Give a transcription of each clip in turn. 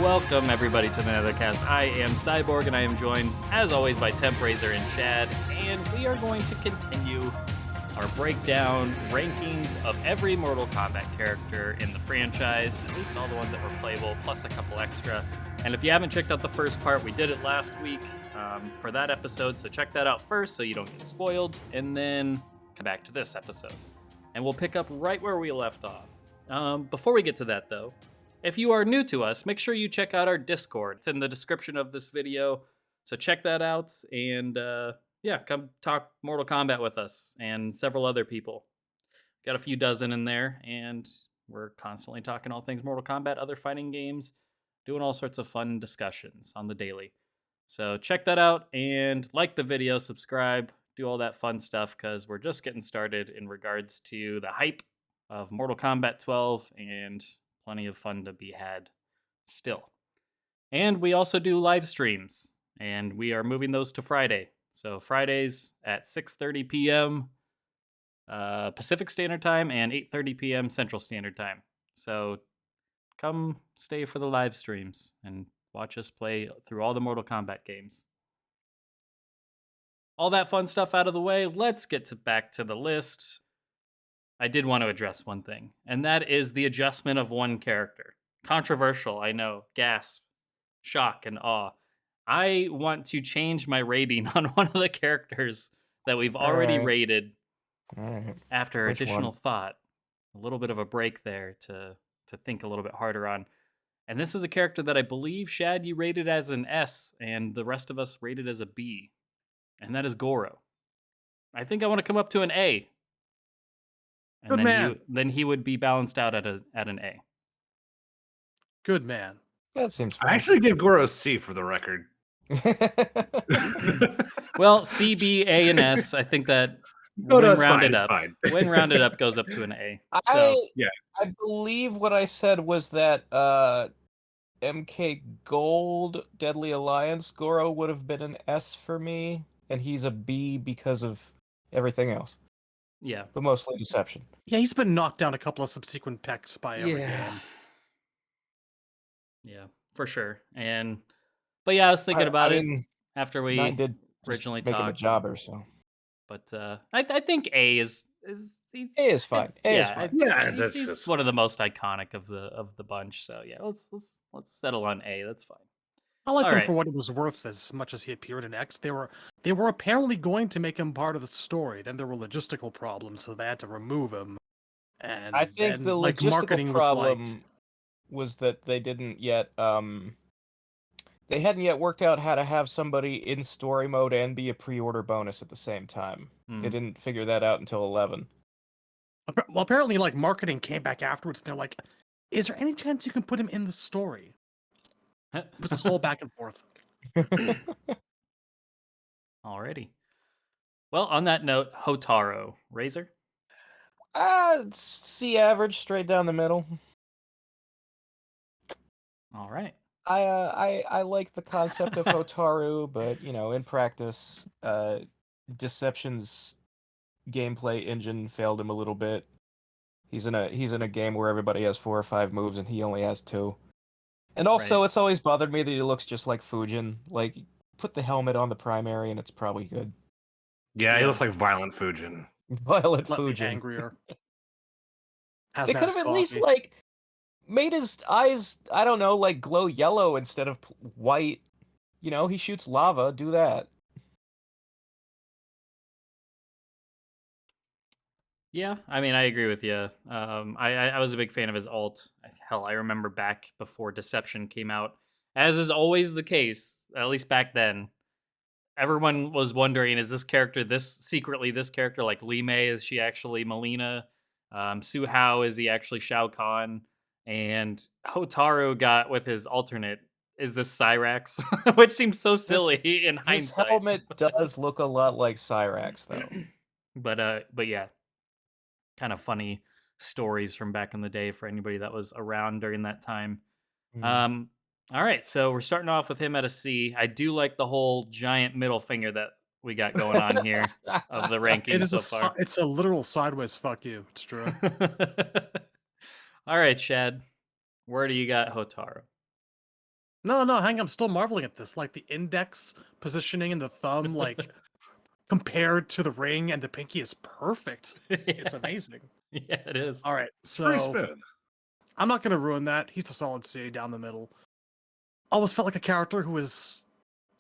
Welcome everybody to the Netherkast. I am Cyborg and I am joined, as always, by Temp Razor and Chad, and we are going to continue our breakdown rankings of every Mortal Kombat character in the franchise, at least all the ones that were playable, plus a couple extra. And if you haven't checked out the first part, we did it last week for that episode, so check that out first so you don't get spoiled, and then come back to this episode. And we'll pick up right where we left off. Before we get to that, though, if you are new to us, make sure you check out our Discord. It's in the description of this video, so check that out, and come talk Mortal Kombat with us and several other people. Got a few dozen in there, and we're constantly talking all things Mortal Kombat, other fighting games, doing all sorts of fun discussions on the daily. So check that out, and like the video, subscribe, do all that fun stuff, because we're just getting started in regards to the hype of Mortal Kombat 12, and plenty of fun to be had still. And we also do live streams, and we are moving those to Friday. So Fridays at 6:30 p.m. Pacific Standard Time and 8:30 p.m. Central Standard Time. So come stay for the live streams and watch us play through all the Mortal Kombat games. All that fun stuff out of the way, let's get back to the list. I did want to address one thing, and that is the adjustment of one character. Controversial, I know. Gasp, shock, and awe. I want to change my rating on one of the characters that we've already rated after Which additional one? thought. A little bit of a break there to think a little bit harder on. And this is a character that I believe, Shad, you rated as an S, and the rest of us rated as a B. And that is Goro. I think I want to come up to an A. And Good man. Then he would be balanced out at an A. Good man. That seems fine. I actually gave Goro a C for the record. Well, C, B, A, and S. I think that No, it's rounded fine, up, it's fine. when rounded up goes up to an A. So I believe what I said was that MK Gold Deadly Alliance Goro would have been an S for me, and he's a B because of everything else. Yeah, but mostly deception. Yeah, he's been knocked down a couple of subsequent pecks by every game. Yeah, for sure. But yeah, I was thinking about it after we did originally make him a talked. jobber, so. But I think A is A is fine. A is fine. He's one of the most iconic of the bunch. So yeah, let's settle on A. That's fine. I liked All him right. for what it was worth as much as he appeared in X. They were apparently going to make him part of the story. Then there were logistical problems, so they had to remove him. And I think then, the like, logistical marketing problem was that they didn't yet they hadn't yet worked out how to have somebody in story mode and be a pre-order bonus at the same time. They didn't figure that out until 11. Well, apparently, like, marketing came back afterwards. And they're like, "Is there any chance you can put him in the story?" Puts us all back and forth. Alrighty. Well, on that note, Hotaru. Razor? C average, straight down the middle. All right. I like the concept of Hotaru, but in practice, Deception's gameplay engine failed him a little bit. He's in a game where everybody has 4 or 5 moves and he only has 2. And also, It's always bothered me that he looks just like Fujin. Like, put the helmet on the primary and it's probably good. Yeah, he looks like Violent Fujin. Violent Slightly Fujin. Angrier. They could have at least, like, made his eyes, I don't know, like, glow yellow instead of white. He shoots lava. Do that. Yeah, I mean, I agree with you. I was a big fan of his ult. Hell, I remember back before Deception came out, as is always the case, at least back then, everyone was wondering, is this character secretly this character? Like, Li Mei, is she actually Melina? Su Hao, is he actually Shao Kahn? And Hotaru got with his alternate, is this Cyrax? Which seems so silly in hindsight. His helmet does look a lot like Cyrax, though. But yeah, kind of funny stories from back in the day for anybody that was around during that time. All right, so we're starting off with him at a C. I do like the whole giant middle finger that we got going on here of the rankings so far. It's a literal sideways fuck you. It's true. All right, Chad, where do you got Hotaru? No, no, hang on, I'm still marveling at this. Like the index positioning and the thumb, like compared to the ring and the pinky is perfect. It's Yeah. amazing. Yeah, it is. All right, It's pretty so smooth. I'm not gonna ruin that. He's a solid C down the middle. Always felt like a character who was,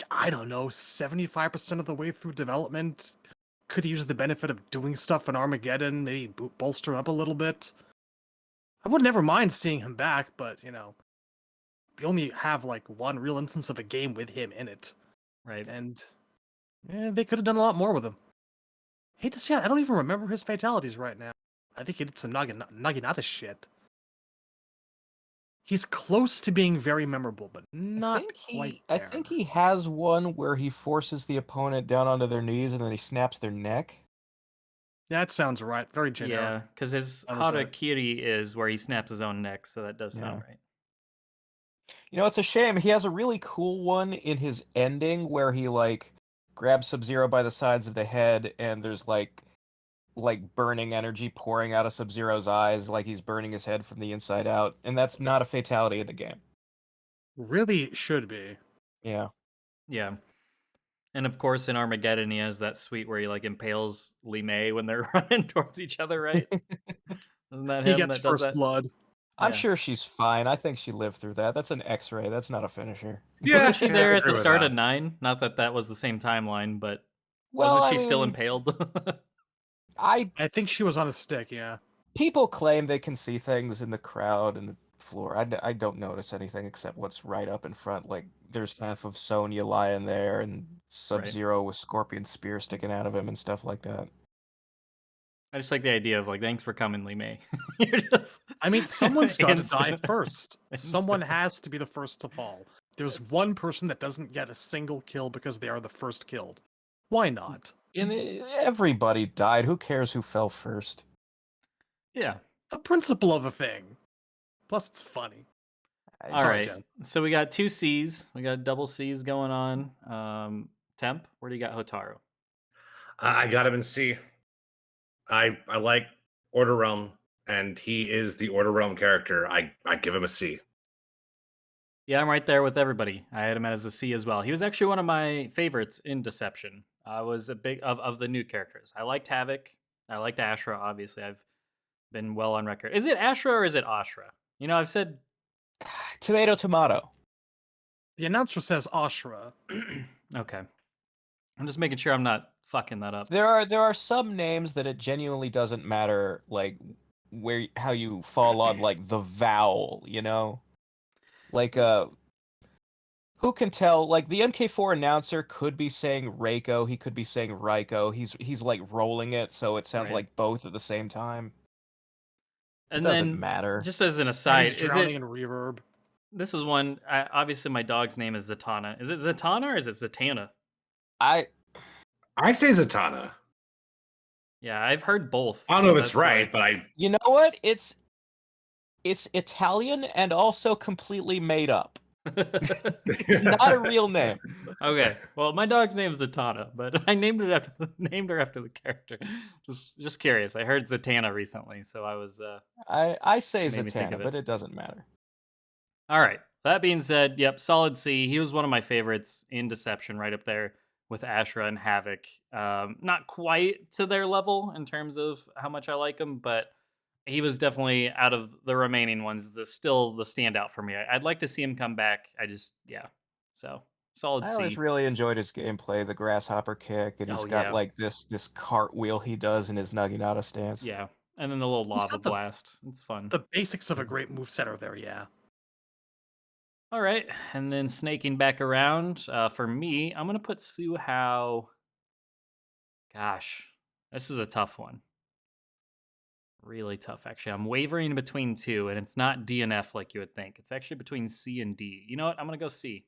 I don't know, 75% of the way through development. Could use the benefit of doing stuff in Armageddon, maybe bolster him up a little bit. I would never mind seeing him back, but we only have like one real instance of a game with him in it, Right. and they could have done a lot more with him. Hate to see it. I don't even remember his fatalities right now. I think he did some Naginata shit. He's close to being very memorable, but not quite I there. think he has one where he forces the opponent down onto their knees and then he snaps their neck. That sounds right. Very generic. Yeah, because his Sounds right. harakiri is where he snaps his own neck, so that does sound Yeah. right. It's a shame. He has a really cool one in his ending where he like grabs Sub-Zero by the sides of the head and there's like burning energy pouring out of Sub-Zero's eyes, like he's burning his head from the inside out, and that's not a fatality in the game. Really should be. Yeah. Yeah. And of course, in Armageddon, he has that suite where he like impales Lee May when they're running towards each other, right? Isn't that He him gets that does first that? blood. I'm Yeah. sure she's fine. I think she lived through that. That's an X-ray. That's not a finisher. Wasn't she I there at agree the with start that. of 9? Not that that was the same timeline, but Well, wasn't I she still mean, impaled? I I think she was on a stick, yeah. people claim they can see things in the crowd and the floor. I don't notice anything except what's right up in front. Like there's half of Sonya lying there and Sub-Zero with Scorpion Spear sticking out of him and stuff like that. I just like the idea of like, thanks for coming, Lee May. You're just I mean, someone's got to die instant- first. Someone instant. has to be the first to fall. There's It's- one person that doesn't get a single kill because they are the first killed. Why not? And everybody died. Who cares who fell first? Yeah. The principle of the thing. Plus, it's funny. All Sorry, right. Jen. So we got 2 C's. We got double C's going on. Temp, where do you got Hotaru? I got him in C. I like Order Realm, and he is the Order Realm character. I give him a C. Yeah, I'm right there with everybody. I had him as a C as well. He was actually one of my favorites in Deception. I was a big of the new characters. I liked Havoc. I liked Ashra. Obviously, I've been well on record. Is it Ashra or is it Ashra? I've said Tomato, tomato. The announcer says Ashra. okay. I'm just making sure I'm not fucking that up. There are some names that it genuinely doesn't matter, like how you fall on like the vowel, like who can tell? Like the MK4 announcer could be saying Reiko, he could be saying Raiko. He's like rolling it so it sounds Right. like both at the same time. It And doesn't then, matter. just as an And aside, he's is drowning it? in reverb. This is one. Obviously, my dog's name is Zatanna. Is it Zatanna or is it Zatanna? I say Zatanna. Yeah, I've heard both. I don't so know if it's that's why- right, but I You know what? It's Italian and also completely made up. It's not a real name. Okay, well, my dog's name is Zatanna, but I named her after the character. Just curious. I heard Zatanna recently, so I was. I say Made me think Zatanna, of it. but it doesn't matter. All right. That being said, yep, solid C. He was one of my favorites in Deception, right up there with Ashra and Havoc. Not quite to their level in terms of how much I like him, but he was definitely out of the remaining ones still the standout for me. I'd like to see him come back. So solid I C. always really enjoyed his gameplay, the grasshopper kick, and he's Oh, got yeah. like this cartwheel he does in his Naginata stance. Yeah, and then the little He's lava got the- blast. It's fun. The basics of a great moveset are there, yeah. All right, and then snaking back around, for me, I'm going to put Su Hao. Gosh, this is a tough one. Really tough, actually. I'm wavering between two, and it's not D and F like you would think. It's actually between C and D. You know what? I'm going to go C.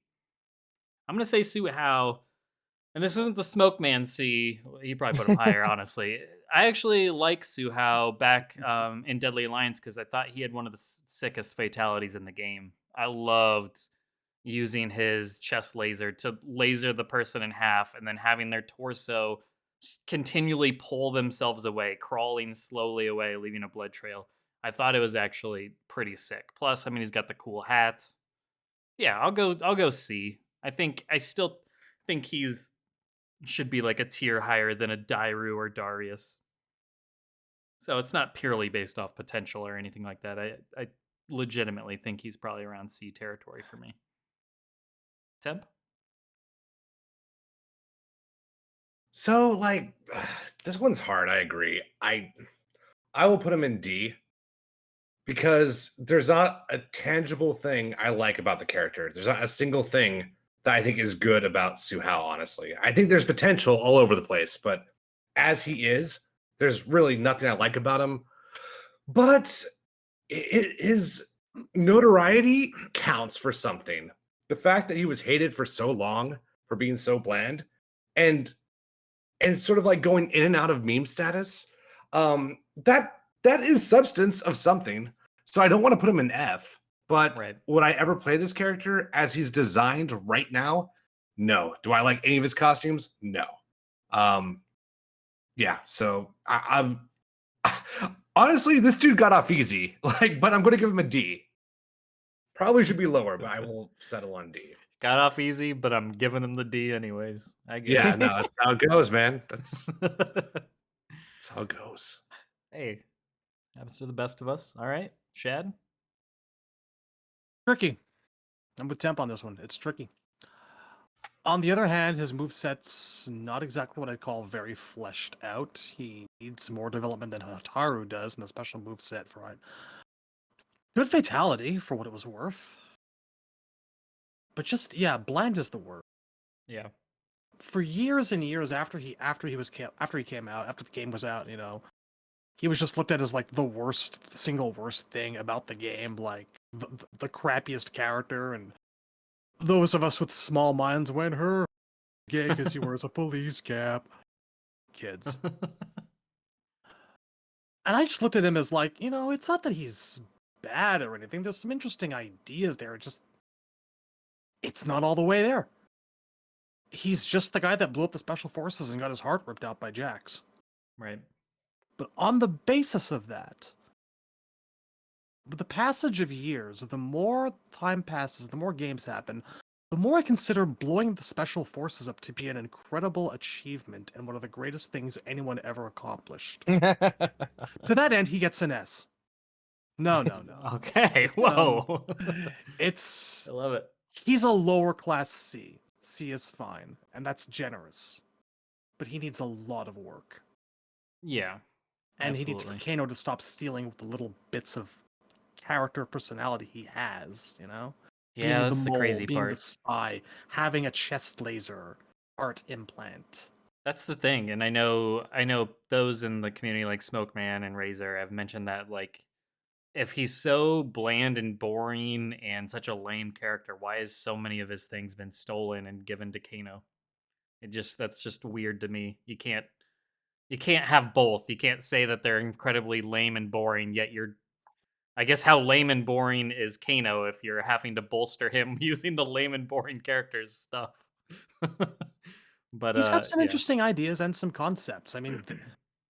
I'm going to say Su Hao, and this isn't the Smoke Man C. He probably put him higher, honestly. I actually like Su Hao back in Deadly Alliance because I thought he had one of the sickest fatalities in the game. I loved using his chest laser to laser the person in half and then having their torso continually pull themselves away, crawling slowly away, leaving a blood trail. I thought it was actually pretty sick. Plus, I mean, he's got the cool hat. Yeah, I'll go C. I still think he's should be like a tier higher than a Dairu or Darius. So it's not purely based off potential or anything like that. I legitimately think he's probably around C territory for me. Temp? So like this one's hard, I agree. I will put him in D because there's not a tangible thing I like about the character. There's not a single thing that I think is good about Suhao, honestly. I think there's potential all over the place, but as he is, there's really nothing I like about him. But his notoriety counts for something. The fact that he was hated for so long for being so bland and sort of like going in and out of meme status, that is substance of something. So I don't want to put him in F, but Right. would I ever play this character as he's designed right now? No. Do I like any of his costumes? No. Yeah, so I'm honestly, this dude got off easy. Like, but I'm gonna give him a D. Probably should be lower, but I will settle on D. Got off easy, but I'm giving him the D anyways. I get Yeah, it. no, that's how it goes, man. That's how it goes. Hey, happens to the best of us. All right, Shad. Tricky. I'm with Temp on this one. It's tricky. On the other hand, his moveset's not exactly what I'd call very fleshed out. He needs more development than Hataru does in the special moveset for it. Good fatality for what it was worth. But just, yeah, bland is the word. Yeah. For years and years after he came out, after the game was out, he was just looked at as like the single worst thing about the game, like the crappiest character, and those of us with small minds went, her gay because he wears a police cap. Kids. And I just looked at him as like, it's not that he's bad or anything. There's some interesting ideas there. It's not all the way there. He's just the guy that blew up the special forces and got his heart ripped out by Jax. Right. But on the basis of that, with the passage of years, the more time passes, the more games happen, the more I consider blowing the special forces up to be an incredible achievement and one of the greatest things anyone ever accomplished. To that end, he gets an S. No. Okay. Whoa. It's I love it. he's a lower class C. C is fine, and that's generous. But he needs a lot of work. Yeah. And he needs for Absolutely. Kano to stop stealing the little bits of character personality he has, Yeah, being that's the mole, crazy being the part. spy, having a chest laser art implant. That's the thing, and I know those in the community like Smokeman and Razor have mentioned that like if he's so bland and boring and such a lame character, why has so many of his things been stolen and given to Kano? That's just weird to me. You can't have both. You can't say that they're incredibly lame and boring, yet I guess how lame and boring is Kano if you're having to bolster him using the lame and boring characters stuff. But He's got some yeah. interesting ideas and some concepts. I mean,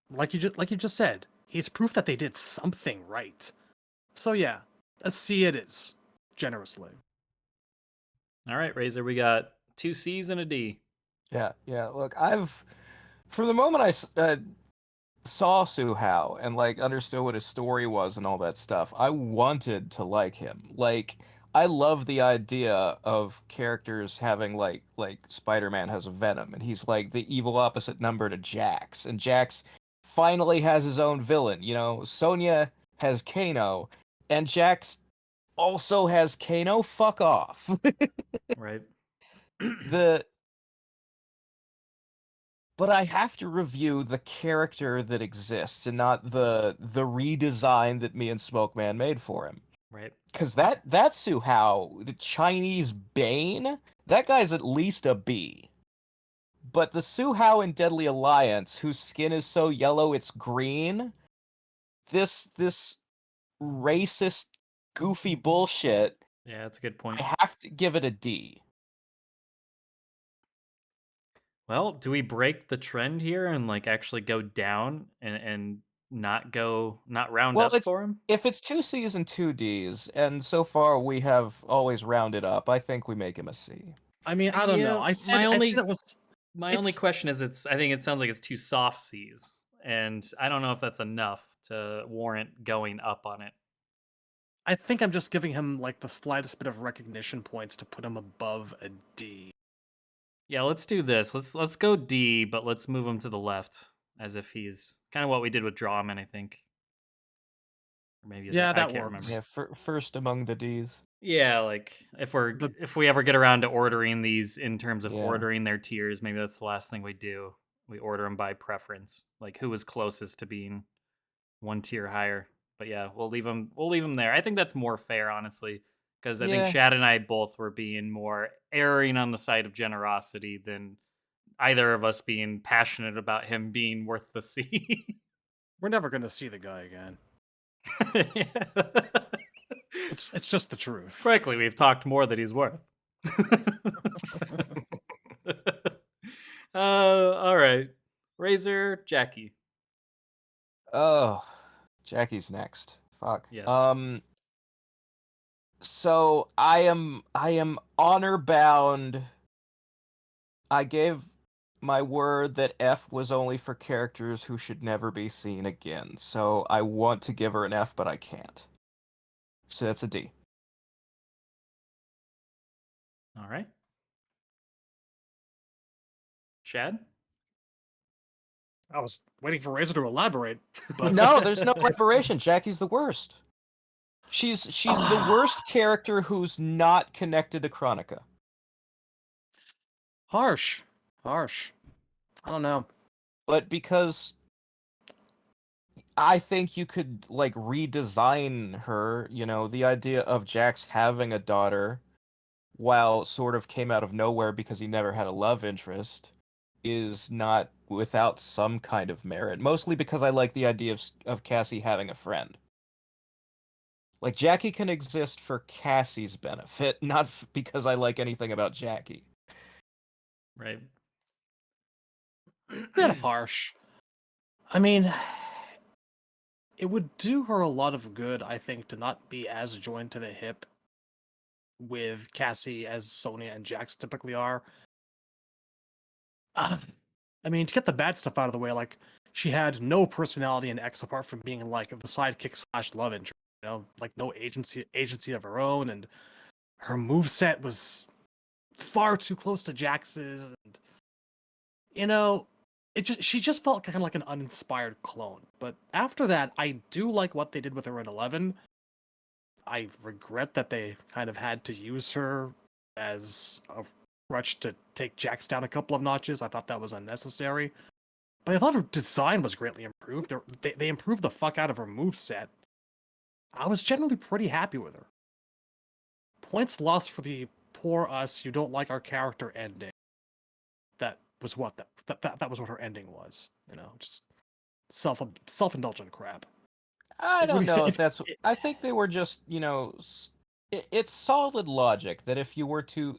like you just said, he's proof that they did something right. So yeah, a C it is, generously. All right, Razor, we got 2 C's and a D. Yeah. Look, from the moment I saw Suhao and like understood what his story was and all that stuff, I wanted to like him. Like, I love the idea of characters having like Spider-Man has Venom, and he's like the evil opposite number to Jax, and Jax finally has his own villain. Sonya has Kano, and Jax also has Kano. Fuck off. Right. the But I have to review the character that exists and not the redesign that me and Smokeman made for him. Right. Because that Suhao, the Chinese Bane, that guy's at least a B. But the Suhao in Deadly Alliance, whose skin is so yellow it's green, this racist, goofy bullshit, Yeah, that's a good point. I have to give it a D. Well, do we break the trend here and like actually go down and not round Well, up for him? if it's 2 C's and 2 D's, and so far we have always rounded up, I think we make him a C. I mean, I don't know. I said it was. My only question is I think it sounds like it's 2 soft C's, and I don't know if that's enough to warrant going up on it. I think I'm just giving him like the slightest bit of recognition points to put him above a D. Yeah, let's do this. Let's go D, but let's move him to the left, as if he's kind of what we did with Drawman, I think. Or maybe Yeah, I that can't works. remember. Yeah, first among the D's. Yeah, like if we ever get around to ordering these in terms of ordering their tiers, maybe that's the last thing we do. We order them by preference, like who is closest to being one tier higher. But yeah, we'll leave them there. I think that's more fair, honestly, because I think Yeah. Shad and I both were being more erring on the side of generosity than either of us being passionate about him being worth the C. We're never gonna see the guy again. It's just the truth. Frankly, we've talked more than he's worth. All right. Razor, Jackie. Oh, Jackie's next. Fuck. Yes. So I am honor bound. I gave my word that F was only for characters who should never be seen again. So I want to give her an F, but I can't. So that's a D. All right. Shad? I was waiting for Razor to elaborate, but No, there's no elaboration. Jackie's the worst. She's the worst character who's not connected to Chronica. harsh. I don't know. But because I think you could like redesign her, the idea of Jax having a daughter while sort of came out of nowhere because he never had a love interest is not without some kind of merit. Mostly because I like the idea of Cassie having a friend. Like, Jackie can exist for Cassie's benefit, not because I like anything about Jackie. Right. Bit harsh. I mean, it would do her a lot of good, I think, to not be as joined to the hip with Cassie as Sonya and Jax typically are. I mean, to get the bad stuff out of the way, like, she had no personality in X apart from being like the sidekick / love interest, like no agency of her own, and her moveset was far too close to Jax's, and she just felt kind of like an uninspired clone. But after that, I do like what they did with her in 11. I regret that they kind of had to use her as a crutch to take Jax down a couple of notches. I thought that was unnecessary. But I thought her design was greatly improved. They improved the fuck out of her moveset. I was generally pretty happy with her. Points lost for the poor us, you don't like our character ending. That was what that was what her ending was. Just self-indulgent crap. I don't know if that's... I think they were just, it's solid logic that if you were to...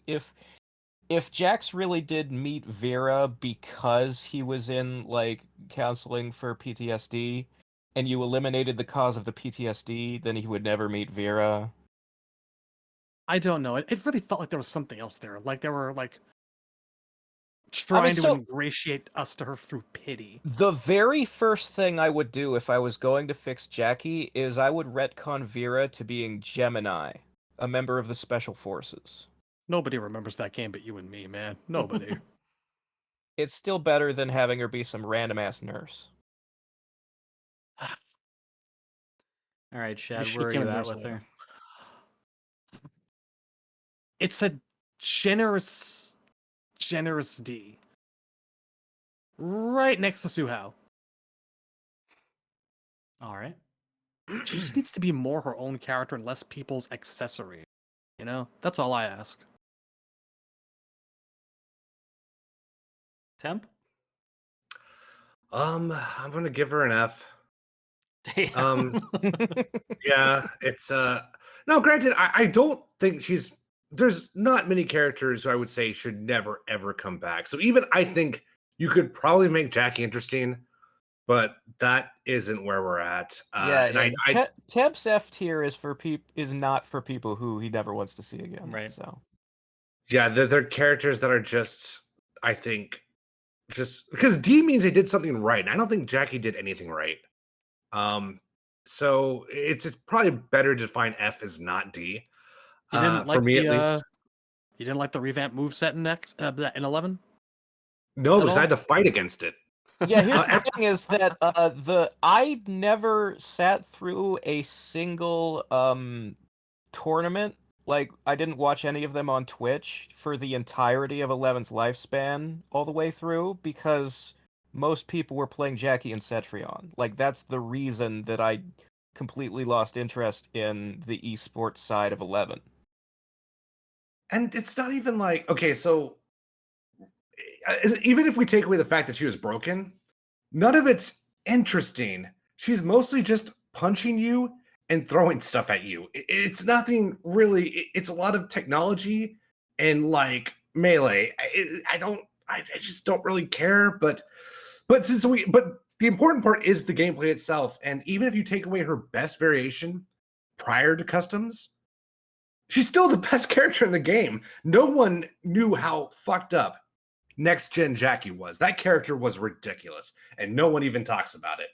If Jax really did meet Vera because he was in, like, counseling for PTSD, and you eliminated the cause of the PTSD, then he would never meet Vera. I don't know. It really felt like there was something else there. Like they were, like, trying to ingratiate us to her through pity. The very first thing I would do if I was going to fix Jackie is I would retcon Vera to being Gemini, a member of the Special Forces. Nobody remembers that game but you and me, man. Nobody. It's still better than having her be some random-ass nurse. All right, Shad, where are you at with her? It's a generous D. Right next to Suhao. All right. She just needs to be more her own character and less people's accessory. That's all I ask. Temp? I'm gonna give her an F. Damn. Yeah, it's no, granted, I don't think there's not many characters who I would say should never ever come back. So even I think you could probably make Jackie interesting, but that isn't where we're at. Yeah, And and Temp's F tier is not for people who he never wants to see again. Right. So yeah, they're characters that are just, I think, just because D means they did something right. And I don't think Jackie did anything right. So it's probably better to define F as not D. You didn't For like me, the at least. you didn't like the revamped moveset in 11? No, at because I all? had to fight against it. yeah, here's the After- thing is that I never sat through a single tournament. Like I didn't watch any of them on Twitch for the entirety of 11's lifespan all the way through because most people were playing Jackie and Cetrion. Like that's the reason that I completely lost interest in the esports side of 11. And it's not even like, okay, so even if we take away the fact that she was broken, none of it's interesting. She's mostly just punching you and throwing stuff at you. It's nothing really. It's a lot of technology and like melee. I just don't really care. But the important part is the gameplay itself. And even if you take away her best variation prior to customs, she's still the best character in the game. No one knew how fucked up next gen Jackie was. That character was ridiculous, and no one even talks about it.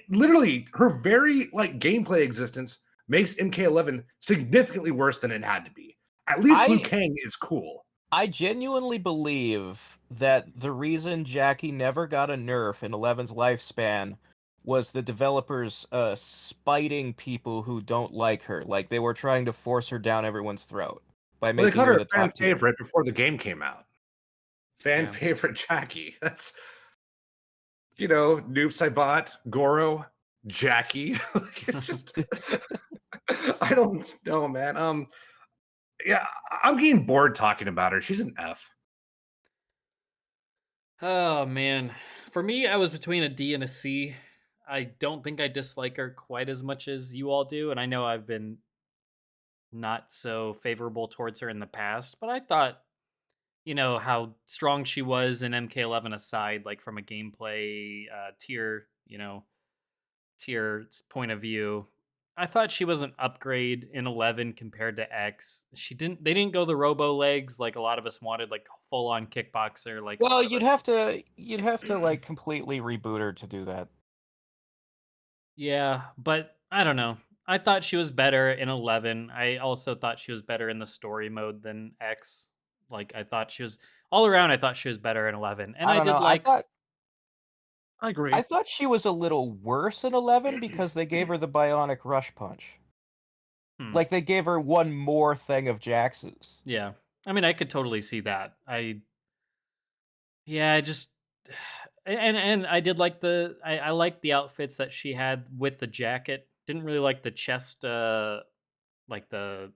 Literally, her very like gameplay existence makes MK11 significantly worse than it had to be. At least Liu Kang is cool. I genuinely believe that the reason Jackie never got a nerf in 11's lifespan was the developers spiting people who don't like her. Like they were trying to force her down everyone's throat by Well, they making called her her the a fan top tier. favorite before the game came out. Fan Yeah. favorite Jackie. That's Noob Saibot, Goro, Jackie. It's just I don't know, man. Yeah, I'm getting bored talking about her. She's an F. Oh man, for me, I was between a D and a C. I don't think I dislike her quite as much as you all do, and I know I've been not so favorable towards her in the past, but I thought, how strong she was in MK11 aside, like from a gameplay tier point of view. I thought she was an upgrade in 11 compared to X. They didn't go the robo legs like a lot of us wanted, like full on kickboxer. Like a Well, lot of us. you'd have to like completely reboot her to do that. Yeah, but I don't know. I thought she was better in 11. I also thought she was better in the story mode than X. Like I thought she was all around. I thought she was better in 11, and I I don't did know. like. I agree. I thought she was a little worse in 11 because they gave her the bionic rush punch. Like they gave her one more thing of Jax's. Yeah, I mean, I could totally see that. I just and I did like I liked the outfits that she had with the jacket. Didn't really like the chest, like the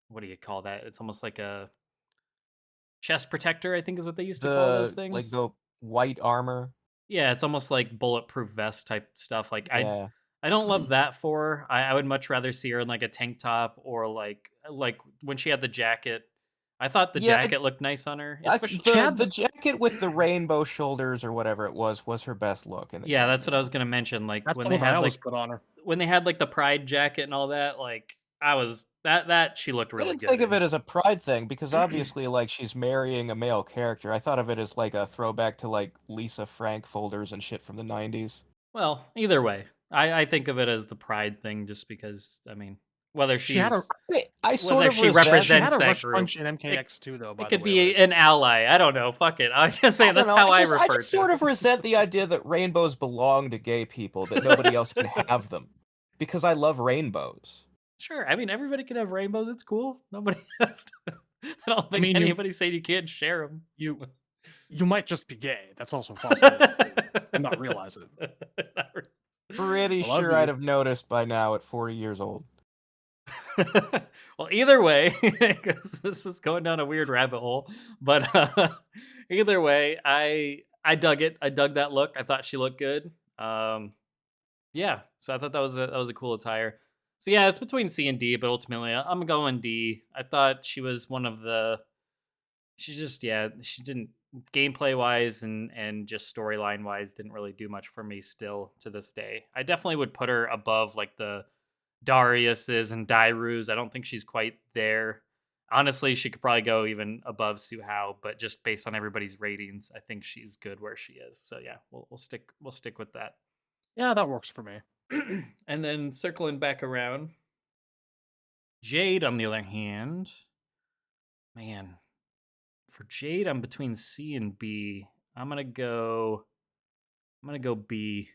what do you call that? It's almost like a chest protector, I think is what they used to call those things. The white armor. Yeah, it's almost like bulletproof vest type stuff. Like Yeah. I don't love that for her. I would much rather see her in like a tank top or like when she had the jacket. I thought the jacket looked nice on her. Especially the jacket with the rainbow shoulders or whatever it was her best look. Yeah, that's what I was gonna mention. Like That's when the they one I had always like put on her. when they had like the pride jacket and all that, like I was that she looked really I didn't good. think of it as a pride thing because obviously like she's marrying a male character. I thought of it as like a throwback to like Lisa Frank folders and shit from the 90s. Well, either way, I think of it as the pride thing just because I mean whether She had she's I sort whether of she resent- represents She had a that rush group. punch in MKX2 though. By It the could way, be an ally. I don't know. Fuck it. I'm just saying that's how I refer I to just sort it. of resent the idea that rainbows belong to gay people, that nobody else can have them. Because I love rainbows. Sure. I mean, everybody can have rainbows. It's cool. Nobody has to. I don't think mean, anybody saying you can't share them. You might just be gay. That's also possible. And not realize it. Pretty I love sure you. I'd have noticed by now at 40 years old. Well, either way, because this is going down a weird rabbit hole. But either way, I dug it. I dug that look. I thought she looked good. Yeah, so I thought that was a cool attire. So yeah, it's between C and D, but ultimately I'm going D. I thought she was one of the. She just she didn't gameplay wise and just storyline wise didn't really do much for me still to this day. I definitely would put her above like the Darius's and Dairu's. I don't think she's quite there. Honestly, she could probably go even above Suhao, but just based on everybody's ratings, I think she's good where she is. So yeah, we'll stick with that. Yeah, that works for me. And then circling back around, Jade, on the other hand, man, for Jade, I'm between C and B. I'm gonna go B.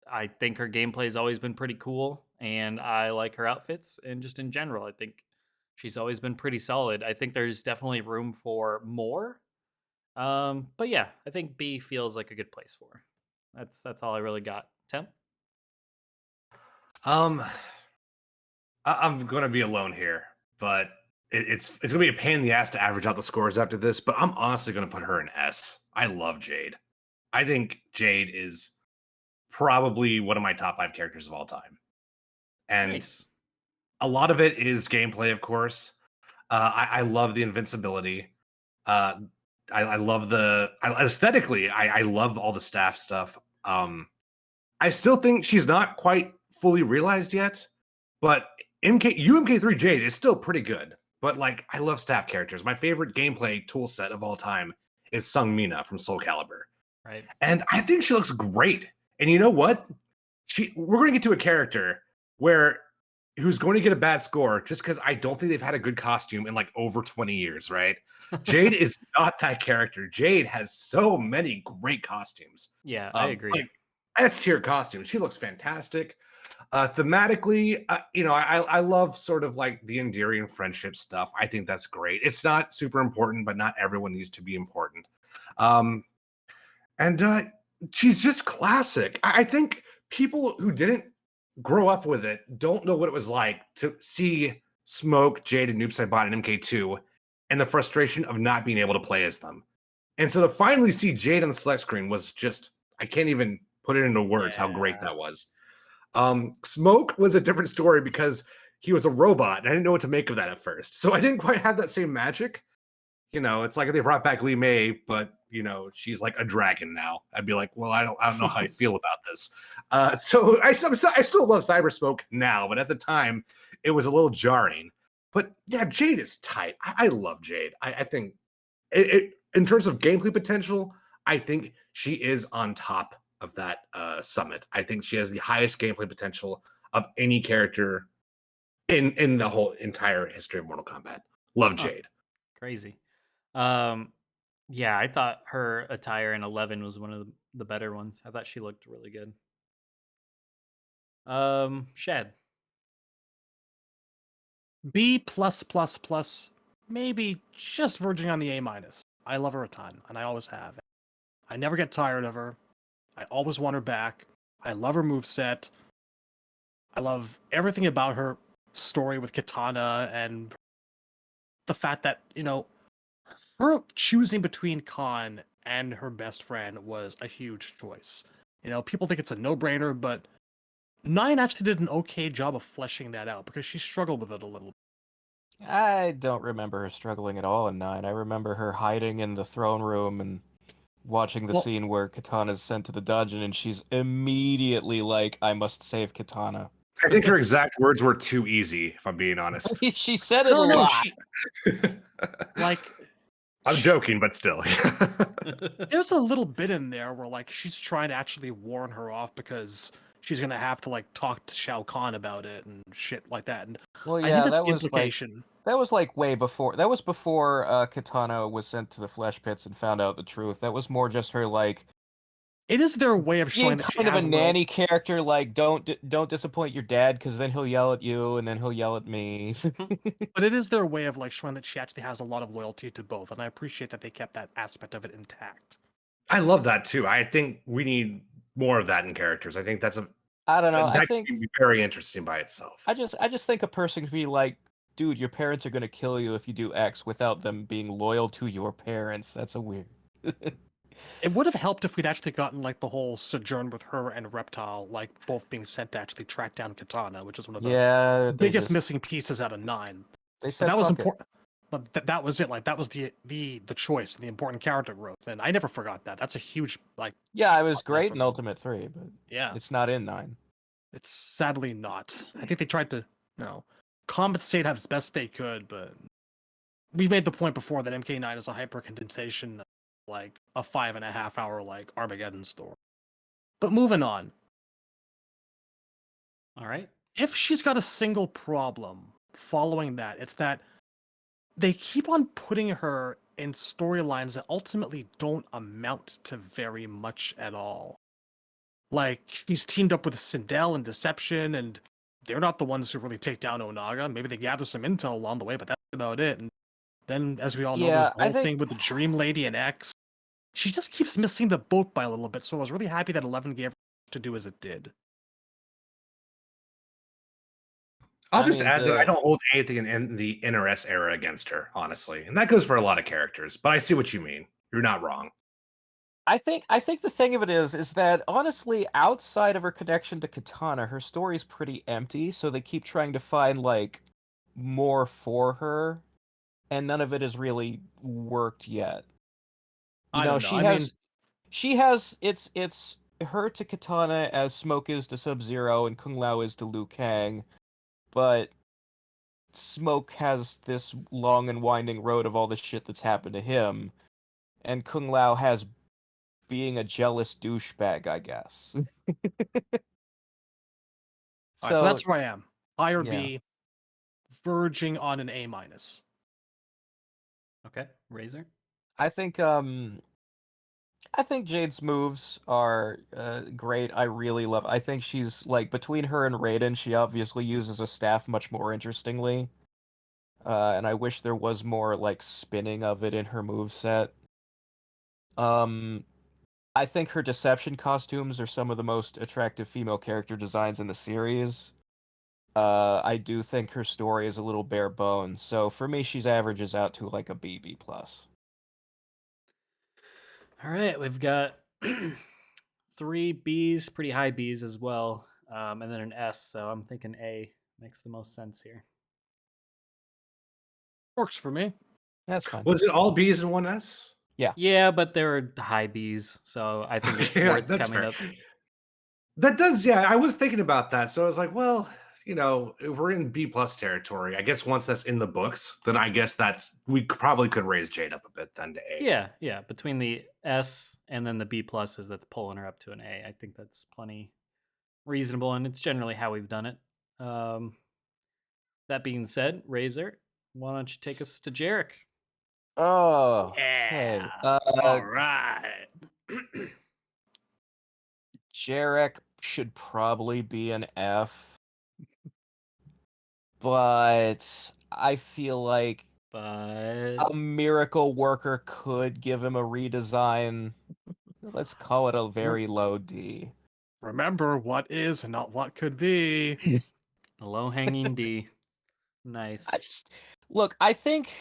I think her gameplay has always been pretty cool, and I like her outfits, and just in general, I think she's always been pretty solid. I think there's definitely room for more. But yeah, I think B feels like a good place for her. That's all I really got. Temp? I'm gonna be alone here, but it's gonna be a pain in the ass to average out the scores after this. But I'm honestly gonna put her in S. I love Jade. I think Jade is probably one of my top 5 characters of all time, and Nice. a lot of it is gameplay, of course. I love the invincibility. I love aesthetically. I love all the staff stuff. I still think she's not quite fully realized yet, but UMK3 Jade is still pretty good. But like, I love staff characters. My favorite gameplay tool set of all time is Sung Mina from Soul Calibur, Right. and I think she looks great. And you know what? We're going to get to a character who's going to get a bad score just because I don't think they've had a good costume in like over 20 years, right? Jade is not that character. Jade has so many great costumes. Yeah, I agree. Like S tier costumes. She looks fantastic. Thematically, I love sort of like the endearing friendship stuff. I think that's great. It's not super important, but not everyone needs to be important. And she's just classic. I think people who didn't grow up with it don't know what it was like to see Smoke, Jade, and Noob Saibot and MK2 and the frustration of not being able to play as them. And so to finally see Jade on the select screen was just, I can't even put it into words how great that was. Smoke was a different story because he was a robot and I didn't know what to make of that at first. So I didn't quite have that same magic. It's like if they brought back Lee May, but she's like a dragon now. I'd be like, well, I don't know how I feel about this. So I still love Cyber Smoke now, but at the time it was a little jarring. But yeah, Jade is tight. I love Jade. I think in terms of gameplay potential, I think she is on top of that summit. I think she has the highest gameplay potential of any character in the whole entire history of Mortal Kombat. Love Jade. Crazy. Yeah, I thought her attire in 11 was one of the better ones. I thought she looked really good. Shad. B plus plus plus, maybe just verging on the A minus. I love her a ton, and I always have. I never get tired of her. I always want her back. I love her moveset. I love everything about her story with Katana and the fact that, her choosing between Khan and her best friend was a huge choice. People think it's a no-brainer, but Nine actually did an okay job of fleshing that out because she struggled with it a little. I don't remember her struggling at all in 9. I remember her hiding in the throne room and watching the scene where Katana's sent to the dungeon and she's immediately like, I must save Katana. I think her exact words were too easy, if I'm being honest. She said it a lot. I'm joking, but still. There's a little bit in there where she's trying to actually warn her off because she's gonna have to talk to Shao Kahn about it and shit like that. And well, yeah, I think that's the implication. That was way before. That was before Katana was sent to the flesh pits and found out the truth. That was more just her It is their way of showing that she kind of has a nanny character. Don't disappoint your dad because then he'll yell at you and then he'll yell at me. But it is their way of showing that she actually has a lot of loyalty to both, and I appreciate that they kept that aspect of it intact. I love that too. I think we need more of that in characters. I think that's I don't know. That I think could be very interesting by itself. I just think a person could be like, dude, your parents are gonna kill you if you do X without them being loyal to your parents. That's a weird. It would have helped if we'd actually gotten the whole sojourn with her and Reptile, both being sent to actually track down Katana, which is one of the biggest missing pieces out of 9. They said that was important. But that was it. Like that was the choice, the important character growth, and I never forgot that. That's a huge Yeah, it was plot great for in me. Ultimate 3, but Yeah, it's not in 9. it's sadly not. I think they tried to, compensate as best they could, but we made the point before that MK9 is a hyper condensation, like a 5.5 hour like Armageddon story. But moving on. All right. If she's got a single problem following that, it's that they keep on putting her in storylines that ultimately don't amount to very much at all. Like, she's teamed up with Sindel and Deception, and they're not the ones who really take down Onaga. Maybe they gather some intel along the way, but that's about it. And then, as we all know, there's Yeah, the whole thing with the Dream Lady and X. She just keeps missing the boat by a little bit, so I was really happy that 11 gave her to do as it did. I'll I just mean, add that I don't hold anything in the NRS era against her, honestly. And that goes for a lot of characters, but I see what you mean. You're not wrong. I think the thing of it is that honestly, outside of her connection to Katana, her story's pretty empty, so they keep trying to find like more for her, and none of it has really worked yet. You I know, don't know. she has it's her to Katana as Smoke is to Sub-Zero and Kung Lao is to Liu Kang, but Smoke has this long and winding road of all the shit that's happened to him, and Kung Lao has being a jealous douchebag, I guess. All right, so So that's where I am. Higher yeah, B, verging on an A minus. Okay. Razor. I think Jade's moves are great. I really love. I think she's like between her and Raiden, she obviously uses a staff much more interestingly. And I wish there was more like spinning of it in her moveset. I think her deception costumes are some of the most attractive female character designs in the series. I do think her story is a little bare bones, so for me, she's averages out to like a B plus. All right. We've got 3 Bs, pretty high Bs as well, and then an S. So I'm thinking A makes the most sense here. Works for me. That's fine. Was it all B's and one S? Yeah, but there are high Bs, so I think it's Yeah, worth that's coming fair. up. That does, yeah. I was thinking about that, so I was like, well, if we're in B plus territory, I guess once that's in the books, then I guess probably could raise Jade up a bit then to A. Yeah. Between the S and then the B pluses, that's pulling her up to an A. I think that's plenty reasonable, and it's generally how we've done it. That being said, Razor, why don't you take us to Jarek? Oh, Yeah. okay. All right. Jarek should probably be an F, but I feel like But a miracle worker could give him a redesign. Let's call it a very low D. Remember what is, not what could be. a low hanging D. Nice. I think,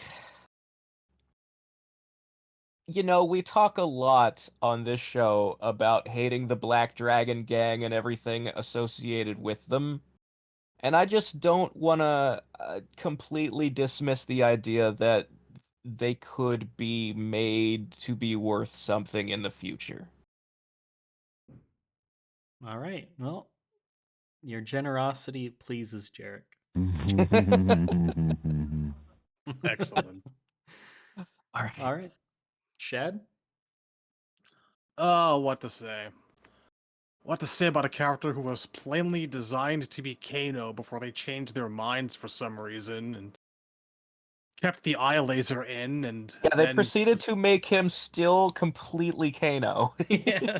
we talk a lot on this show about hating the Black Dragon Gang and everything associated with them. And I just don't want to completely dismiss the idea that they could be made to be worth something in the future. All right. Well, your generosity pleases Jarek. Excellent. All right. All right. Shad? Oh, what to say? What to say about a character who was plainly designed to be Kano before they changed their minds for some reason and kept the eye laser in, and Yeah, they then proceeded to make him still completely Kano. Yeah.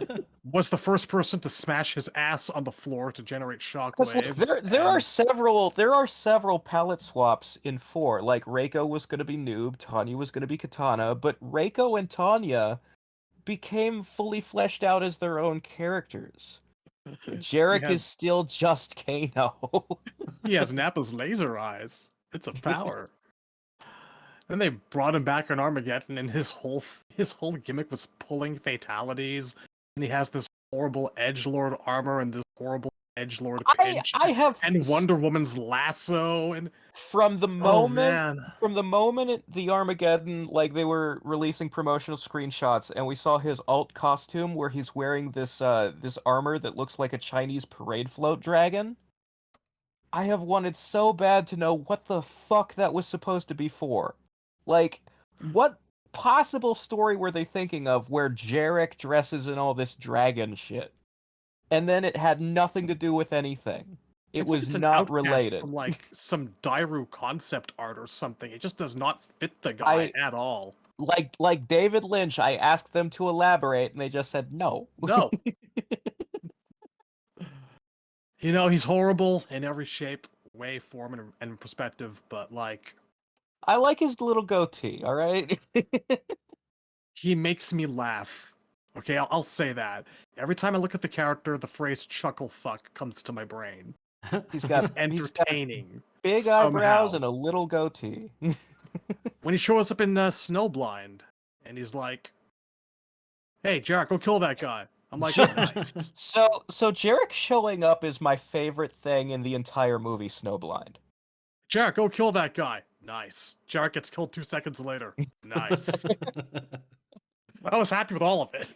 was the first person to smash his ass on the floor to generate Because look, shockwaves. there are several palette swaps in 4. Like Reiko was going to be Noob, Tanya was going to be Katana, but Reiko and Tanya became fully fleshed out as their own characters. Jarek is still just Kano. He has Nappa's laser eyes. It's a power. Then they brought him back in Armageddon, and his whole gimmick was pulling fatalities, and he has this horrible edgelord armor and this horrible Edgelord I pinch have and Wonder Woman's lasso and from the oh moment man. the Armageddon, like they were releasing promotional screenshots, and we saw his alt costume where he's wearing this this armor that looks like a Chinese parade float dragon. I have wanted so bad to know what the fuck that was supposed to be for. Like, what possible story were they thinking of where Jarek dresses in all this dragon shit? And then it had nothing to do with anything. I It think was it's an not outcast related. from like some Dairu concept art or something. It just does not fit the guy at all. Like David Lynch, I asked them to elaborate, and they just said no. No. You know, he's horrible in every shape, way, form, and perspective, but like I like his little goatee, all right? he makes me laugh. Okay, I'll say that. Every time I look at the character, the phrase chuckle fuck comes to my brain. He's He's got entertaining. big eyebrows and a little goatee. When he shows up in Snowblind, and he's like, "Hey, Jarek, go kill that guy." I'm like, nice. So Jarek showing up is my favorite thing in the entire movie Snowblind. Jarek, go kill that guy. Nice. Jarek gets killed 2 seconds later. Nice. I was happy with all of it.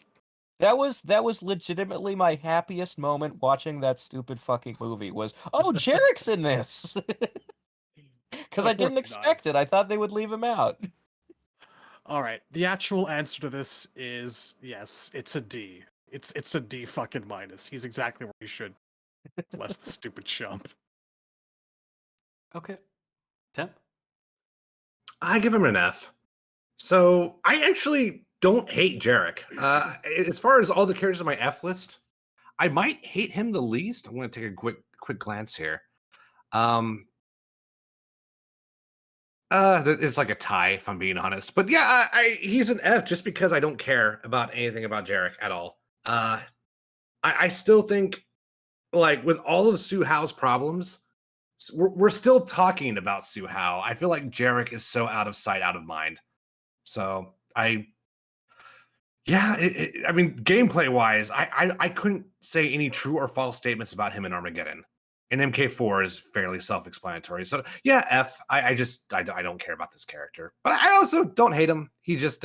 That was legitimately my happiest moment watching that stupid fucking movie was, oh, Jarek's in this. Because I didn't expect it. I thought they would leave him out. All right. The actual answer to this is yes, it's a D. It's a D fucking minus. He's exactly where he should. Bless the stupid chump. Okay. Temp? I give him an F. So I actually don't hate Jarek. As far as all the characters on my F list, I might hate him the least. I'm going to take a quick glance here. It's like a tie, if I'm being honest. But yeah, he's an F just because I don't care about anything about Jarek at all. I still think, like, with all of Su Hao's problems, we're still talking about Su Hao. I feel like Jarek is so out of sight, out of mind. So I mean, gameplay wise, I couldn't say any true or false statements about him in Armageddon. And MK4 is fairly self-explanatory. So yeah, F. I don't care about this character, but I also don't hate him. He just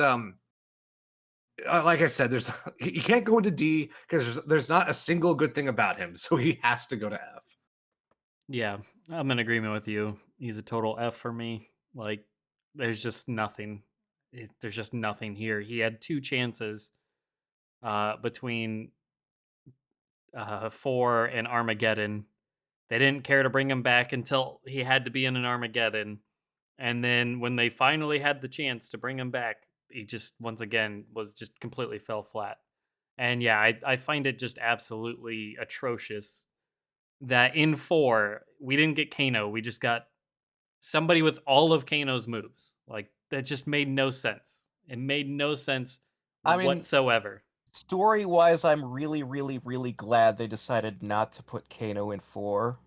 like I said, he can't go into D because there's not a single good thing about him, so he has to go to F. Yeah, I'm in agreement with you. He's a total F for me. Like, there's just nothing. There's just nothing here. He had 2 chances between 4 and Armageddon. They didn't care to bring him back until he had to be in an Armageddon. And then when they finally had the chance to bring him back, he just, once again, was just completely fell flat. And yeah, I find it just absolutely atrocious that in 4, we didn't get Kano. We just got somebody with all of Kano's moves. Like, that just made no sense. It made no sense whatsoever. Story-wise, I'm really, really, really glad they decided not to put Kano in 4.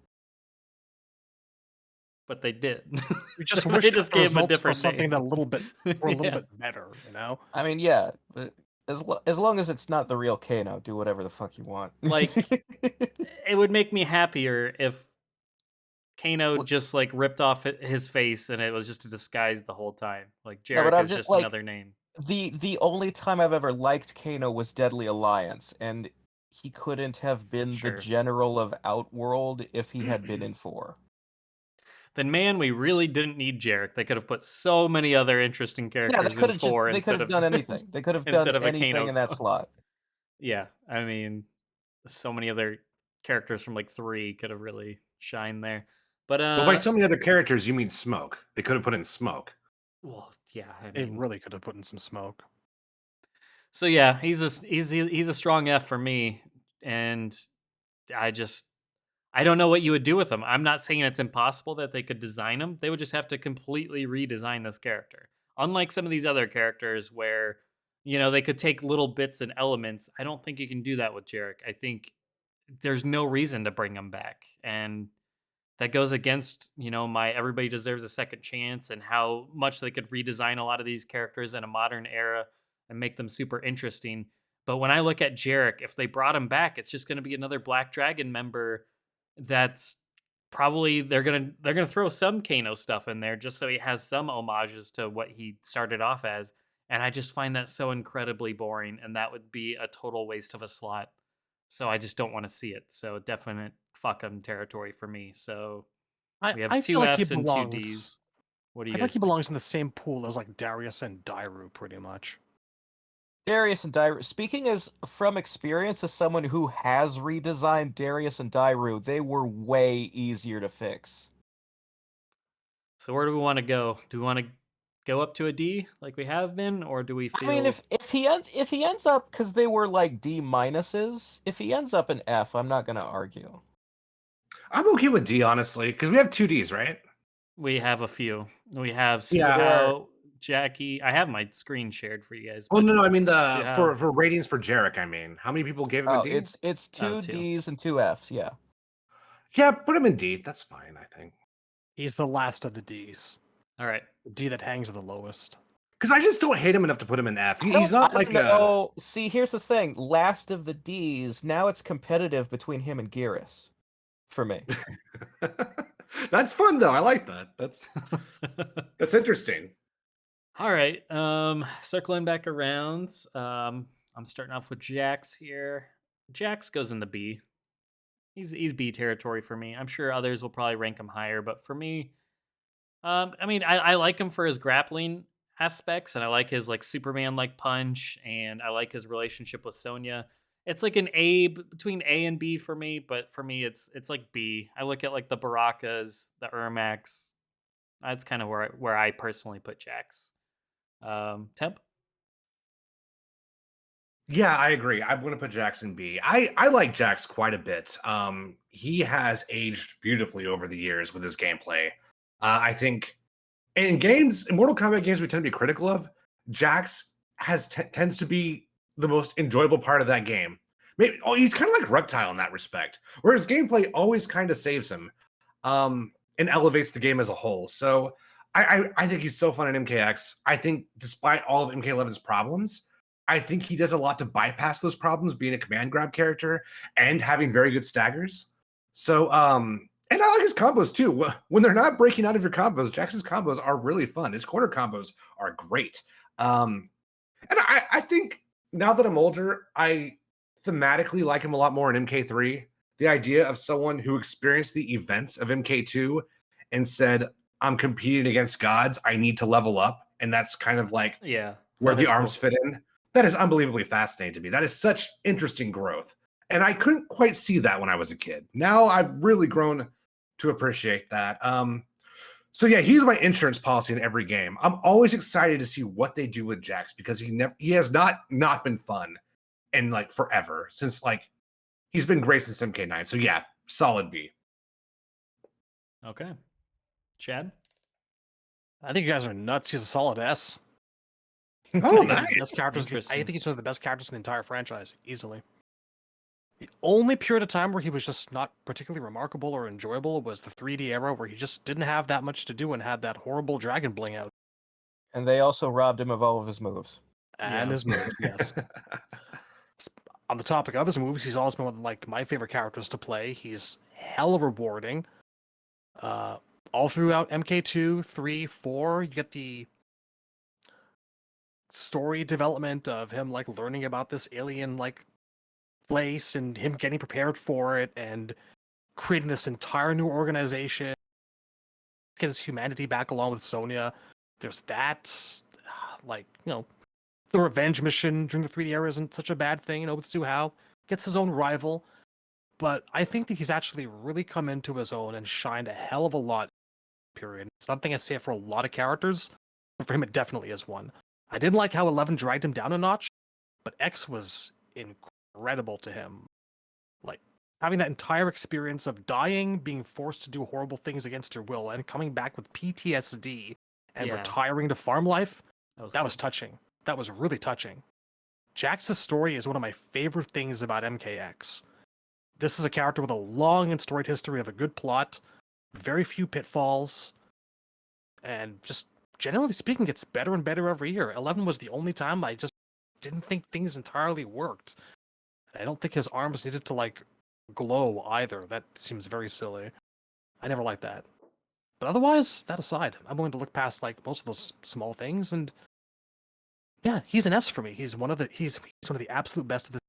But they did. We just wish they just the gave him a results were different something name. that a little bit better, you know? I mean, yeah, but as long as it's not the real Kano, do whatever the fuck you want. Like, it would make me happier if Kano just like ripped off his face and it was just a disguise the whole time. Like, Jarek is just another name. The only time I've ever liked Kano was Deadly Alliance, and he couldn't have been the general of Outworld if he had been in 4. Then, man, we really didn't need Jarek. They could have put so many other interesting characters in 4 they could have done anything. They could have done anything in that slot. Yeah, I mean, so many other characters from like 3 could have really shined there. But well, by so many other characters, you mean Smoke. They could have put in Smoke. Well, yeah, they really could have put in some Smoke. So yeah, he's a strong F for me, and I don't know what you would do with him. I'm not saying it's impossible that they could design him. They would just have to completely redesign this character. Unlike some of these other characters where, you know, they could take little bits and elements. I don't think you can do that with Jarek. I think there's no reason to bring him back. And that goes against, you know, my everybody deserves a second chance and how much they could redesign a lot of these characters in a modern era and make them super interesting. But when I look at Jarek, if they brought him back, it's just going to be another Black Dragon member that's probably they're gonna throw some Kano stuff in there just so he has some homages to what he started off as. And I just find that so incredibly boring, and that would be a total waste of a slot. So I just don't want to see it. So definite fuck 'em territory for me. So we have I two feel like he Fs and two belongs. Ds. What do I you feel like guys he think? belongs in the same pool as like Darius and Dairu, pretty much. Darius and Dairu. Speaking as from experience as someone who has redesigned Darius and Dairu, they were way easier to fix. So where do we want to go? Do we want to go up to a D like we have been, or do we I mean, feel? if he ends up, because they were like D minuses, if he ends up an F, I'm not gonna argue. I'm okay with D, honestly, because we have two Ds, right? We have a few. We have Yeah. Suhao, Jackie. I have my screen shared for you guys. Well, But no, I mean Suhao, for ratings for Jarek. I mean, how many people gave him a Oh, D? it's two two. Ds and two Fs, yeah. Yeah, put him in D. That's fine, I think. He's the last of the Ds. All right. The D that hangs the lowest. Because I just don't hate him enough to put him in F. He's I not don't like a. know. See, here's the thing. Last of the Ds, now it's competitive between him and Geras. For me. That's fun though. I like that. That's interesting. All right. Circling back around. I'm starting off with Jax here. Jax goes in the B. He's B territory for me. I'm sure others will probably rank him higher, but for me, I mean, I like him for his grappling aspects, and I like his like Superman like punch, and I like his relationship with Sonya. It's like an A between A and B for me, but for me, it's like B. I look at like the Barakas, the Ermacs. That's kind of where I personally put Jax. Temp. Yeah, I agree. I'm going to put Jax in B. I like Jax quite a bit. He has aged beautifully over the years with his gameplay. I think in games, in Mortal Kombat games, we tend to be critical of. Jax tends to be the most enjoyable part of that game. Maybe he's kind of like Reptile in that respect, where his gameplay always kind of saves him, and elevates the game as a whole. So I think he's so fun in MKX. I think despite all of MK11's problems, I think he does a lot to bypass those problems, being a command grab character and having very good staggers. So, and I like his combos too. When they're not breaking out of your combos, Jackson's combos are really fun. His corner combos are great. And I think now that I'm older, I thematically like him a lot more in MK3. The idea of someone who experienced the events of MK2 and said, I'm competing against gods, I need to level up. And that's kind of like where the arms fit in. That is unbelievably fascinating to me. That is such interesting growth. And I couldn't quite see that when I was a kid. Now I've really grown to appreciate that. So yeah, he's my insurance policy in every game. I'm always excited to see what they do with Jax because he has not been fun in like forever since like he's been great since MK9. So yeah, solid B. Okay. Chad? I think you guys are nuts. He's a solid S. Oh, Best nice. characters. I think he's one of the best characters in the entire franchise, easily. The only period of time where he was just not particularly remarkable or enjoyable was the 3D era, where he just didn't have that much to do and had that horrible dragon bling out. And they also robbed him of all of his moves. And his moves, yes. On the topic of his moves, he's always been one of like my favorite characters to play. He's hella rewarding. All throughout MK2, 3, 4, you get the story development of him like learning about this alien like place and him getting prepared for it and creating this entire new organization, get his humanity back along with Sonya. There's that, like, you know, the revenge mission during the 3D era isn't such a bad thing, you know, with Suhao. Gets his own rival. But I think that he's actually really come into his own and shined a hell of a lot, period. It's nothing I say it for a lot of characters, but for him it definitely is one. I didn't like how 11 dragged him down a notch, but X was incredible to him. Like, having that entire experience of dying, being forced to do horrible things against your will, and coming back with PTSD and retiring to farm life, that was touching. That was really touching. Jax's story is one of my favorite things about MKX. This is a character with a long and storied history of a good plot, very few pitfalls, and just generally speaking, gets better and better every year. 11 was the only time I just didn't think things entirely worked. I don't think his arms needed to like glow either. That seems very silly. I never liked that. But otherwise, that aside, I'm willing to look past like most of those small things, and yeah, he's an S for me. He's one of the absolute best of the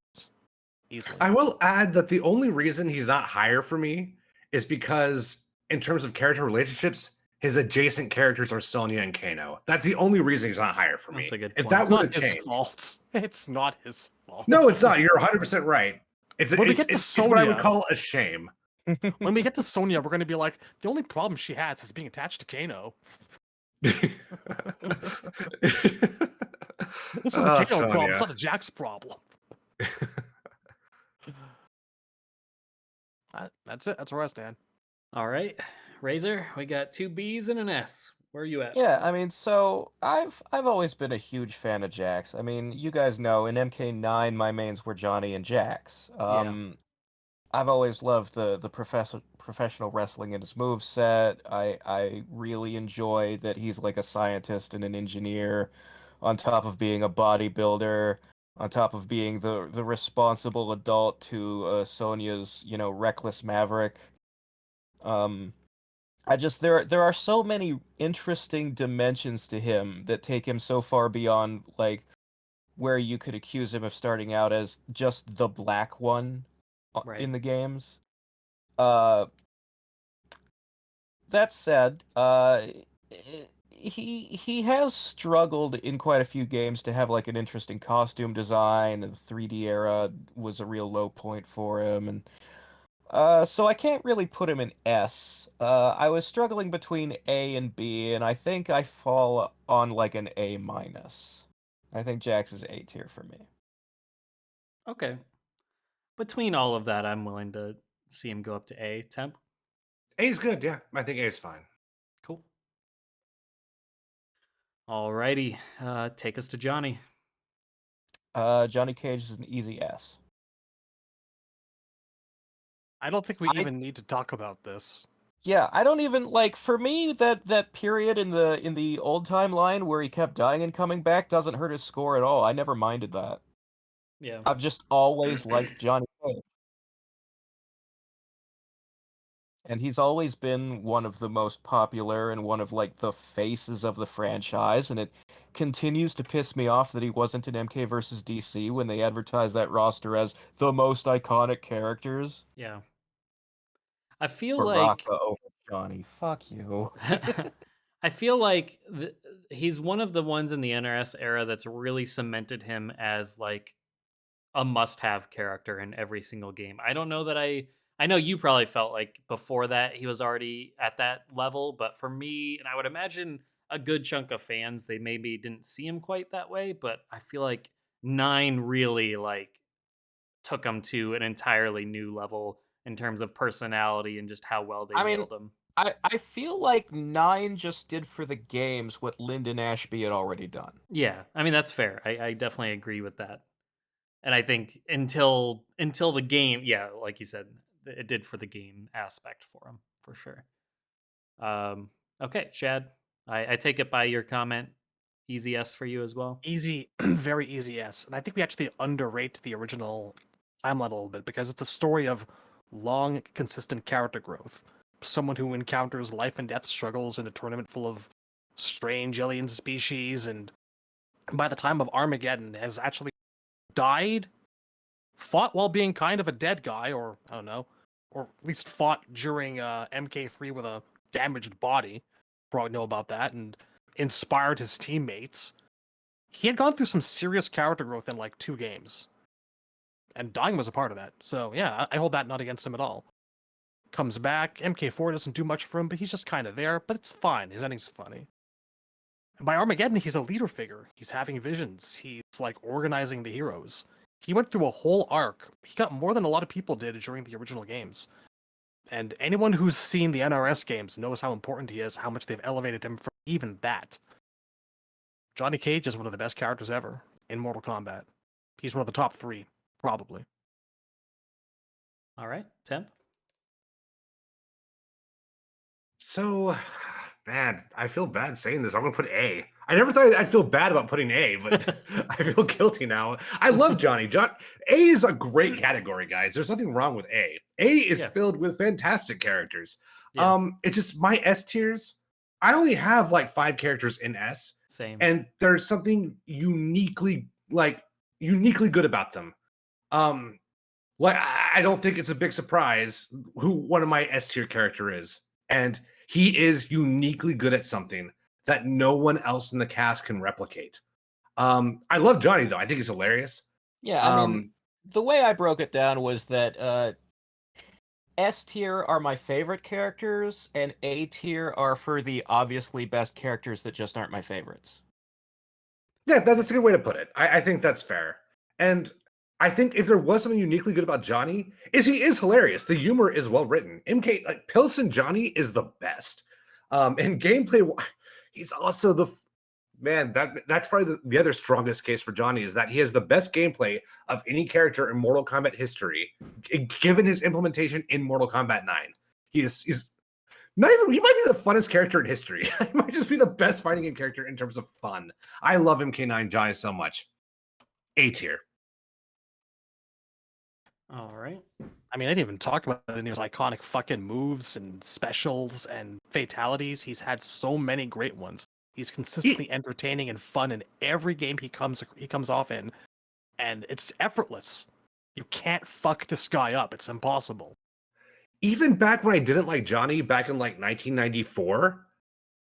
easily. I will add that the only reason he's not higher for me is because, in terms of character relationships, his adjacent characters are Sonya and Kano. That's the only reason he's not higher for me. That's a good If point. that It's would not have his changed, fault. It's not his fault. no, it's not. You're 100% right. It's When we get to it's what I would Sonya- call a shame. When we get to Sonya, we're going to be like, the only problem she has is being attached to Kano. This is a Oh, Kano problem. It's Sonya. not a Jax problem. That's it. That's where I stand. All right, Razor, we got 2 Bs and an S. Where are you at? Yeah, I mean, so I've always been a huge fan of Jax. I mean, you guys know in MK9 my mains were Johnny and Jax. I've always loved the professional wrestling in his moveset. I really enjoy that he's like a scientist and an engineer, on top of being a bodybuilder, on top of being the responsible adult to Sonya's, reckless maverick. There are so many interesting dimensions to him that take him so far beyond like where you could accuse him of starting out as just the black one Right. in the games. That said, he has struggled in quite a few games to have like an interesting costume design. The 3D era was a real low point for him, and so I can't really put him in S. I was struggling between A and B, and I think I fall on like an A minus. I think Jax is A tier for me. Okay. Between all of that, I'm willing to see him go up to A. Temp? A's good, yeah. I think A's fine. Cool. Alrighty. Take us to Johnny. Johnny Cage is an easy S. I don't think we I- even need to talk about this. Yeah, I don't even like for me that period in the old timeline where he kept dying and coming back doesn't hurt his score at all. I never minded that. Yeah. I've just always liked Johnny Cage. And he's always been one of the most popular and one of like the faces of the franchise, and it continues to piss me off that he wasn't in MK versus DC when they advertised that roster as the most iconic characters. Yeah. I feel Baraka like over Johnny. Fuck you. I feel like he's one of the ones in the NRS era that's really cemented him as like a must-have character in every single game. I don't know that I know you probably felt like before that he was already at that level, but for me, and I would imagine a good chunk of fans, they maybe didn't see him quite that way, but I feel like 9 really like took him to an entirely new level in terms of personality and just how well they I mean, nailed him. I feel like 9 just did for the games what Lyndon Ashby had already done. Yeah, I mean that's fair. I definitely agree with that. And I think until the game, yeah, like you said, it did for the game aspect for him for sure. Okay, Chad, I take it by your comment, easy S for you as well. Easy, very easy S. And I think we actually underrate the original timeline a little bit because it's a story of long, consistent character growth. Someone who encounters life and death struggles in a tournament full of strange alien species, and by the time of Armageddon has actually died, fought while being kind of a dead guy, or I don't know, or at least fought during MK3 with a damaged body. Probably know about that, and inspired his teammates. He had gone through some serious character growth in like 2 games. And dying was a part of that. So yeah, I hold that not against him at all. Comes back, MK4 doesn't do much for him, but he's just kind of there, but it's fine. His ending's funny. And by Armageddon, he's a leader figure. He's having visions. He's like organizing the heroes. He went through a whole arc. He got more than a lot of people did during the original games. And anyone who's seen the NRS games knows how important he is, how much they've elevated him from even that. Johnny Cage is one of the best characters ever in Mortal Kombat. He's one of the top 3, probably. All right, Temp. So, man, I feel bad saying this. I'm gonna put A. I never thought I'd feel bad about putting A, but I feel guilty now. I love Johnny. A is a great category, guys. There's nothing wrong with A. A is filled with fantastic characters. It's just my S tiers. I only have like 5 characters in S. Same. And there's something uniquely good about them. Like I don't think it's a big surprise who one of my S tier character is. And he is uniquely good at something that no one else in the cast can replicate. I love Johnny though. I think he's hilarious. Yeah, I mean, the way I broke it down was that S tier are my favorite characters, and A tier are for the obviously best characters that just aren't my favorites. Yeah, that's a good way to put it. I think that's fair. And I think if there was something uniquely good about Johnny, is he is hilarious. The humor is well written. MK like Pilsen Johnny is the best. And gameplay, he's also the man. That's probably the other strongest case for Johnny is that he has the best gameplay of any character in Mortal Kombat history, given his implementation in Mortal Kombat 9. He's not even. He might be the funnest character in history. He might just be the best fighting game character in terms of fun. I love MK9 Johnny so much. A tier. All right. I mean, I didn't even talk about any of his iconic fucking moves and specials and fatalities. He's had so many great ones. He's consistently entertaining and fun in every game he comes off in, and it's effortless. You can't fuck this guy up. It's impossible. Even back when I didn't like Johnny, back in like 1994,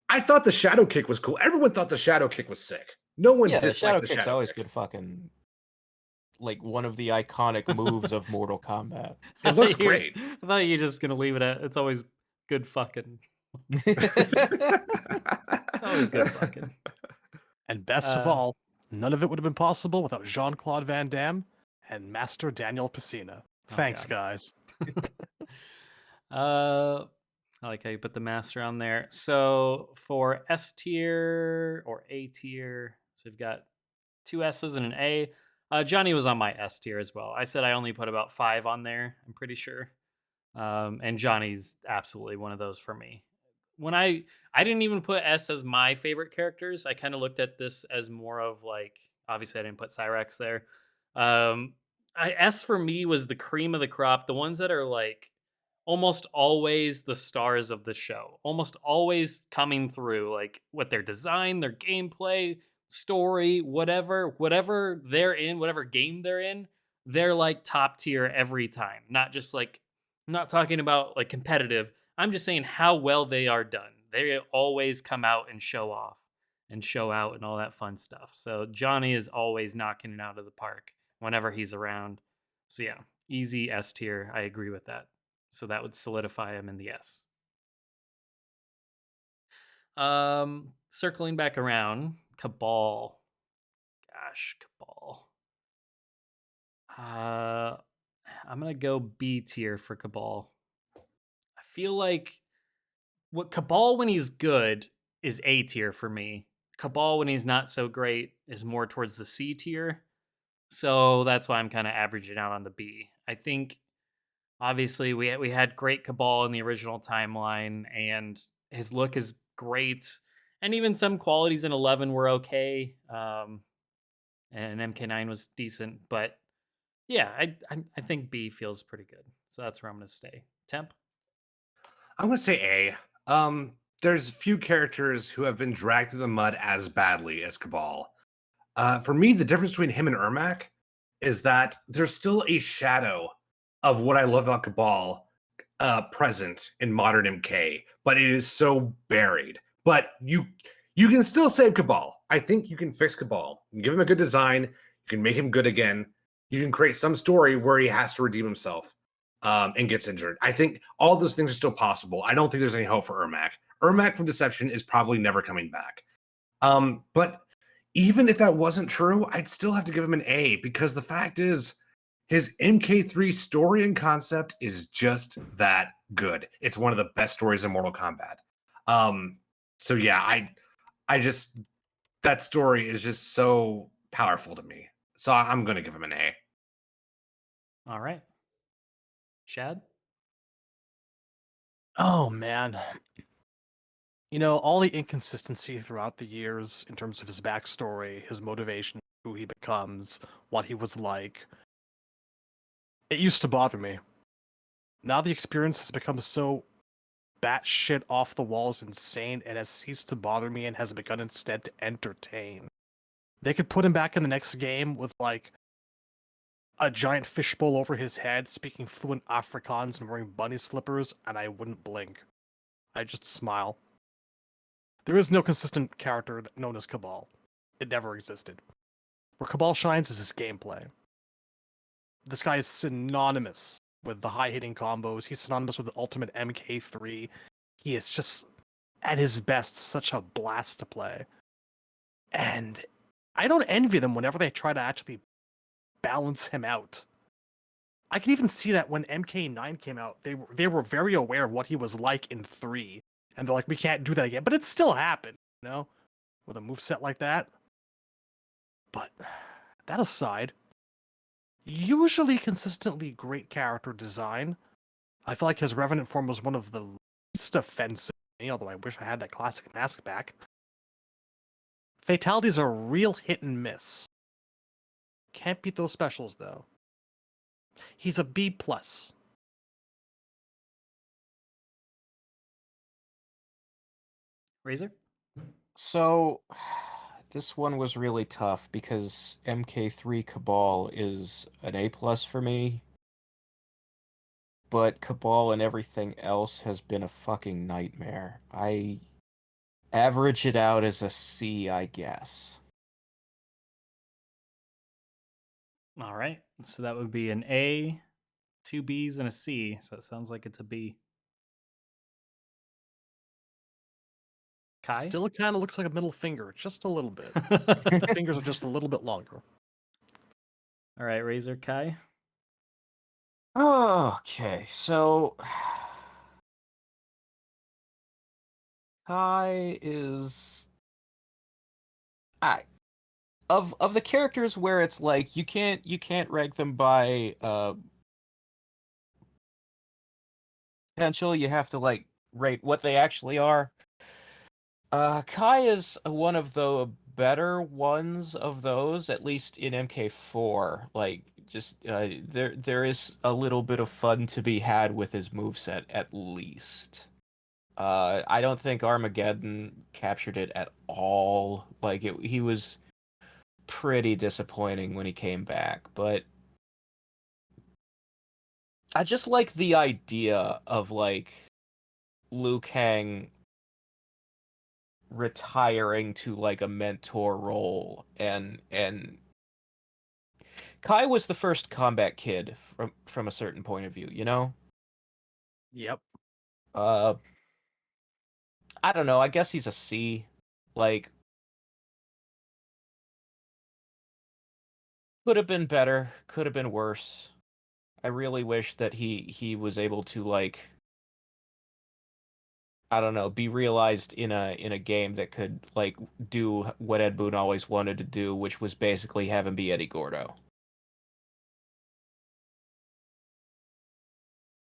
I thought the shadow kick was cool. Everyone thought the shadow kick was sick. No one disliked the shadow kick. Always good fucking, like, one of the iconic moves of Mortal Kombat. It looks great. I thought you were just gonna leave it at it's always good fucking. It's always good fucking. And best of all, none of it would have been possible without Jean-Claude Van Damme and Master Daniel Pesina. Thanks, guys. I like how you put the master on there. So for S tier or A tier, so we've got 2 S's and an A. Johnny was on my S tier as well. I said I only put about 5 on there, I'm pretty sure. And Johnny's absolutely one of those for me. When I didn't even put S as my favorite characters. I kind of looked at this as more of like, obviously I didn't put Cyrex there. S for me was the cream of the crop, the ones that are like almost always the stars of the show, almost always coming through, like with their design, their gameplay, story, whatever they're in, whatever game they're in, they're like top tier every time. Not just like, I'm not talking about like competitive. I'm just saying how well they are done. They always come out and show off and show out and all that fun stuff. So Johnny is always knocking it out of the park whenever he's around. So yeah, easy S tier. I agree with that. So that would solidify him in the S. Circling back around, Cabal. Gosh, Cabal. I'm gonna go B tier for Cabal. I feel like what Cabal when he's good is A tier for me. Cabal when he's not so great is more towards the C tier. So that's why I'm kind of averaging out on the B. I think obviously we had great Cabal in the original timeline, and his look is great, and even some qualities in 11 were okay. And MK9 was decent, but yeah, I think B feels pretty good. So that's where I'm gonna stay. Temp. I'm gonna say A. There's few characters who have been dragged through the mud as badly as Cabal. For me, the difference between him and Ermac is that there's still a shadow of what I love about Cabal present in modern MK, but it is so buried. But you can still save Cabal. I think you can fix Cabal. You can give him a good design. You can make him good again. You can create some story where he has to redeem himself and gets injured. I think all those things are still possible. I don't think there's any hope for Ermac. Ermac from Deception is probably never coming back. But even if that wasn't true, I'd still have to give him an A because the fact is his MK3 story and concept is just that good. It's one of the best stories in Mortal Kombat. So yeah, I just that story is just so powerful to me. So I'm going to give him an A. All right. Shad? Oh man. all the inconsistency throughout the years in terms of his backstory, his motivation, who he becomes, what he was like, it used to bother me. Now the experience has become so batshit off the walls insane, it has ceased to bother me and has begun instead to entertain. They could put him back in the next game with, like, a giant fishbowl over his head, speaking fluent Afrikaans and wearing bunny slippers, and I wouldn't blink. I'd just smile. There is no consistent character known as Cabal. It never existed. Where Cabal shines is his gameplay. This guy is synonymous with the high-hitting combos. He's synonymous with the ultimate MK3. He is just, at his best, such a blast to play. And I don't envy them whenever they try to actually balance him out. I could even see that when MK9 came out, they were very aware of what he was like in 3. And they're like, we can't do that again. But it still happened, with a moveset like that. But that aside, usually consistently great character design. I feel like his Revenant form was one of the least offensive, although I wish I had that classic mask back. Fatalities are real hit and miss. Can't beat those specials, though. He's a B+. Razor? So, this one was really tough because MK3 Cabal is an A+ for me. But Cabal and everything else has been a fucking nightmare. I average it out as a C, I guess. All right. So that would be an A, 2 Bs, and a C. So it sounds like it's a B. Kai? Still kind of looks like a middle finger, just a little bit. The fingers are just a little bit longer. All right, Razor, Kai? Okay, so Kai is of the characters where it's like you can't rank them by potential, you have to like rate what they actually are. Kai is one of the better ones of those, at least in MK4. Like, just there is a little bit of fun to be had with his moveset, at least. I don't think Armageddon captured it at all. Like, he was pretty disappointing when he came back, but I just like the idea of, like, Liu Kang retiring to like a mentor role, and Kai was the first combat kid from a certain point of view, Yep. I don't know, I guess he's a C. Like, could have been better, could have been worse. I really wish that he was able to, like, I don't know, be realized in a game that could, like, do what Ed Boon always wanted to do, which was basically have him be Eddie Gordo.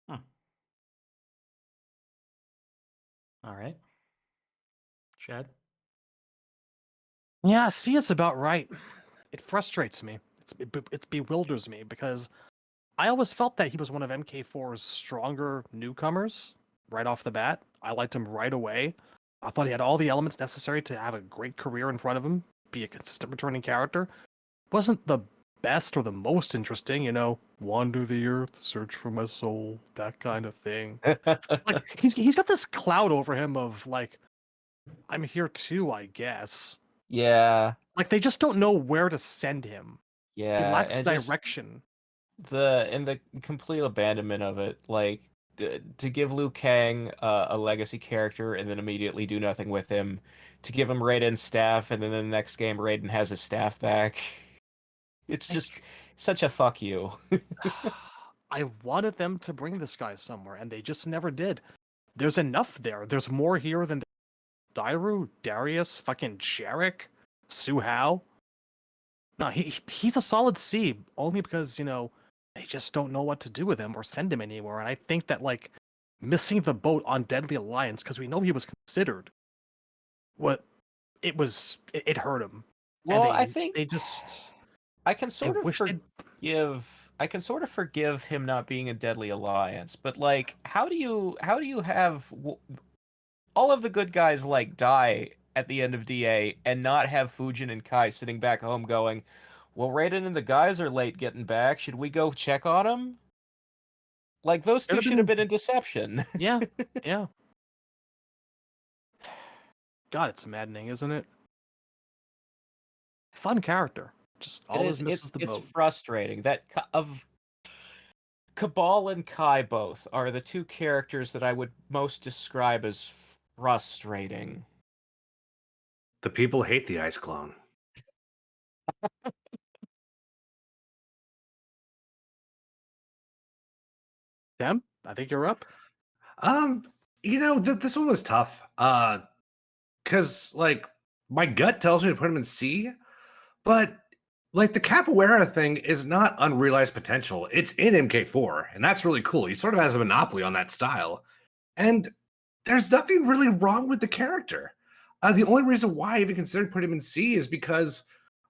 All right. Chad? Yeah, C is about right. It frustrates me. It bewilders me because I always felt that he was one of MK4's stronger newcomers right off the bat. I liked him right away. I thought he had all the elements necessary to have a great career in front of him, be a consistent returning character. Wasn't the best or the most interesting, wander the earth, search for my soul, that kind of thing. Like, he's got this cloud over him of, like, I'm here too, I guess. Yeah. Like, they just don't know where to send him. Yeah, He lacks and just direction. the complete abandonment of it, like, to give Liu Kang a legacy character and then immediately do nothing with him, to give him Raiden's staff and then the next game Raiden has his staff back. It's just such a fuck you. I wanted them to bring this guy somewhere, and they just never did. There's enough there. There's more here than Dairu, Darius, fucking Jarek, Su Hao. No, he's a solid C, only because, they just don't know what to do with him or send him anywhere. And I think that, like, missing the boat on Deadly Alliance, because we know he was considered, what it hurt him. Well, And I think they just I can they sort of wish they forgive him not being a Deadly Alliance, but like, how do you have all of the good guys like die at the end of DA and not have Fujin and Kai sitting back home going, "Well, Raiden and the guys are late getting back. Should we go check on them?" Like those two should have been in Deception. Yeah, yeah. God, it's maddening, isn't it? Fun character, just It always is. misses the It's boat. frustrating that of Cabal and Kai both are the two characters that I would most describe as frustrating. The people hate the ice clone. Dem, I think you're up. Um, this one was tough. Because like my gut tells me to put him in C, but like the capoeira thing is not unrealized potential. It's in MK4, and that's really cool. He sort of has a monopoly on that style. And there's nothing really wrong with the character. The only reason why I even considered putting him in C is because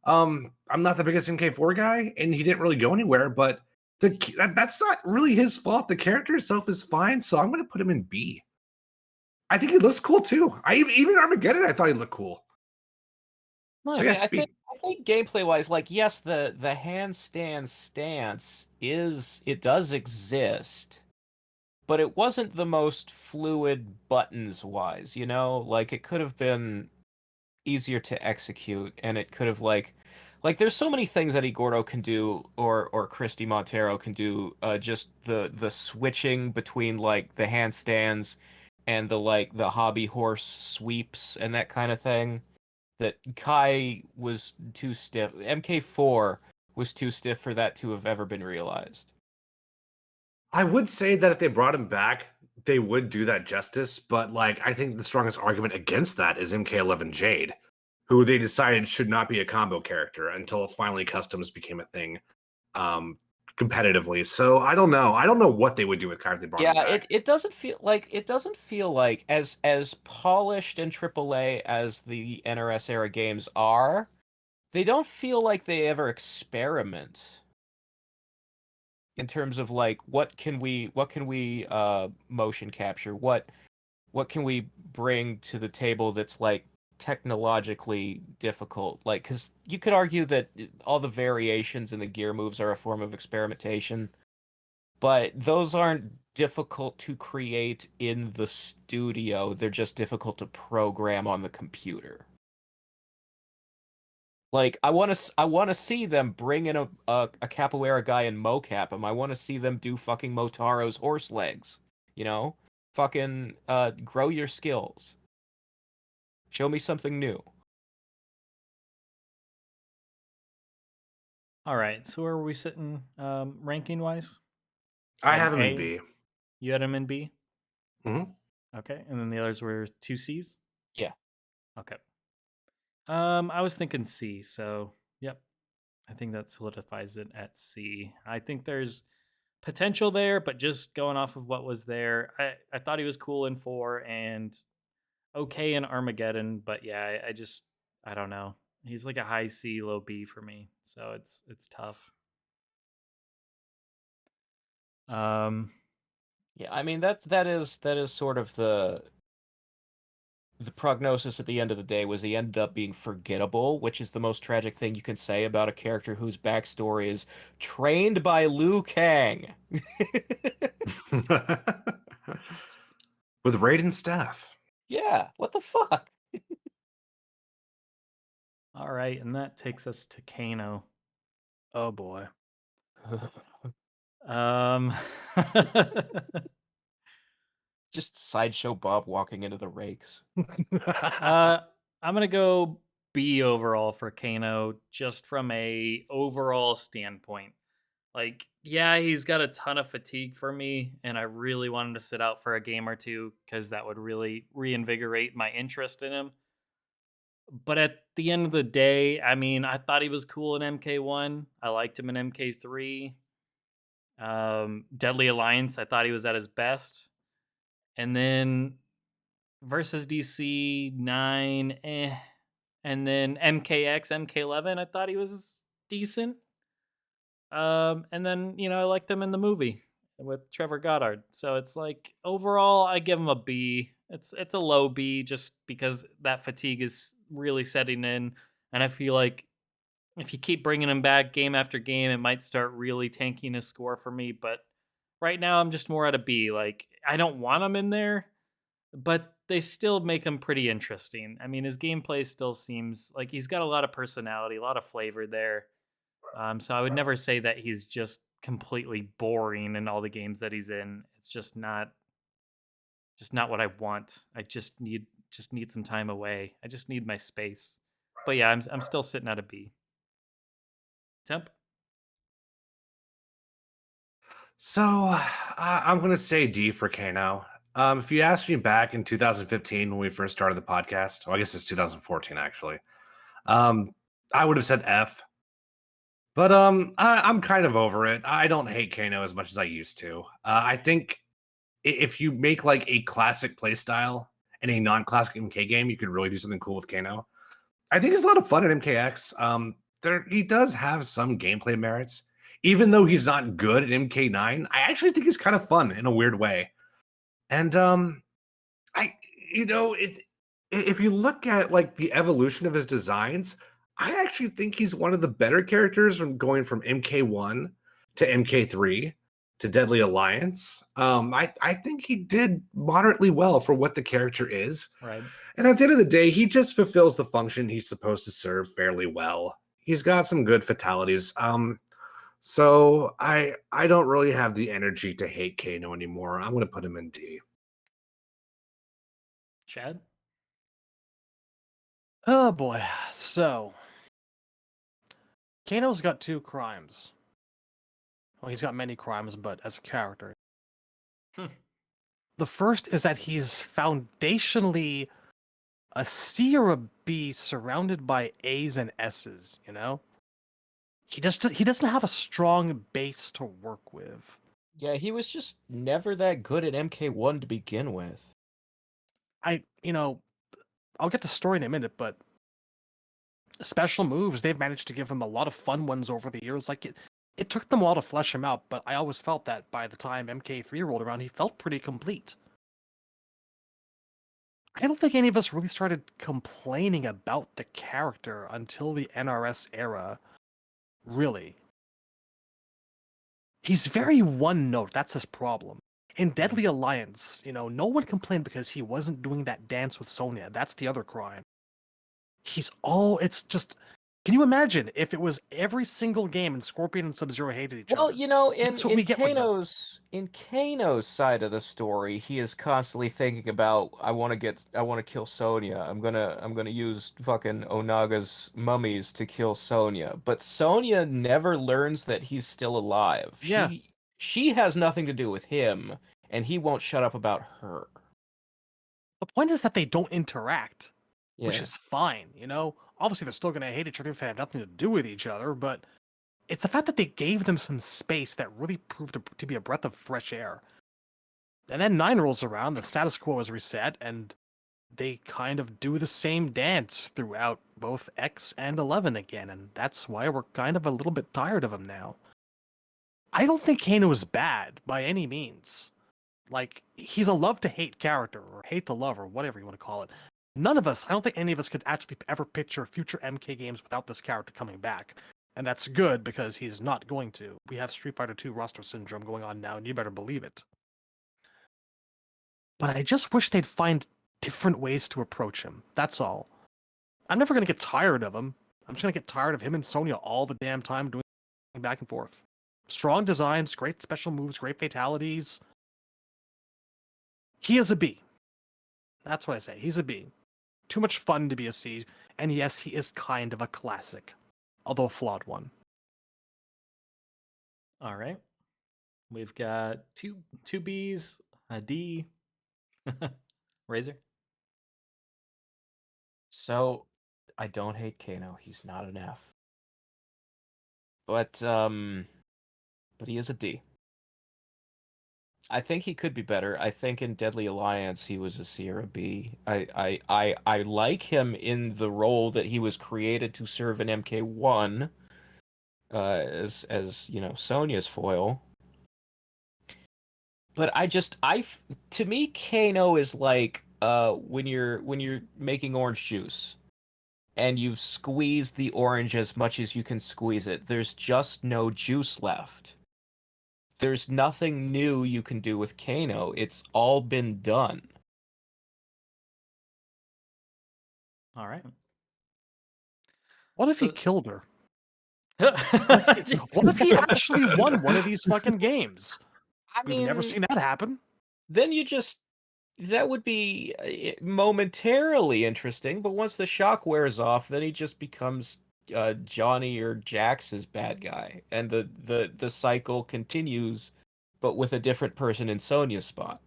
I'm not the biggest MK4 guy, and he didn't really go anywhere. But that's not really his fault. The character itself is fine, so I'm going to put him in B. I think he looks cool too. Even Armageddon, I thought he looked cool. Nice. So I mean, yeah, I B. think gameplay wise, like yes, the handstand stance does exist, but it wasn't the most fluid buttons wise, you know? Like it could have been easier to execute, and it could have like there's so many things that Igordo can do or Christy Montero can do, just the switching between like the handstands and the hobby horse sweeps and that kind of thing, that Kai was too stiff. MK4 was too stiff for that to have ever been realized. I would say that if they brought him back, they would do that justice. But like, I think the strongest argument against that is MK11 Jade, who they decided should not be a combo character until finally customs became a thing, competitively. So I don't know. I don't know what they would do with Kai if they brought him Yeah, back. it doesn't feel like as polished and AAA as the NRS era games are, they don't feel like they ever experiment in terms of like what can we motion capture, what can we bring to the table that's like technologically difficult, like, because you could argue that all the variations in the gear moves are a form of experimentation, but those aren't difficult to create in the studio. They're just difficult to program on the computer. Like I want to see them bring in a capoeira guy and mocap him. I want to see them do fucking Motaro's horse legs. You know, fucking grow your skills. Show me something new. All right, so where were we sitting ranking wise? I have him in B. You had him in B? Mhm. Okay, and then the others were 2 Cs? Yeah. Okay. I was thinking C, so yep. I think that solidifies it at C. I think there's potential there, but just going off of what was there, I thought he was cool in 4 and okay in Armageddon, but yeah, I don't know. He's like a high C, low B for me, so it's tough. Yeah, I mean that is sort of the prognosis at the end of the day, was he ended up being forgettable, which is the most tragic thing you can say about a character whose backstory is trained by Liu Kang. With Raiden staff. Yeah, what the fuck? All right, and that takes us to Kano. Oh boy. Um Just Sideshow Bob walking into the rakes. I'm gonna go B overall for Kano, just from a overall standpoint. Like, yeah, he's got a ton of fatigue for me, and I really want him to sit out for a game or two because that would really reinvigorate my interest in him. But at the end of the day, I mean, I thought he was cool in MK1. I liked him in MK3. Deadly Alliance, I thought he was at his best. And then versus DC 9, and then MKX, MK11, I thought he was decent. And then I liked him in the movie with Trevor Goddard. So it's like overall, I give him a B. It's a low B just because that fatigue is really setting in, and I feel like if you keep bringing him back game after game, it might start really tanking his score for me. But right now, I'm just more at a B. Like I don't want him in there, but they still make him pretty interesting. I mean, his gameplay still seems like he's got a lot of personality, a lot of flavor there. So I would never say that he's just completely boring in all the games that he's in. It's just not what I want. I just need some time away. I just need my space. But yeah, I'm still sitting at a B. Temp. So I'm going to say D for Kano. If you asked me back in 2015 when we first started the podcast, well, I guess it's 2014 actually, I would have said F. But I'm kind of over it. I don't hate Kano as much as I used to. I think if you make like a classic playstyle and a non-classic MK game, you could really do something cool with Kano. I think it's a lot of fun at MKX. He does have some gameplay merits. Even though he's not good at MK9, I actually think he's kind of fun in a weird way. And I it if you look at like the evolution of his designs, I actually think he's one of the better characters from going from MK1 to MK3 to Deadly Alliance. I think he did moderately well for what the character is. Right. And at the end of the day, he just fulfills the function he's supposed to serve fairly well. He's got some good fatalities. So I don't really have the energy to hate Kano anymore. I'm gonna put him in D. Chad. Oh boy. So, Kano's got two crimes. Well, he's got many crimes, but as a character. Hmm. The first is that he's foundationally a C or a B surrounded by A's and S's, He doesn't have a strong base to work with. Yeah, he was just never that good at MK1 to begin with. I'll get to story in a minute, but special moves, they've managed to give him a lot of fun ones over the years. Like it took them a while to flesh him out, but I always felt that by the time MK3 rolled around, he felt pretty complete. I don't think any of us really started complaining about the character until the NRS era, really. He's very one note, that's his problem. In Deadly Alliance, no one complained because he wasn't doing that dance with Sonya. That's the other crime. It's just, can you imagine if it was every single game and Scorpion and Sub-Zero hated each Well, other? in Kano's side of the story, he is constantly thinking about I want to kill Sonya. I'm gonna use fucking Onaga's mummies to kill Sonya. But Sonya never learns that he's still alive. Yeah. She has nothing to do with him, and he won't shut up about her. The point is that they don't interact, which Yeah. is fine, Obviously, they're still going to hate each other if they have nothing to do with each other, but it's the fact that they gave them some space that really proved to be a breath of fresh air. And then 9 rolls around, the status quo is reset, and they kind of do the same dance throughout both X and 11 again, and that's why we're kind of a little bit tired of him now. I don't think Kano is bad by any means. Like, he's a love-to-hate character, or hate-to-love, or whatever you want to call it. I don't think any of us could actually ever picture future MK games without this character coming back. And that's good, because he's not going to. We have Street Fighter 2 roster syndrome going on now, and you better believe it. But I just wish they'd find different ways to approach him. That's all. I'm never going to get tired of him. I'm just going to get tired of him and Sonya all the damn time doing back and forth. Strong designs, great special moves, great fatalities. He is a B. That's what I say. He's a B. Too much fun to be a C. And yes, he is kind of a classic, although a flawed one. All right. We've got two Bs, a D. Razor. So, I don't hate Kano. He's not an F. But he is a D. I think he could be better. I think in Deadly Alliance he was a Sierra B. I like him in the role that he was created to serve in MK1, as you know, Sonya's foil. But to me, Kano is like when you're making orange juice and you've squeezed the orange as much as you can squeeze it. There's just no juice left. There's nothing new you can do with Kano. It's all been done. All right. What if he So- killed her? What if he actually won one of these fucking games? We've never seen that happen. Then that would be momentarily interesting, but once the shock wears off, then he just becomes Johnny or Jax's bad guy, and the cycle continues, but with a different person in Sonya's spot.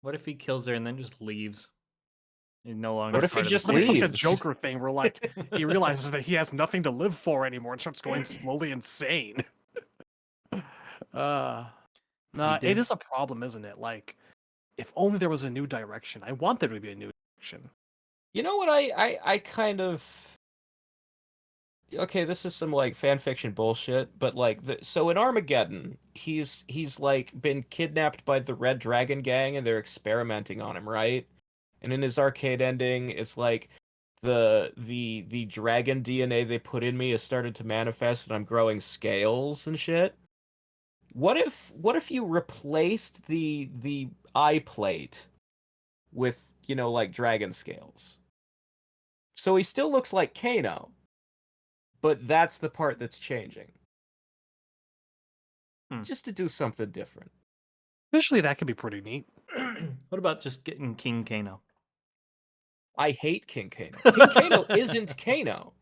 What if he kills her and then just leaves? He's no longer What if he part of just the What if it's series. like a leaves? Joker thing where like he realizes that he has nothing to live for anymore and starts going slowly insane? Nah, did- it is a problem, isn't it? Like, if only there was a new direction. I want there to be a new direction. You know what I kind of okay, this is some like fan fiction bullshit, but like so in Armageddon, he's like been kidnapped by the Red Dragon gang and they're experimenting on him, right? And in his arcade ending, it's like the dragon DNA they put in me has started to manifest and I'm growing scales and shit. What if you replaced the eye plate with, you know, like dragon scales? So he still looks like Kano, but that's the part that's changing. Just to do something different. Visually, that could be pretty neat. What about just getting King Kano? I hate King Kano. King Kano isn't Kano.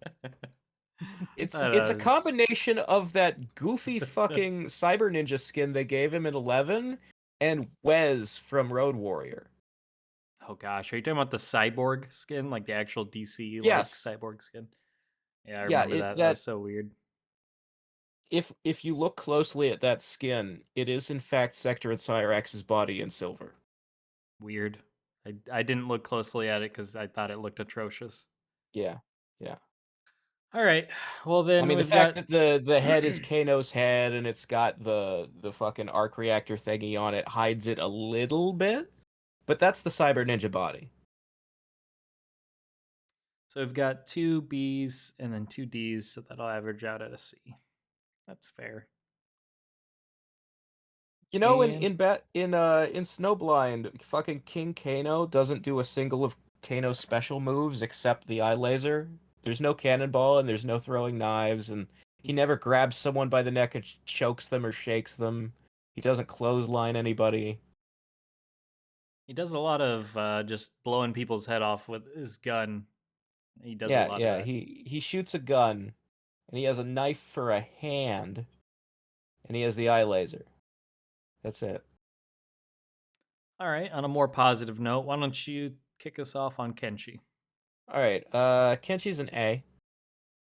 It's a combination of that goofy fucking Cyber Ninja skin they gave him in 11 and Wes from Road Warrior. Oh gosh, are you talking about the cyborg skin, like the actual DC Yes. like cyborg skin? Yeah, I Yeah, remember that. That was so weird. If you look closely at that skin, it is in fact Sector and Cyrax's body in silver. Weird. I didn't look closely at it because I thought it looked atrocious. Yeah. All right. Well then, I mean, the we've fact got that the head is Kano's head and it's got the fucking arc reactor thingy on it hides it a little bit, but that's the Cyber Ninja body. so we've got 2 Bs and then 2 Ds, so that'll average out at a C. That's fair. You know, And- in Snowblind, fucking King Kano doesn't do a single of Kano's special moves except the eye laser. There's no cannonball and there's no throwing knives, and he never grabs someone by the neck and chokes them or shakes them. He doesn't clothesline anybody. He does a lot of just blowing people's head off with his gun. He does a lot of that. He shoots a gun, and he has a knife for a hand, and he has the eye laser. That's it. All right. On a more positive note, why don't you kick us off on Kenshi? All right. Kenshi's an A.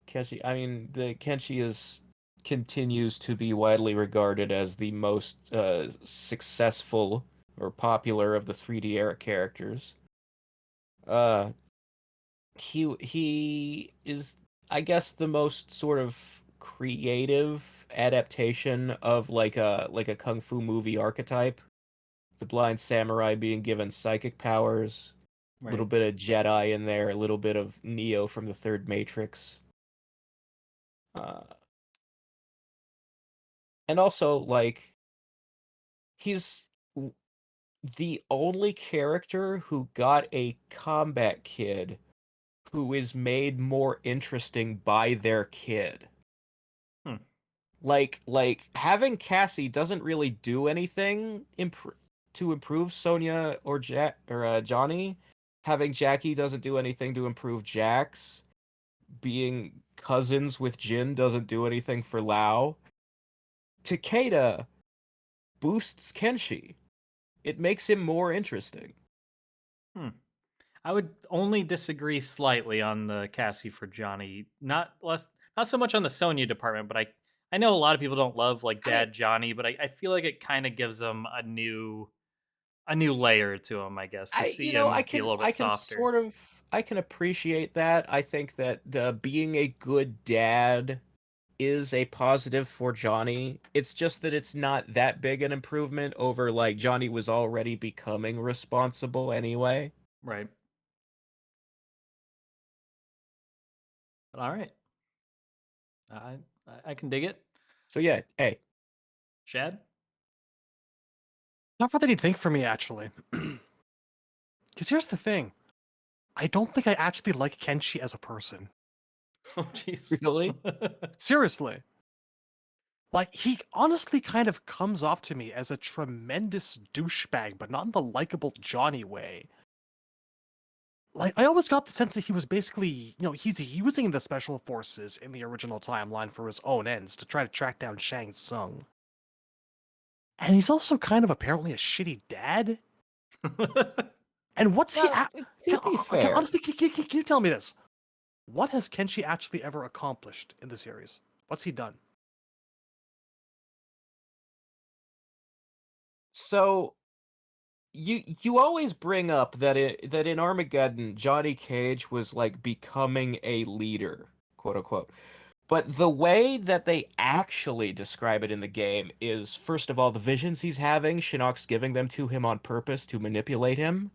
Kenshi. I mean, the Kenshi continues to be widely regarded as the most successful or popular of the 3D era characters. He is, I guess, the most sort of creative adaptation of like a kung fu movie archetype. The blind samurai being given psychic powers, a little bit of Jedi in there, a little bit of Neo from the third Matrix. And also, like, he's the only character who got a combat kid who is made more interesting by their kid. Like having Cassie doesn't really do anything to improve Sonya or Johnny. Having Jackie doesn't do anything to improve Jax. Being cousins with Jin doesn't do anything for Lao. Takeda boosts Kenshi. It makes him more interesting. I would only disagree slightly on the Cassie for Johnny. Not so much on the Sonya department, but I know a lot of people don't love like I mean- Dad Johnny, but I feel like it kind of gives him a new layer to him, I guess, to see him be a little bit softer. I can appreciate that. I think that being a good dad is a positive for Johnny. It's just that it's not that big an improvement over like Johnny was already becoming responsible anyway. Right. But all right. I can dig it. So yeah, hey, Shad? Not for that he'd think for me, actually. Because here's the thing. I don't think I actually like Kenshi as a person. Oh, jeez. really? Seriously. Like, he honestly kind of comes off to me as a tremendous douchebag, but not in the likable Johnny way. Like, I always got the sense that he was basically, he's using the special forces in the original timeline for his own ends to try to track down Shang Tsung. And he's also kind of apparently a shitty dad. And what's he? Well, to be fair, Honestly, can you tell me this? What has Kenshi actually ever accomplished in the series? What's he done? so you always bring up that that in Armageddon, Johnny Cage was like becoming a leader, quote unquote. But the way that they actually describe it in the game is, first of all, the visions he's having, Shinnok's giving them to him on purpose to manipulate him.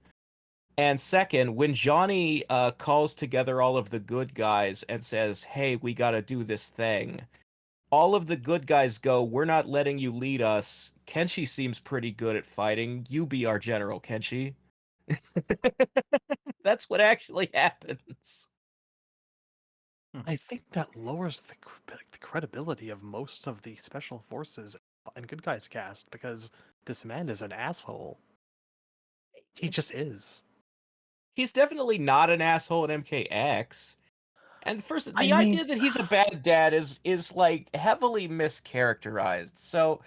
And second, when Johnny calls together all of the good guys and says, "Hey, we got to do this thing," all of the good guys go, "We're not letting you lead us. Kenshi seems pretty good at fighting. You be our general, Kenshi." That's what actually happens. I think that lowers the credibility of most of the special forces and good guys cast because this man is an asshole. He just is. He's definitely not an asshole in MKX. And first, I the idea mean- that he's a bad dad is like heavily mischaracterized. So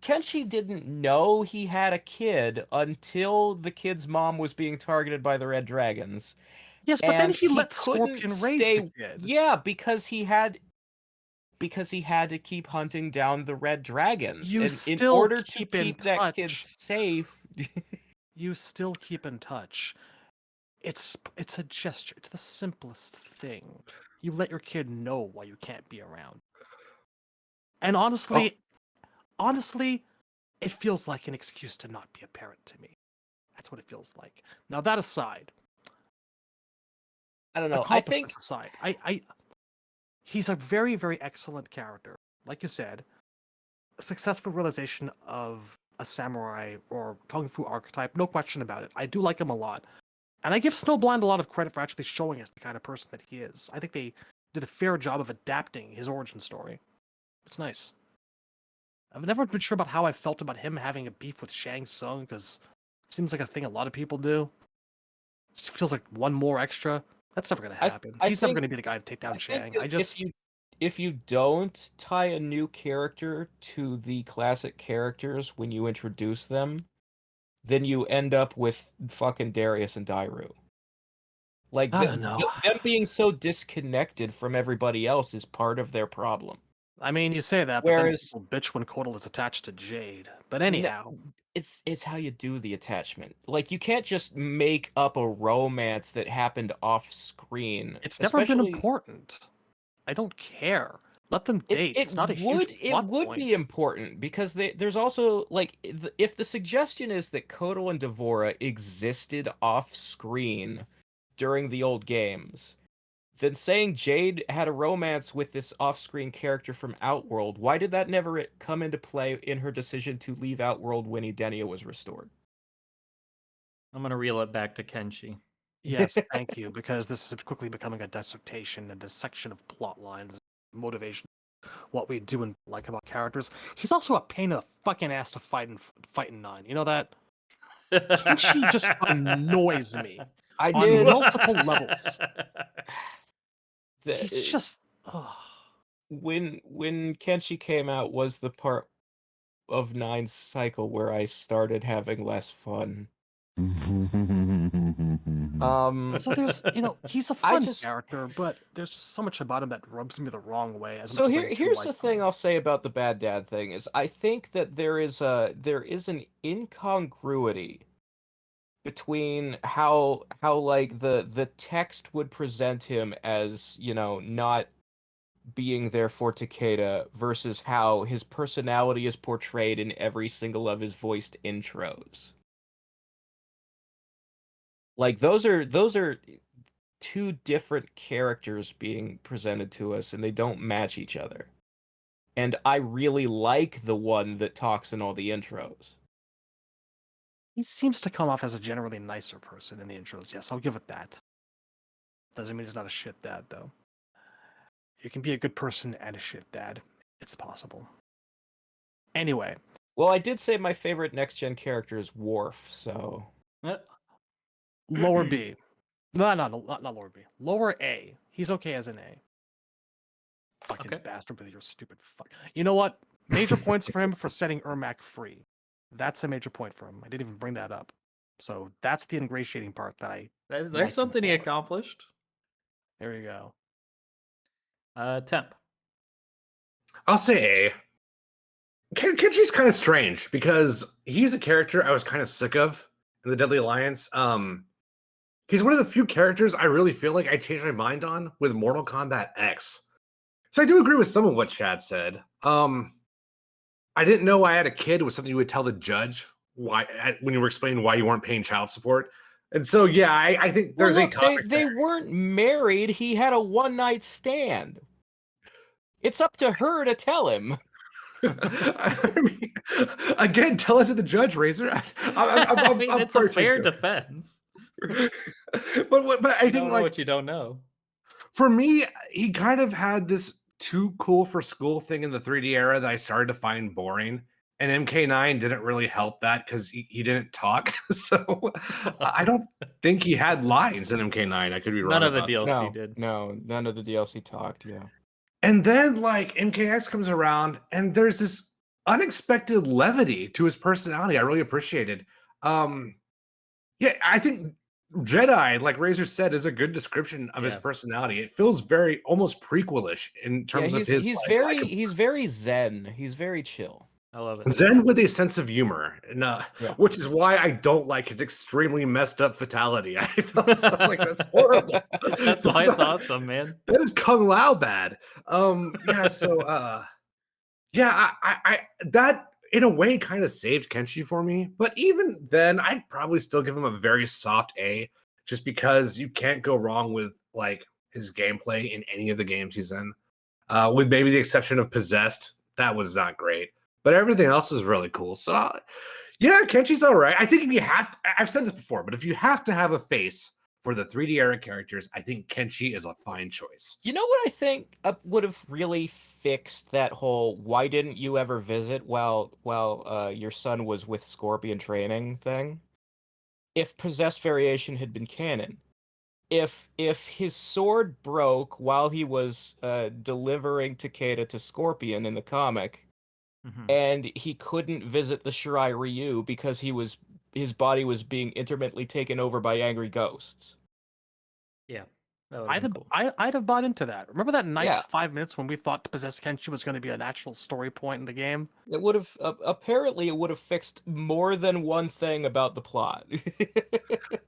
Kenshi didn't know he had a kid until the kid's mom was being targeted by the Red Dragons. Yes, but then And he let couldn't Scorpion raise the kid. Yeah, because he had to keep hunting down the Red Dragons. You And in still order to keep in keep that kid touch. safe. You still keep in touch. It's a gesture. It's the simplest thing. You let your kid know why you can't be around. And honestly, it feels like an excuse to not be a parent to me. That's what it feels like. Now that aside, I don't know. I think accomplishments aside, he's a very, very excellent character. Like you said, a successful realization of a samurai or kung fu archetype, no question about it. I do like him a lot. And I give Snowblind a lot of credit for actually showing us the kind of person that he is. I think they did a fair job of adapting his origin story. It's nice. I've never been sure about how I felt about him having a beef with Shang Tsung, because it seems like a thing a lot of people do. It just feels like one more extra. That's never going to happen. He's never going to be the guy to take down Shang. If you don't tie a new character to the classic characters when you introduce them, then you end up with fucking Darius and Dairu. Like, I don't know. them being so disconnected from everybody else is part of their problem. I mean, you say that, but Whereas- then people bitch when Kotal is attached to Jade. But anyhow, It's how you do the attachment. Like, you can't just make up a romance that happened off screen. it's never been important. I don't care. Let them date. It's not a huge plot would point. be important because there's also like if the suggestion is that Kotal and Devora existed off screen during the old games, then saying Jade had a romance with this off-screen character from Outworld, why did that never come into play in her decision to leave Outworld when Edenia was restored? I'm going to reel it back to Kenshi. Yes, thank you, because this is quickly becoming a dissertation and a section of plot lines, motivation, what we do and like about characters. He's also a pain in the fucking ass to fight in 9. You know that? Kenshi just annoys me I on did. multiple levels. The- He's just... when Kenshi came out was the part of 9's cycle where I started having less fun. So there's, he's a I fun just- character, but there's so much about him that rubs me the wrong way. As So much as I do here's like the thing him. I'll say about the bad dad thing is I think that there is an incongruity between how like the text would present him as, not being there for Takeda versus how his personality is portrayed in every single of his voiced intros. Like those are two different characters being presented to us and they don't match each other. And I really like the one that talks in all the intros. He seems to come off as a generally nicer person in the intros. Yes, I'll give it that. Doesn't mean he's not a shit dad, though. You can be a good person and a shit dad. It's possible. Anyway. Well, I did say my favorite next-gen character is Worf, so... Lower B. No, not lower B. Lower A. He's okay as an A. Fucking bastard with your stupid fuck. You know what? Major points for him for setting Ermac free. That's a major point for him. I didn't even bring that up. So that's the ingratiating part that I... There's something he accomplished. There you go. Temp. I'll say A. Kenji's kind of strange because he's a character I was kind of sick of in the Deadly Alliance. He's one of the few characters I really feel like I changed my mind on with Mortal Kombat X. So I do agree with some of what Chad said. I didn't know I had a kid was something you would tell the judge when you were explaining why you weren't paying child support. And so, yeah, I think there's a topic they there. weren't married. He had a one-night stand. It's up to her to tell him. I mean, again, tell it to the judge, Razor. I mean, it's a fair defense. but I think like what you don't know. For me, he kind of had this too cool for school thing in the 3D era that I started to find boring. And MK9 didn't really help that because he didn't talk. So I don't think he had lines in MK9. I could be wrong. None of the DLC did. No, none of the DLC talked, yeah. And then like MKX comes around and there's this unexpected levity to his personality I really appreciated. Yeah, I think Jedi, like Razor said, is a good description of his personality. It feels very almost prequelish in terms of his. He's very zen. He's very chill. I love it. Zen with a sense of humor, and, which is why I don't like his extremely messed up fatality. I felt like that's horrible. That's why it's awesome, man. That is Kung Lao bad. Yeah. So, yeah, I that in a way kind of saved Kenshi for me. But even then, I'd probably still give him a very soft A, just because you can't go wrong with like his gameplay in any of the games he's in, with maybe the exception of Possessed. That was not great. But everything else was really cool. So, yeah, Kenshi's all right. I think if you have, I've said this before, but if you have to have a face for the 3D era characters, I think Kenshi is a fine choice. You know what I think would have really fixed that whole "why didn't you ever visit while your son was with Scorpion training" thing? If Possessed Variation had been canon. If his sword broke while he was delivering Takeda to Scorpion in the comic, and he couldn't visit the Shirai Ryu because his body was being intermittently taken over by angry ghosts. Yeah. I'd have bought into that. Remember that nice 5 minutes when we thought Possessed Kenshi was going to be a natural story point in the game? It would have apparently it would have fixed more than one thing about the plot.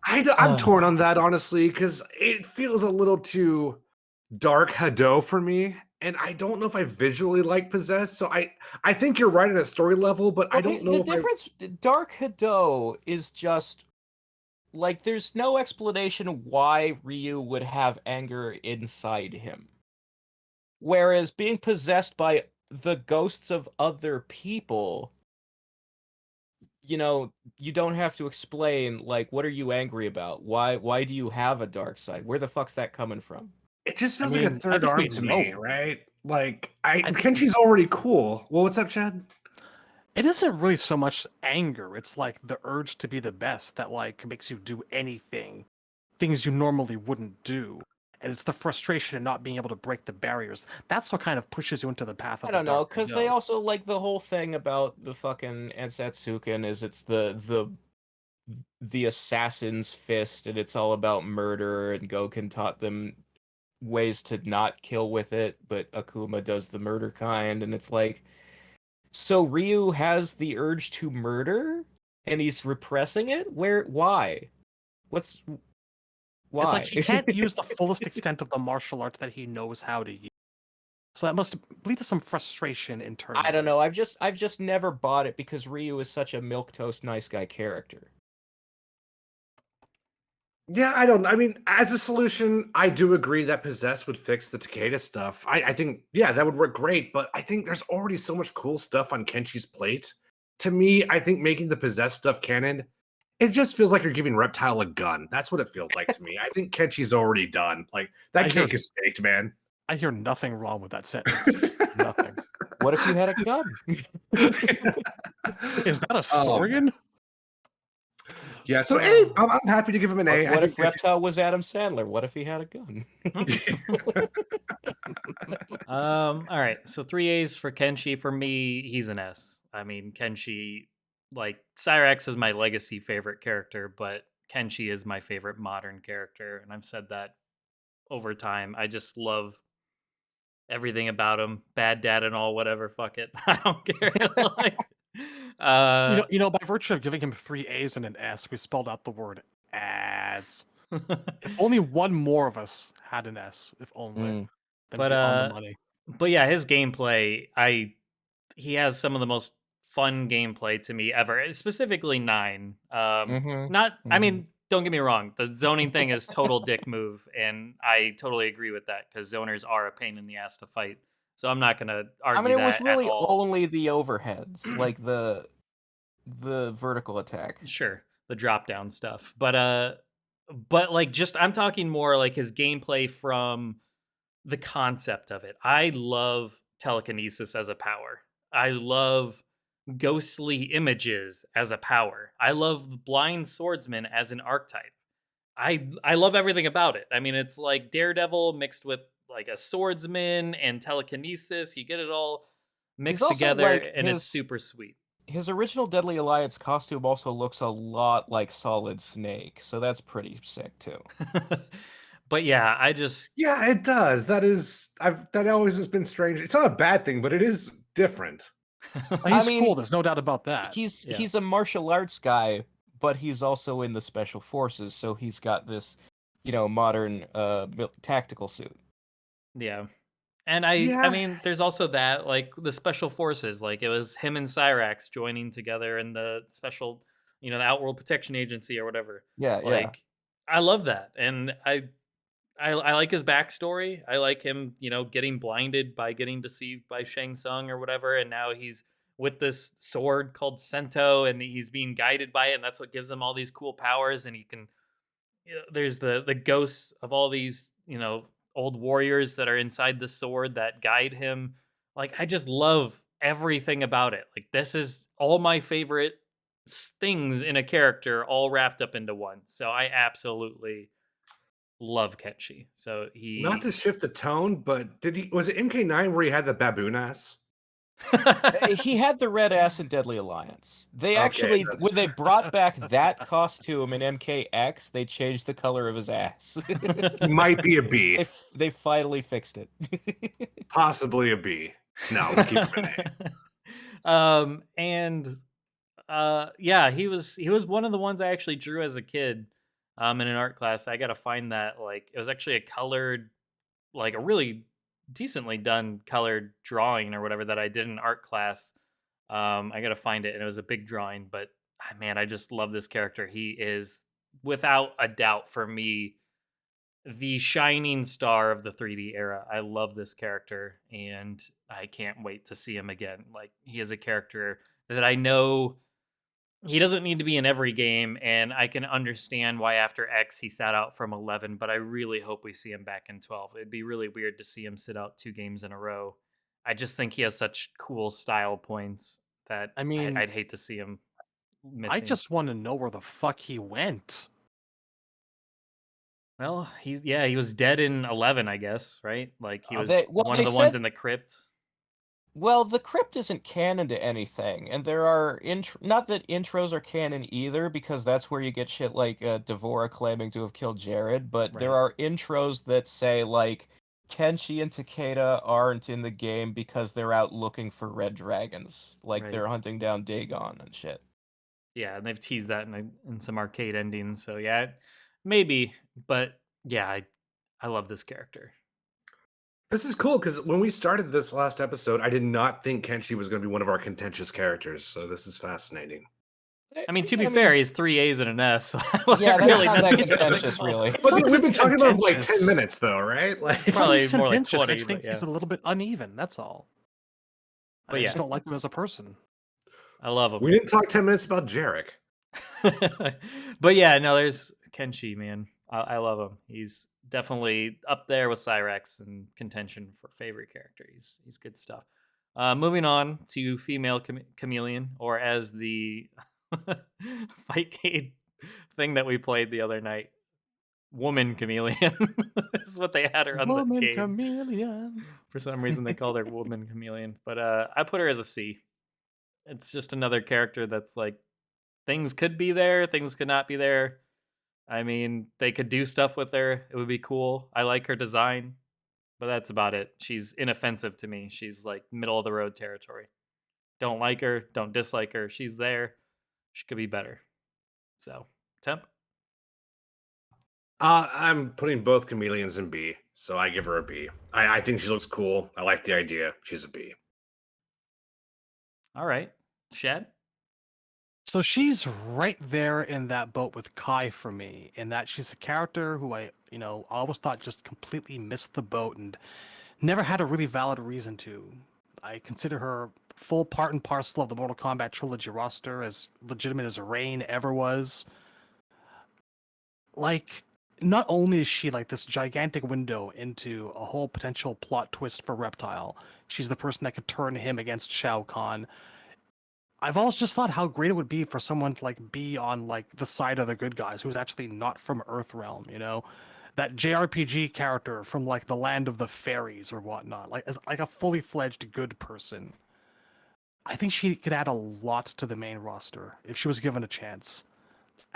I'm torn on that, honestly, because it feels a little too dark Hado for me. And I don't know if I visually like Possessed, so I think you're right at a story level, but I don't know. The difference, Dark Hado is just like there's no explanation why Ryu would have anger inside him, whereas being possessed by the ghosts of other people, you don't have to explain like what are you angry about? Why do you have a dark side? Where the fuck's that coming from? It just feels like a third arm to me, right? Like, Kenshi's already cool. Well, what's up, Chad? It isn't really so much anger. It's like the urge to be the best that like makes you do anything, things you normally wouldn't do. And it's the frustration of not being able to break the barriers. That's what kind of pushes you into the path of I don't know, because they also like the whole thing about the fucking Ansatsuken is it's the the assassin's fist, and it's all about murder, and Goken taught them ways to not kill with it, but Akuma does the murder kind, and it's like, so Ryu has the urge to murder, and he's repressing it? Why? Why? It's like he can't use the fullest extent of the martial arts that he knows how to use. So that must lead to some frustration internally. I don't know. I've just never bought it because Ryu is such a milquetoast nice guy character. Yeah, I mean, as a solution, I do agree that Possess would fix the Takeda stuff. I think, yeah, that would work great, but I think there's already so much cool stuff on Kenshi's plate. To me, I think making the Possess stuff canon, it just feels like you're giving Reptile a gun. That's what it feels like to me. I think Kenshi's already done. Like, that cake is baked, man. I hear nothing wrong with that sentence. Nothing. What if you had a gun? Is that a Saurian? Yeah, so A, I'm happy to give him an A. What if Reptile was Adam Sandler? What if he had a gun? All right, so 3 A's for Kenshi. For me, he's an S. I mean, Kenshi, like, Cyrax is my legacy favorite character, but Kenshi is my favorite modern character, and I've said that over time. I just love everything about him. Bad dad and all, whatever, fuck it. I don't care. Like, by virtue of giving him 3 A's and an S, we spelled out the word ass. If only one more of us had an S, if only. Then But, be on the money. But yeah, his gameplay, he has some of the most fun gameplay to me ever. Specifically 9. I mean, don't get me wrong. The zoning thing is total dick move, and I totally agree with that because zoners are a pain in the ass to fight. So I'm not gonna argue. I mean, it was that really at all. only the overheads, like the vertical attack. Sure, the drop down stuff, but like, just I'm talking more like his gameplay from the concept of it. I love telekinesis as a power. I love ghostly images as a power. I love blind swordsman as an archetype. I love everything about it. I mean, it's like Daredevil mixed with like a swordsman and telekinesis. You get it all mixed together, and it's super sweet. His original Deadly Alliance costume also looks a lot like Solid Snake, so that's pretty sick too. But yeah, yeah, it does. That always has been strange. It's not a bad thing, but it is different. He's cool. There's no doubt about that. He's a martial arts guy, but he's also in the special forces, so he's got this, modern tactical suit. Yeah. And I mean, there's also that, like, the special forces, like, it was him and Cyrax joining together in the special, the Outworld Protection Agency or whatever. Yeah, like, I love that. And I like his backstory. I like him, getting blinded by getting deceived by Shang Tsung or whatever, and now he's with this sword called Sento, and he's being guided by it, and that's what gives him all these cool powers. And he can, there's the ghosts of all these, old warriors that are inside the sword that guide him. Like, I just love everything about it. Like, this is all my favorite things in a character all wrapped up into one. So I absolutely love Kenshi. So not to shift the tone, but was it MK9 where he had the baboon ass? He had the red ass in Deadly Alliance. They actually, when they brought back that costume in MKX, they changed the color of his ass. Might be a B. They finally fixed it. Possibly a B. No, we'll keep it an A. Yeah, he was one of the ones I actually drew as a kid in an art class. I gotta find that. Like, it was actually a colored, like a really decently done colored drawing or whatever that I did in art class. I gotta find it, and it was a big drawing. But man, I just love this character. He is, without a doubt, for me, the shining star of the 3D era. I love this character, and I can't wait to see him again. Like, he is a character that I know he doesn't need to be in every game, and I can understand why after X he sat out from 11, but I really hope we see him back in 12. It'd be really weird to see him sit out 2 games in a row. I just think he has such cool style points that I'd hate to see him missing. I just want to know where the fuck he went. Well, he was dead in 11, I guess, right? Like, he was one of the ones in the crypt. Well, the crypt isn't canon to anything, and there are not that intros are canon either, because that's where you get shit like Devora claiming to have killed Jared, but there Right. are intros that say, like, Kenshi and Takeda aren't in the game because they're out looking for red dragons. Like, Right. they're hunting down Dagon and shit. Yeah, and they've teased that in some arcade endings. So yeah, maybe, but yeah, I love this character. This is cool because when we started this last episode, I did not think Kenshi was going to be one of our contentious characters. So this is fascinating. I mean, to be fair, he's 3 A's and an S. So I Yeah, that's really not that necessarily contentious, call- really. It's But not that we've been it's talking about it for like 10 contentious. minutes, though, right? Like, It's not Probably that it's more like contentious. 20, I just think but he's yeah. a little bit uneven. That's all. But I yeah. just don't like him as a person. I love him. we didn't talk 10 minutes about Jarek. But yeah, no, there's Kenshi, man. I love him. He's definitely up there with Cyrex and contention for favorite character. He's good stuff. Moving on to female chameleon, or as the Fightcade thing that we played the other night, woman chameleon is what they had her on the Woman game. chameleon. For some reason, they called her woman chameleon, but I put her as a C. It's just another character that's like, things could be there, things could not be there. I mean, they could do stuff with her. It would be cool. I like her design, but that's about it. She's inoffensive to me. She's like middle of the road territory. Don't like her, don't dislike her. She's there. She could be better. So, Temp? I'm putting both chameleons in B, so I give her a B. I think she looks cool. I like the idea. She's a B. All right. Shad? So she's right there in that boat with Kai for me, in that she's a character who I always thought just completely missed the boat and never had a really valid reason to. I consider her full part and parcel of the Mortal Kombat trilogy roster, as legitimate as Rain ever was. Like, not only is she like this gigantic window into a whole potential plot twist for Reptile, she's the person that could turn him against Shao Kahn. I've always just thought how great it would be for someone to like be on like the side of the good guys who's actually not from Earthrealm, that JRPG character from like the land of the fairies or whatnot, like as like a fully fledged good person. I think she could add a lot to the main roster if she was given a chance.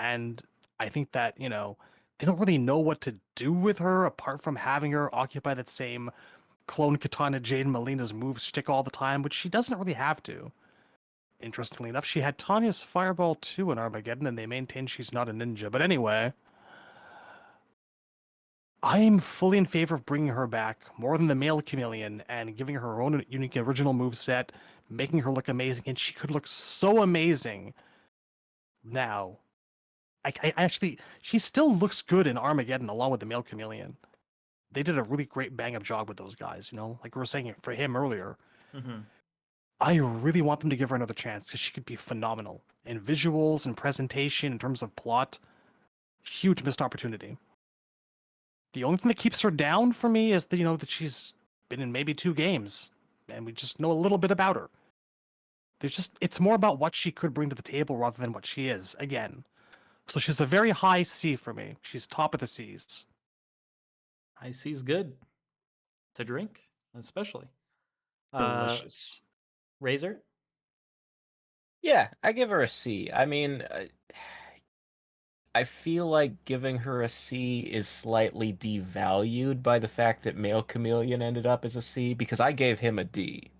And I think that, they don't really know what to do with her apart from having her occupy that same clone katana Jade Molina's move stick all the time, which she doesn't really have to. Interestingly enough, she had Tanya's Fireball too in Armageddon, and they maintain she's not a ninja. But anyway, I'm fully in favor of bringing her back more than the male chameleon and giving her her own unique original moveset, making her look amazing, and she could look so amazing now. I actually, she still looks good in Armageddon along with the male chameleon. They did a really great bang up job with those guys, like we were saying for him earlier. Mm-hmm. I really want them to give her another chance because she could be phenomenal in visuals and presentation in terms of plot. Huge missed opportunity. The only thing that keeps her down for me is that that she's been in maybe 2 games and we just know a little bit about her. It's more about what she could bring to the table rather than what she is again. So she's a very high C for me. She's top of the C's. High C's good to drink, especially. Delicious. Razor? Yeah, I give her a C. I mean, I feel like giving her a C is slightly devalued by the fact that Male Chameleon ended up as a C, because I gave him a D.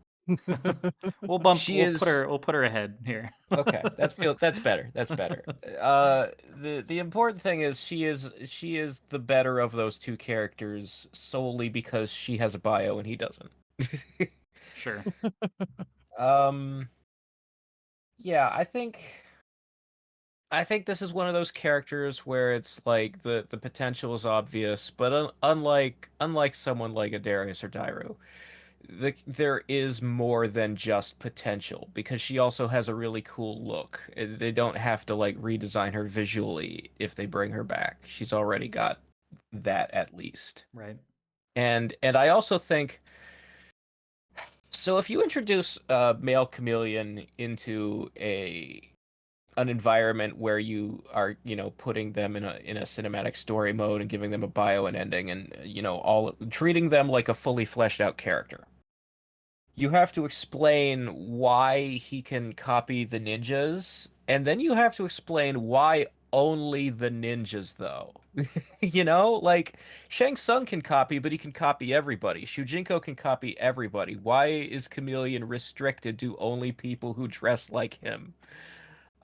We'll put her ahead here. Okay, that's better. That's better. The important thing is she is the better of those 2 characters solely because she has a bio and he doesn't. Sure. Yeah, I think this is one of those characters where it's like the potential is obvious, but unlike someone like a Darius or Dairu, there is more than just potential, because she also has a really cool look. They don't have to like redesign her visually if they bring her back. She's already got that at least. Right. And I also think, so if you introduce Male Chameleon into an environment where you are, putting them in a cinematic story mode and giving them a bio and ending and, all treating them like a fully fleshed out character. you have to explain why he can copy the ninjas, and then you have to explain why only the ninjas, though. You know, like Shang Tsung can copy, but he can copy everybody. Shujinko can copy everybody. Why is Chameleon restricted to only people who dress like him?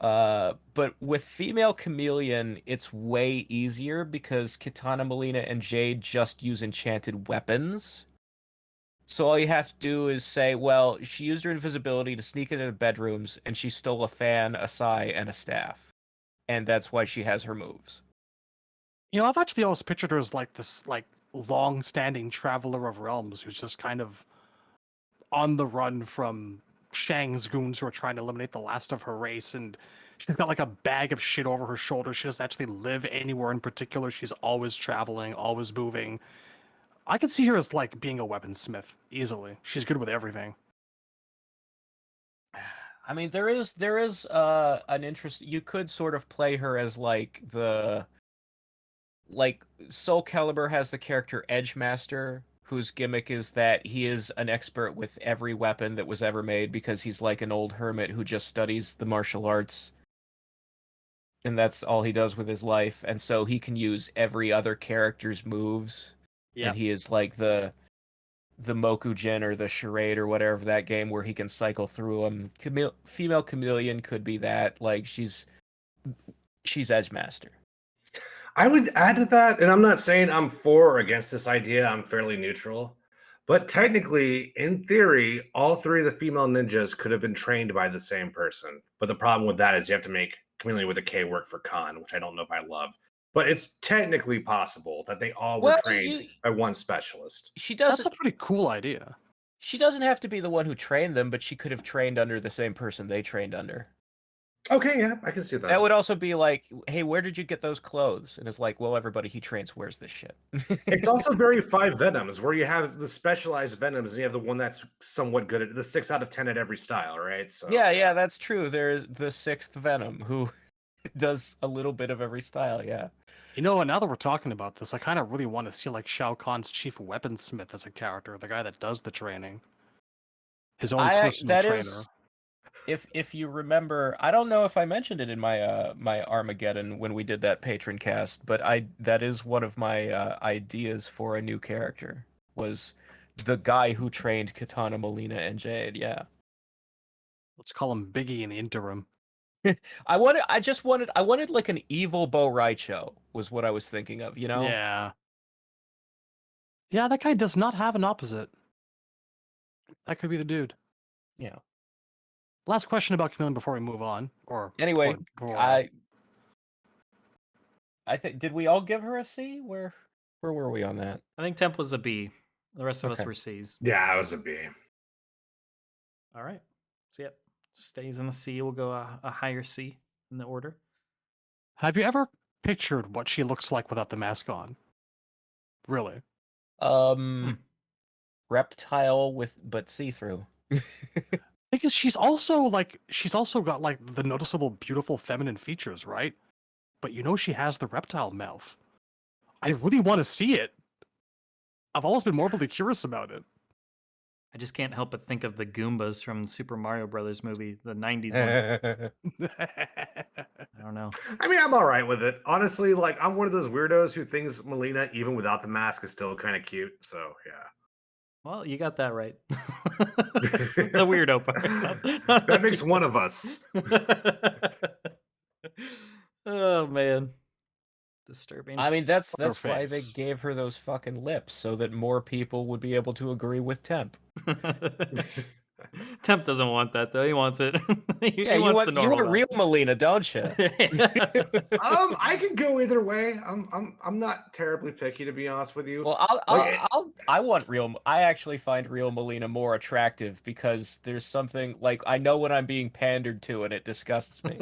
But with female Chameleon, it's way easier because Kitana, Melina, and Jade just use enchanted weapons. So all you have to do is say, well, she used her invisibility to sneak into the bedrooms, and she stole a fan, a sai, and a staff. And that's why she has her moves. You know, I've actually always pictured her as like this, like, long-standing traveler of realms who's just kind of on the run from Shang's goons who are trying to eliminate the last of her race, and she's got like a bag of shit over her shoulder. She doesn't actually live anywhere in particular. She's always traveling, always moving. I could see her as like being a weaponsmith easily. She's good with everything. I mean, there is an interest. You could sort of play her as like Soul Calibur has the character Edgemaster, whose gimmick is that he is an expert with every weapon that was ever made because he's like an old hermit who just studies the martial arts. And that's all he does with his life. And so he can use every other character's moves. Yeah. And he is like the Mokujin or the charade or whatever that game where he can cycle through them. Female Chameleon could be that. Like she's Edgemaster. I would add to that, and I'm not saying I'm for or against this idea. I'm fairly neutral. But technically, in theory, all three of the female ninjas could have been trained by the same person. But the problem with that is you have to make Chameleon with a K work for Khan, which I don't know if I love. But it's technically possible that they all were trained by one specialist. That's a pretty cool idea. She doesn't have to be the one who trained them, but she could have trained under the same person they trained under. Okay, yeah, I can see that. That would also be like, hey, where did you get those clothes? And it's like, well, everybody he trains wears this shit. It's also very 5 Venoms, where you have the specialized Venoms, and you have the one that's somewhat good at the 6 out of 10 at every style, right? So yeah, that's true. There's the 6th Venom who does a little bit of every style, yeah. You know, now that we're talking about this, I kind of really want to see like Shao Kahn's chief weaponsmith as a character, the guy that does the training. His own personal trainer. If you remember, I don't know if I mentioned it in my my Armageddon when we did that patron cast, but that is one of my ideas for a new character, was the guy who trained Kitana, Melina, and Jade. Yeah, let's call him Biggie in the interim. I wanted like an evil Bo Raicho was what I was thinking of, you know? Yeah, that guy does not have an opposite. That could be the dude. Yeah. Last question about Chameleon before we move on, or anyway, I think, did we all give her a C? Where were we on that? I think Temp was a B. The rest of us were C's. Yeah, I was a B. All right. So yep, stays in the C. We'll go a higher C in the order. Have you ever pictured what she looks like without the mask on? Really? Reptile but see-through. Because she's also got like the noticeable beautiful feminine features, right? But you know she has the reptile mouth. I really want to see it. I've always been morbidly curious about it. I just can't help but think of the Goombas from the Super Mario Brothers movie, the 90s one. I don't know. I mean, I'm all right with it. Honestly, like, I'm one of those weirdos who thinks Melina, even without the mask, is still kind of cute. So, yeah. Well, you got that right. The weirdo part. That makes one of us. Oh, man. Disturbing. I mean, that's why they gave her those fucking lips, so that more people would be able to agree with Temp. Temp doesn't want that, though. He wants it. He you want real Melina, don't you? I can go either way. I'm not terribly picky, to be honest with you. Well, I actually find real Melina more attractive because there's something like I know when I'm being pandered to, and it disgusts me.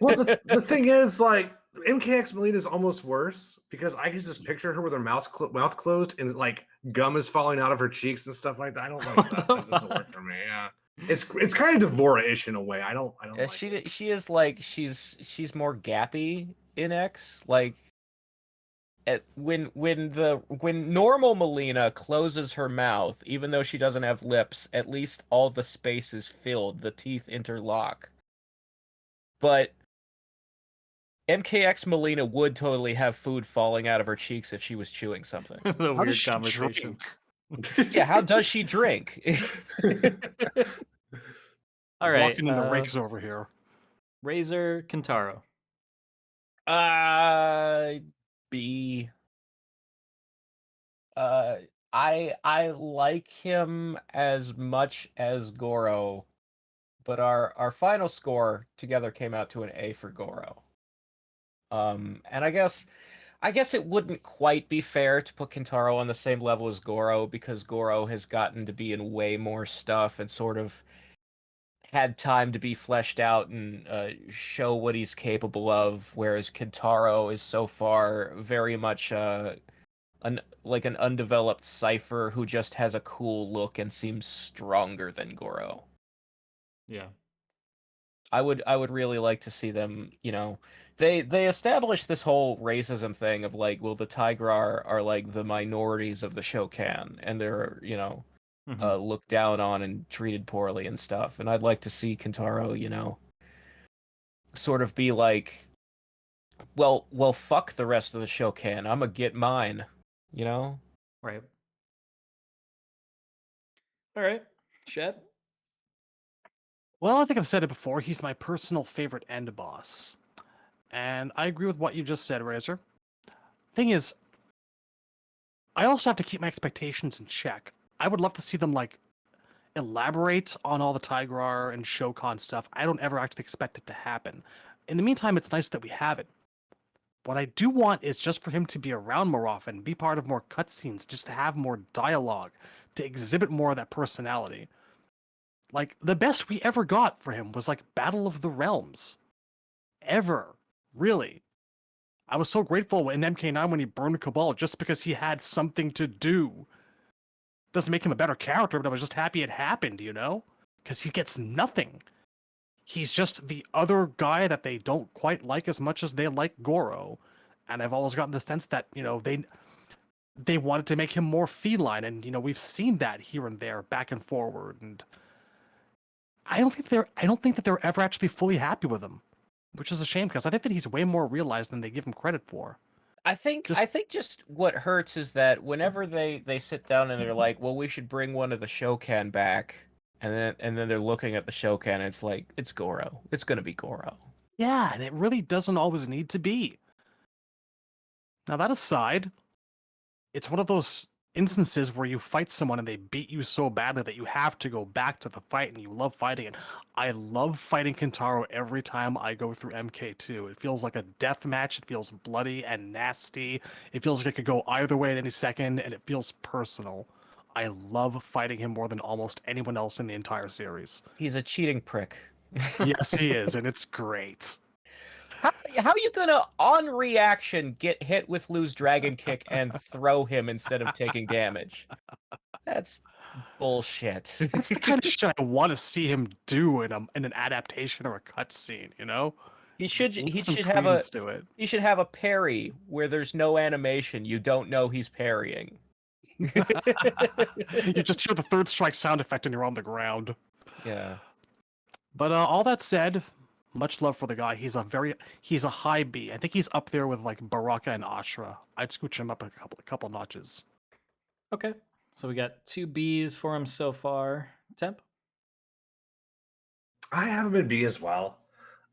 Well, the thing is, like, MKX Melina is almost worse because I can just picture her with her mouth closed and like gum is falling out of her cheeks and stuff like that. I don't like that. That doesn't work for me. Yeah, it's kind of Devora-ish in a way. I don't. Like she is like she's more gappy in X. Like when normal Melina closes her mouth, even though she doesn't have lips, at least all the space is filled, the teeth interlock. But MKX Melina would totally have food falling out of her cheeks if she was chewing something. It's a How does weird she conversation. Yeah, how does she drink? All right, Walking into Riggs over here. Razor Kentaro. B. I like him as much as Goro, but our final score together came out to an A for Goro. And I guess it wouldn't quite be fair to put Kentaro on the same level as Goro, because Goro has gotten to be in way more stuff and sort of had time to be fleshed out and show what he's capable of, whereas Kentaro is so far very much an undeveloped cipher who just has a cool look and seems stronger than Goro. Yeah. I would really like to see them, they established this whole racism thing of like, well, the Tigrar are like the minorities of the Shokan, and they're, looked down on and treated poorly and stuff. And I'd like to see Kentaro, sort of be like, well, fuck the rest of the Shokan. I'm gonna get mine, Right. All right, Shad. Well, I think I've said it before. He's my personal favorite end boss. And I agree with what you just said, Razor. Thing is, I also have to keep my expectations in check. I would love to see them, like, elaborate on all the Tigrar and Shokan stuff. I don't ever actually expect it to happen. In the meantime, it's nice that we have it. What I do want is just for him to be around more often, be part of more cutscenes, just to have more dialogue, to exhibit more of that personality. Like, the best we ever got for him was, like, Battle of the Realms. Ever. Really. I was so grateful in MK9 when he burned Cabal just because he had something to do. Doesn't make him a better character, but I was just happy it happened, Because he gets nothing. He's just the other guy that they don't quite like as much as they like Goro. And I've always gotten the sense that, they wanted to make him more feline, and we've seen that here and there, back and forward, and I don't think that they're ever actually fully happy with him, which is a shame because I think that he's way more realized than they give him credit for. I think just what hurts is that whenever they sit down and they're like, well, we should bring one of the Shokan back, and then they're looking at the Shokan and it's like, it's Goro. It's gonna be Goro. Yeah, and it really doesn't always need to be. Now that aside, it's one of those instances where you fight someone and they beat you so badly that you have to go back to the fight and you love fighting it. I love fighting Kentaro every time I go through MK2. It feels like a death match. It feels bloody and nasty. It feels like it could go either way at any second, and it feels personal. I love fighting him more than almost anyone else in the entire series. He's a cheating prick. Yes, he is, and it's great. How are you gonna, on reaction, get hit with Lou's Dragon Kick and throw him instead of taking damage? That's bullshit. That's the kind of shit I want to see him do in an adaptation or a cutscene, He should have a parry where there's no animation. You don't know he's parrying. You just hear the third strike sound effect and you're on the ground. Yeah. But all that said, much love for the guy. He's a high B. I think he's up there with like Baraka and Ashra. I'd scooch him up a couple notches. Okay. So we got 2 Bs for him so far. Temp? I have him in B as well.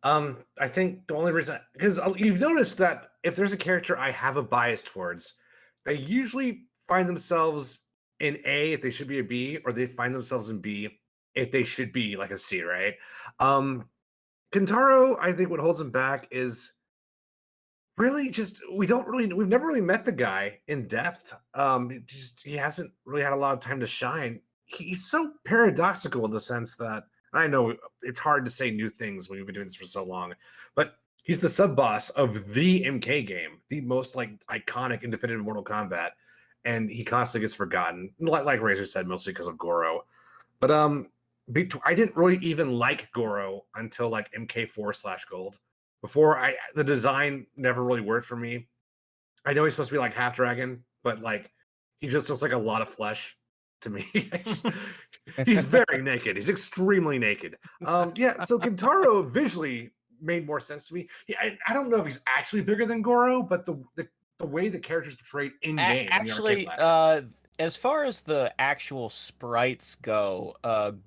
I think the only reason, because you've noticed that if there's a character I have a bias towards, they usually find themselves in A if they should be a B, or they find themselves in B if they should be like a C, right? Kentaro, I think what holds him back is really just we've never really met the guy in depth. He hasn't really had a lot of time to shine. He's so paradoxical in the sense that, I know it's hard to say new things when you've been doing this for so long, but he's the sub boss of the MK game, the most like iconic and definitive Mortal Kombat, and he constantly gets forgotten. Like Razor said, mostly because of Goro. But I didn't really even like Goro until like MK4/Gold. Before the design never really worked for me. I know he's supposed to be like half dragon, but like he just looks like a lot of flesh to me. He's very naked. He's extremely naked. Yeah. So Kentaro visually made more sense to me. Yeah, I don't know if he's actually bigger than Goro, but the way the character's portrayed in game in the arcade Actually, platform. as far as the actual sprites go,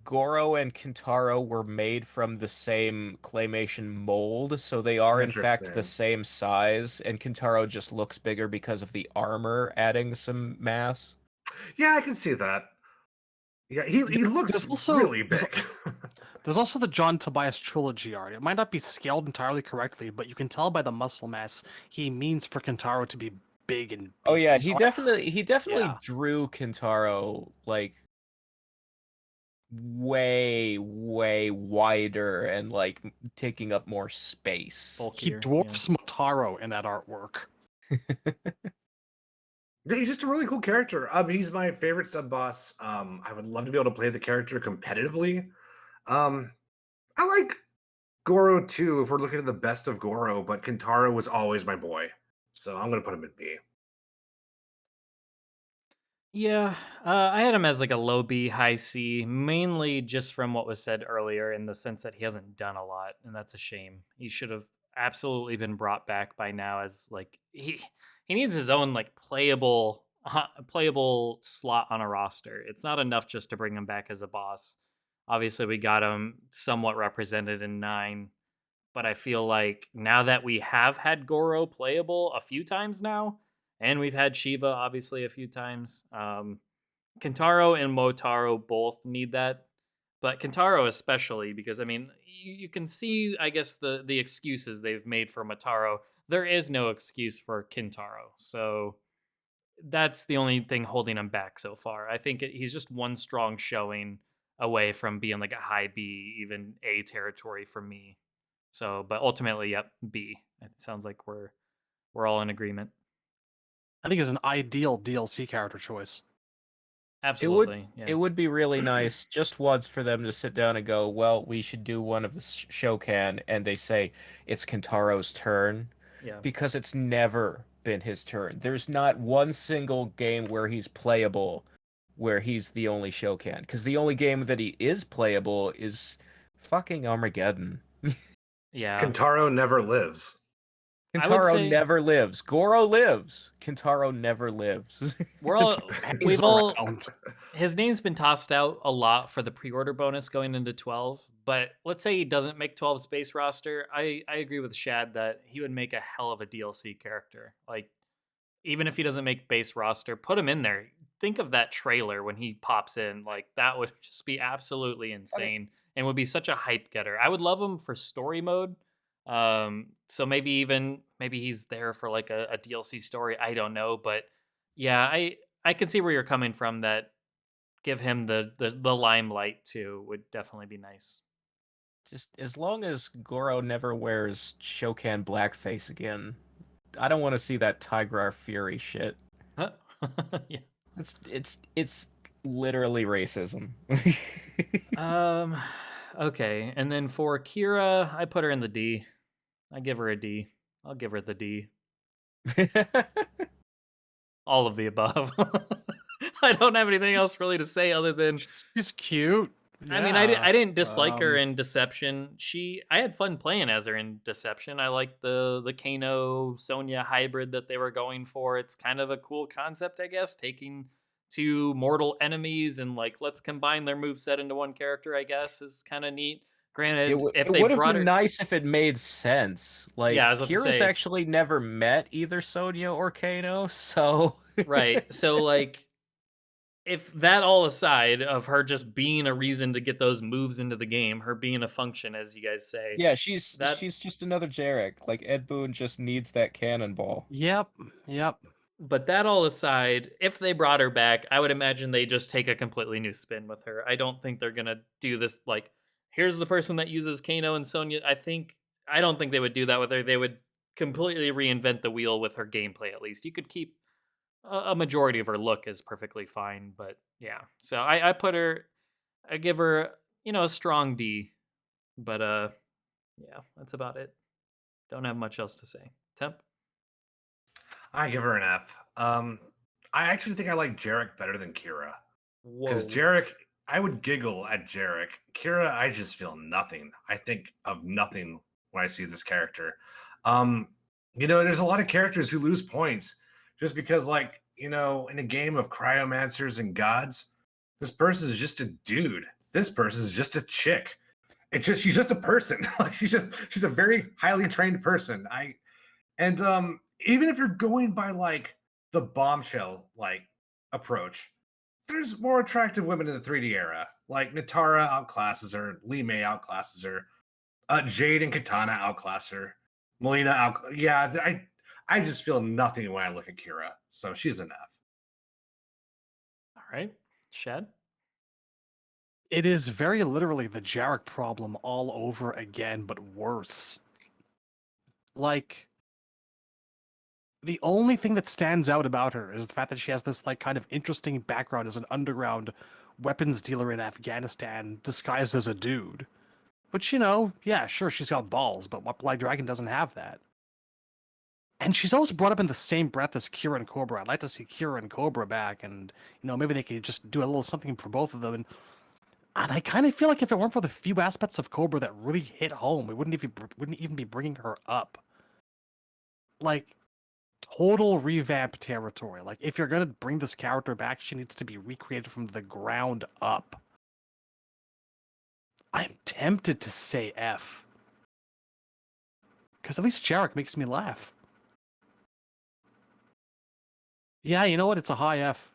Goro and Kintaro were made from the same claymation mold, so they are in fact the Interesting. same size, and Kintaro just looks bigger because of the armor adding some mass. Yeah, I can see that. Yeah, he looks There's also really big. there's also the John Tobias trilogy art. It might not be scaled entirely correctly, but you can tell by the muscle mass he means for Kentaro to be big and Oh yeah, beefy. he So definitely yeah. drew Kintaro like way wider and like taking up more space. He Bulkier. dwarfs Motaro in that artwork. Yeah, he's just a really cool character. He's my favorite sub boss. I would love to be able to play the character competitively. Um, I like Goro too, if we're looking at the best of Goro, but Kentaro was always my boy. So I'm gonna put him at B. Yeah, I had him as like a low B, high C, mainly just from what was said earlier in the sense that he hasn't done a lot, and that's a shame. He should have absolutely been brought back by now as like he needs his own like playable slot on a roster. It's not enough just to bring him back as a boss. Obviously, we got him somewhat represented in 9, but I feel like now that we have had Goro playable a few times now, and we've had Shiva obviously a few times, Kentaro and Motaro both need that, but Kentaro especially because I mean you can see I guess the excuses they've made for Motaro. There is no excuse for Kentaro, so that's the only thing holding him back so far. I think he's just one strong showing away from being like a high B, even A territory for me. So, but ultimately, yep, B. It sounds like we're all in agreement. I think is an ideal DLC character choice. Absolutely, yeah, It would be really nice just once for them to sit down and go, well, we should do one of the Shokan, and they say it's Kentaro's turn yeah. because it's never been his turn. There's not one single game where he's playable where he's the only Shokan, because the only game that he is playable is fucking Armageddon. Yeah, Kentaro never lives. I would Kentaro say never lives. Goro lives. Kentaro never lives. we're Kentaro all hangs we've all around. his name's been tossed out a lot for the pre-order bonus going into 12, but let's say he doesn't make 12's base roster. I agree with Shad that he would make a hell of a DLC character. Like even if he doesn't make base roster, put him in there. Think of that trailer when he pops in. Like that would just be absolutely insane and would be such a hype getter. I would love him for story mode. So maybe he's there for like a DLC story. I don't know, but yeah, I can see where you're coming from. That give him the limelight too would definitely be nice. Just as long as Goro never wears Shokan blackface again, I don't want to see that Tigrar Fury shit. Huh? Yeah. It's literally racism. Um. Okay, and then for Kira, I put her in the D. I give her a D. I'll give her the D. All of the above. I don't have anything else really to say other than She's cute. I mean, I didn't dislike her in Deception. I had fun playing as her in Deception. I liked the Kano Sonya hybrid that they were going for. It's kind of a cool concept, I guess, taking two mortal enemies and like let's combine their moveset into one character, I guess, is kind of neat. Granted, if It they would have brought been her nice if it made sense. Like Yeah, I was about to Kira's say. actually never met either Sonya or Kano, so Right. So like if that all aside of her just being a reason to get those moves into the game, her being a function as you guys say, yeah, that she's just another Jarek. Like Ed Boon just needs that cannonball. Yep. but that all aside, if they brought her back, I would imagine they just take a completely new spin with her. I don't think they're going to do this like here's the person that uses Kano and Sonya. I don't think they would do that with her. They would completely reinvent the wheel with her gameplay at least. You could keep a majority of her look is perfectly fine, but yeah. So I give her, a strong D, but yeah, that's about it. Don't have much else to say. Temp? I give her an F. I actually think I like Jarek better than Kira. Because Whoa. Jarek, I would giggle at Jarek. Kira, I just feel nothing. I think of nothing when I see this character. There's a lot of characters who lose points just because, like, in a game of cryomancers and gods, this person is just a dude. This person is just a chick. She's just a person. Like she's a very highly trained person. Even if you're going by like the bombshell like approach, there's more attractive women in the 3D era. Like Natara outclasses her, Lee May outclasses her, Jade and Katana outclass her, Melina I just feel nothing when I look at Kira, so she's an F. All right, Shad. It is very literally the Jarek problem all over again, but worse. Like, the only thing that stands out about her is the fact that she has this like kind of interesting background as an underground weapons dealer in Afghanistan disguised as a dude. But yeah, sure, she's got balls, but what Black Dragon doesn't have that. And she's always brought up in the same breath as Kira and Cobra. I'd like to see Kira and Cobra back, and maybe they could just do a little something for both of them. And I kind of feel like if it weren't for the few aspects of Cobra that really hit home, we wouldn't even be bringing her up. Like, total revamp territory. Like, if you're gonna bring this character back, she needs to be recreated from the ground up. I'm tempted to say F. Because at least Jarek makes me laugh. Yeah, you know what? It's a high F.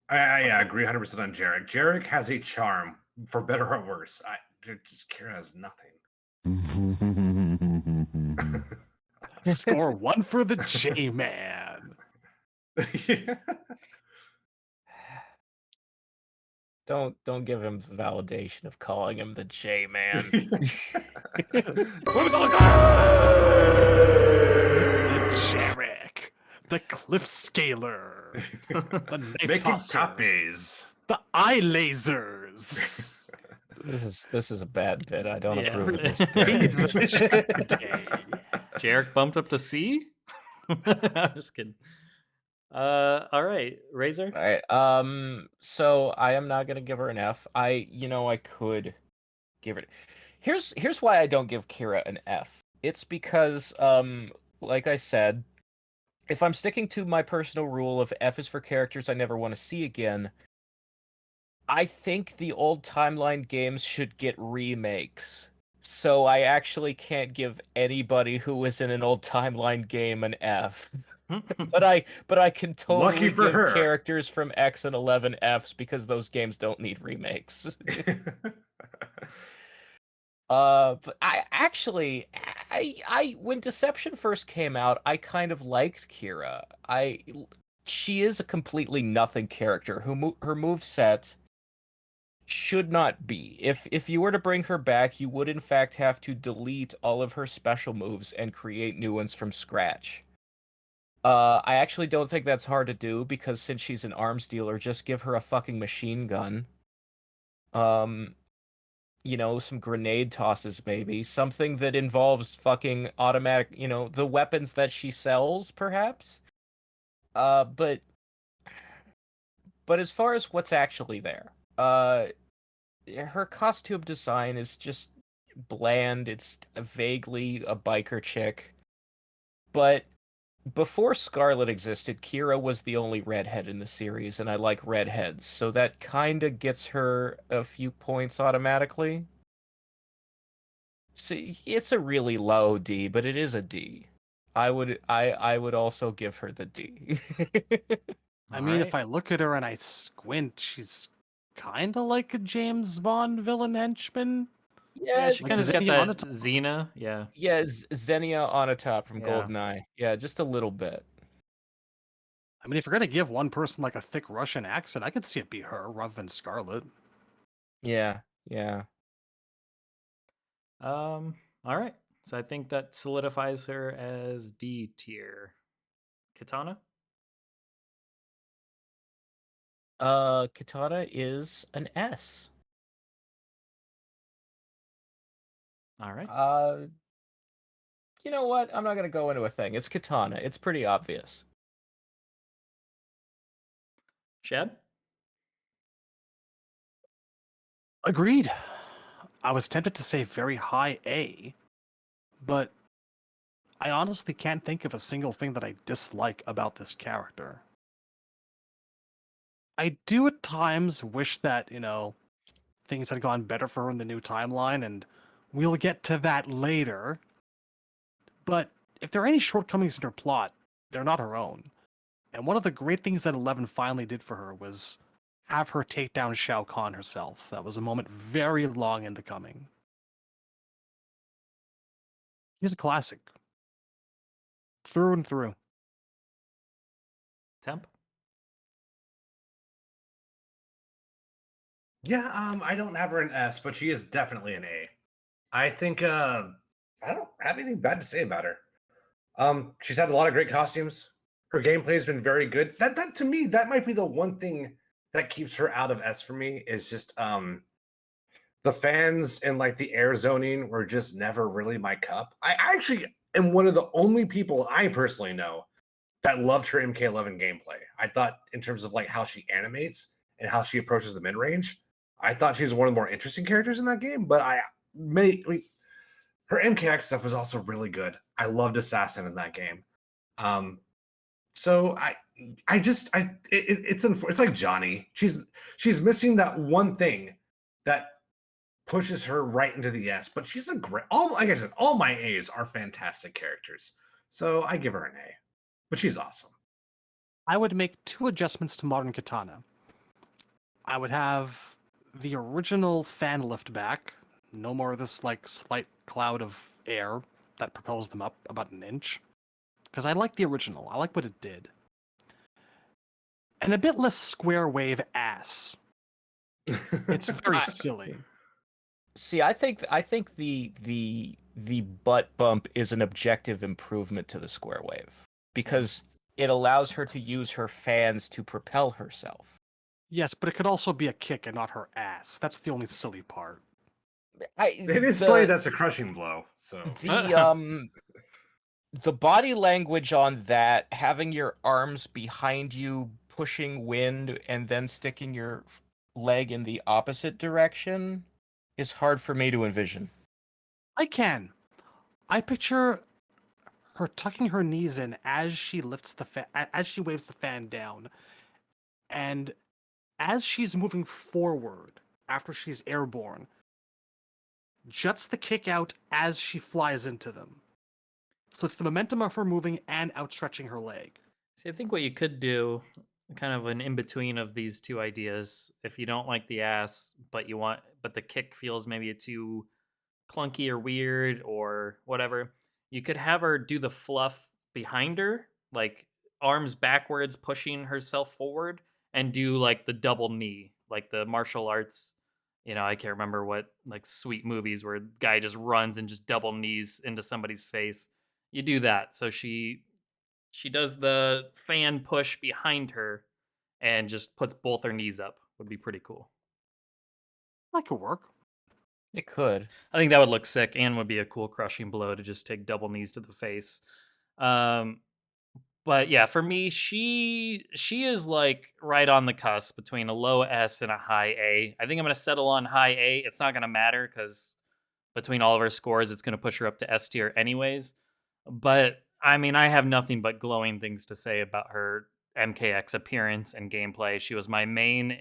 I agree 100% on Jarek. Jarek has a charm, for better or worse. Kira has nothing. Score 1 for the J-Man. Yeah. Don't give him the validation of calling him the J-Man. The Jarek. The Cliff Scaler. The Knife Making Tosser. copies. The Eye Lasers. This is a bad bit. I don't Yeah. approve of this He's a bit. fish today. Jarek bumped up to C. I'm just kidding. All right, Razor. All right. So I am not gonna give her an F. I could give it. Here's why I don't give Kira an F. It's because like I said, if I'm sticking to my personal rule of F is for characters I never want to see again, I think the old timeline games should get remakes. So I actually can't give anybody who was in an old timeline game an F. But I can totally Lucky for give her. characters from X and 11 Fs because those games don't need remakes. But I when Deception first came out, I kind of liked Kira. She is a completely nothing character. Her moveset should not be. If you were to bring her back, you would in fact have to delete all of her special moves and create new ones from scratch. I actually don't think that's hard to do because since she's an arms dealer, just give her a fucking machine gun. Some grenade tosses maybe, something that involves fucking automatic, the weapons that she sells perhaps. But as far as what's actually there, her costume design is just bland. It's vaguely a biker chick. But before Scarlet existed, Kira was the only redhead in the series, and I like redheads, so that kind of gets her a few points automatically. So it's a really low D, but it is a D. I would also give her the D. I mean, if I look at her and I squint, she's kind of like a James Bond villain henchman. Yeah, she Like kind of got Xenia on that the top. Xena. Yeah. Yeah, Xenia on a top from Yeah. GoldenEye. Yeah, just a little bit. I mean, if you're gonna give one person like a thick Russian accent, I could see it be her rather than Scarlet. Yeah. All right. So I think that solidifies her as D tier. Katana? Katana is an S. All right. you know what? I'm not gonna go into a thing. It's Katana. It's pretty obvious. Shad? Agreed. I was tempted to say very high A, but I honestly can't think of a single thing that I dislike about this character. I do at times wish that, things had gone better for her in the new timeline, and we'll get to that later. But if there are any shortcomings in her plot, they're not her own. And one of the great things that 11 finally did for her was have her take down Shao Kahn herself. That was a moment very long in the coming. She's a classic. Through and through. Temp? Yeah, I don't have her an S, but she is definitely an A. I think I don't have anything bad to say about her. She's had a lot of great costumes. Her gameplay has been very good. That to me, that might be the one thing that keeps her out of S for me is just the fans and like the air zoning were just never really my cup. I actually am one of the only people I personally know that loved her MK11 gameplay. I thought in terms of like how she animates and how she approaches the mid range, I thought she was one of the more interesting characters in that game. But her MKX stuff was also really good. I loved Assassin in that game. So it's like Johnny. She's missing that one thing that pushes her right into the S. But she's a great. Like I said, all my A's are fantastic characters. So I give her an A. But she's awesome. I would make 2 adjustments to Modern Katana. I would have the original fan lift back. No more of this like slight cloud of air that propels them up about an inch. Because I like the original. I like what it did. And a bit less square wave ass. It's very silly. See, I think the butt bump is an objective improvement to the square wave because it allows her to use her fans to propel herself. Yes, but it could also be a kick and not her ass. That's the only silly part. It is funny that's a crushing blow. So the body language on that, having your arms behind you, pushing wind, and then sticking your leg in the opposite direction is hard for me to envision. I can. I picture her tucking her knees in as she lifts as she waves the fan down, and as she's moving forward after she's airborne, juts the kick out as she flies into them. So it's the momentum of her moving and outstretching her leg. See, I think what you could do, kind of an in between of these two ideas, if you don't like the ass, but the kick feels maybe too clunky or weird or whatever, you could have her do the fluff behind her, like arms backwards, pushing herself forward, and do like the double knee, like the martial arts. I can't remember what like sweet movies where guy just runs and just double knees into somebody's face. You do that, so she does the fan push behind her and just puts both her knees up. Would be pretty cool. That could work. It could. I think that would look sick and would be a cool crushing blow to just take double knees to the face. But yeah, for me, she is like right on the cusp between a low S and a high A. I think I'm gonna settle on high A. It's not gonna matter because between all of her scores, it's gonna push her up to S tier anyways. But I mean, I have nothing but glowing things to say about her MKX appearance and gameplay. She was my main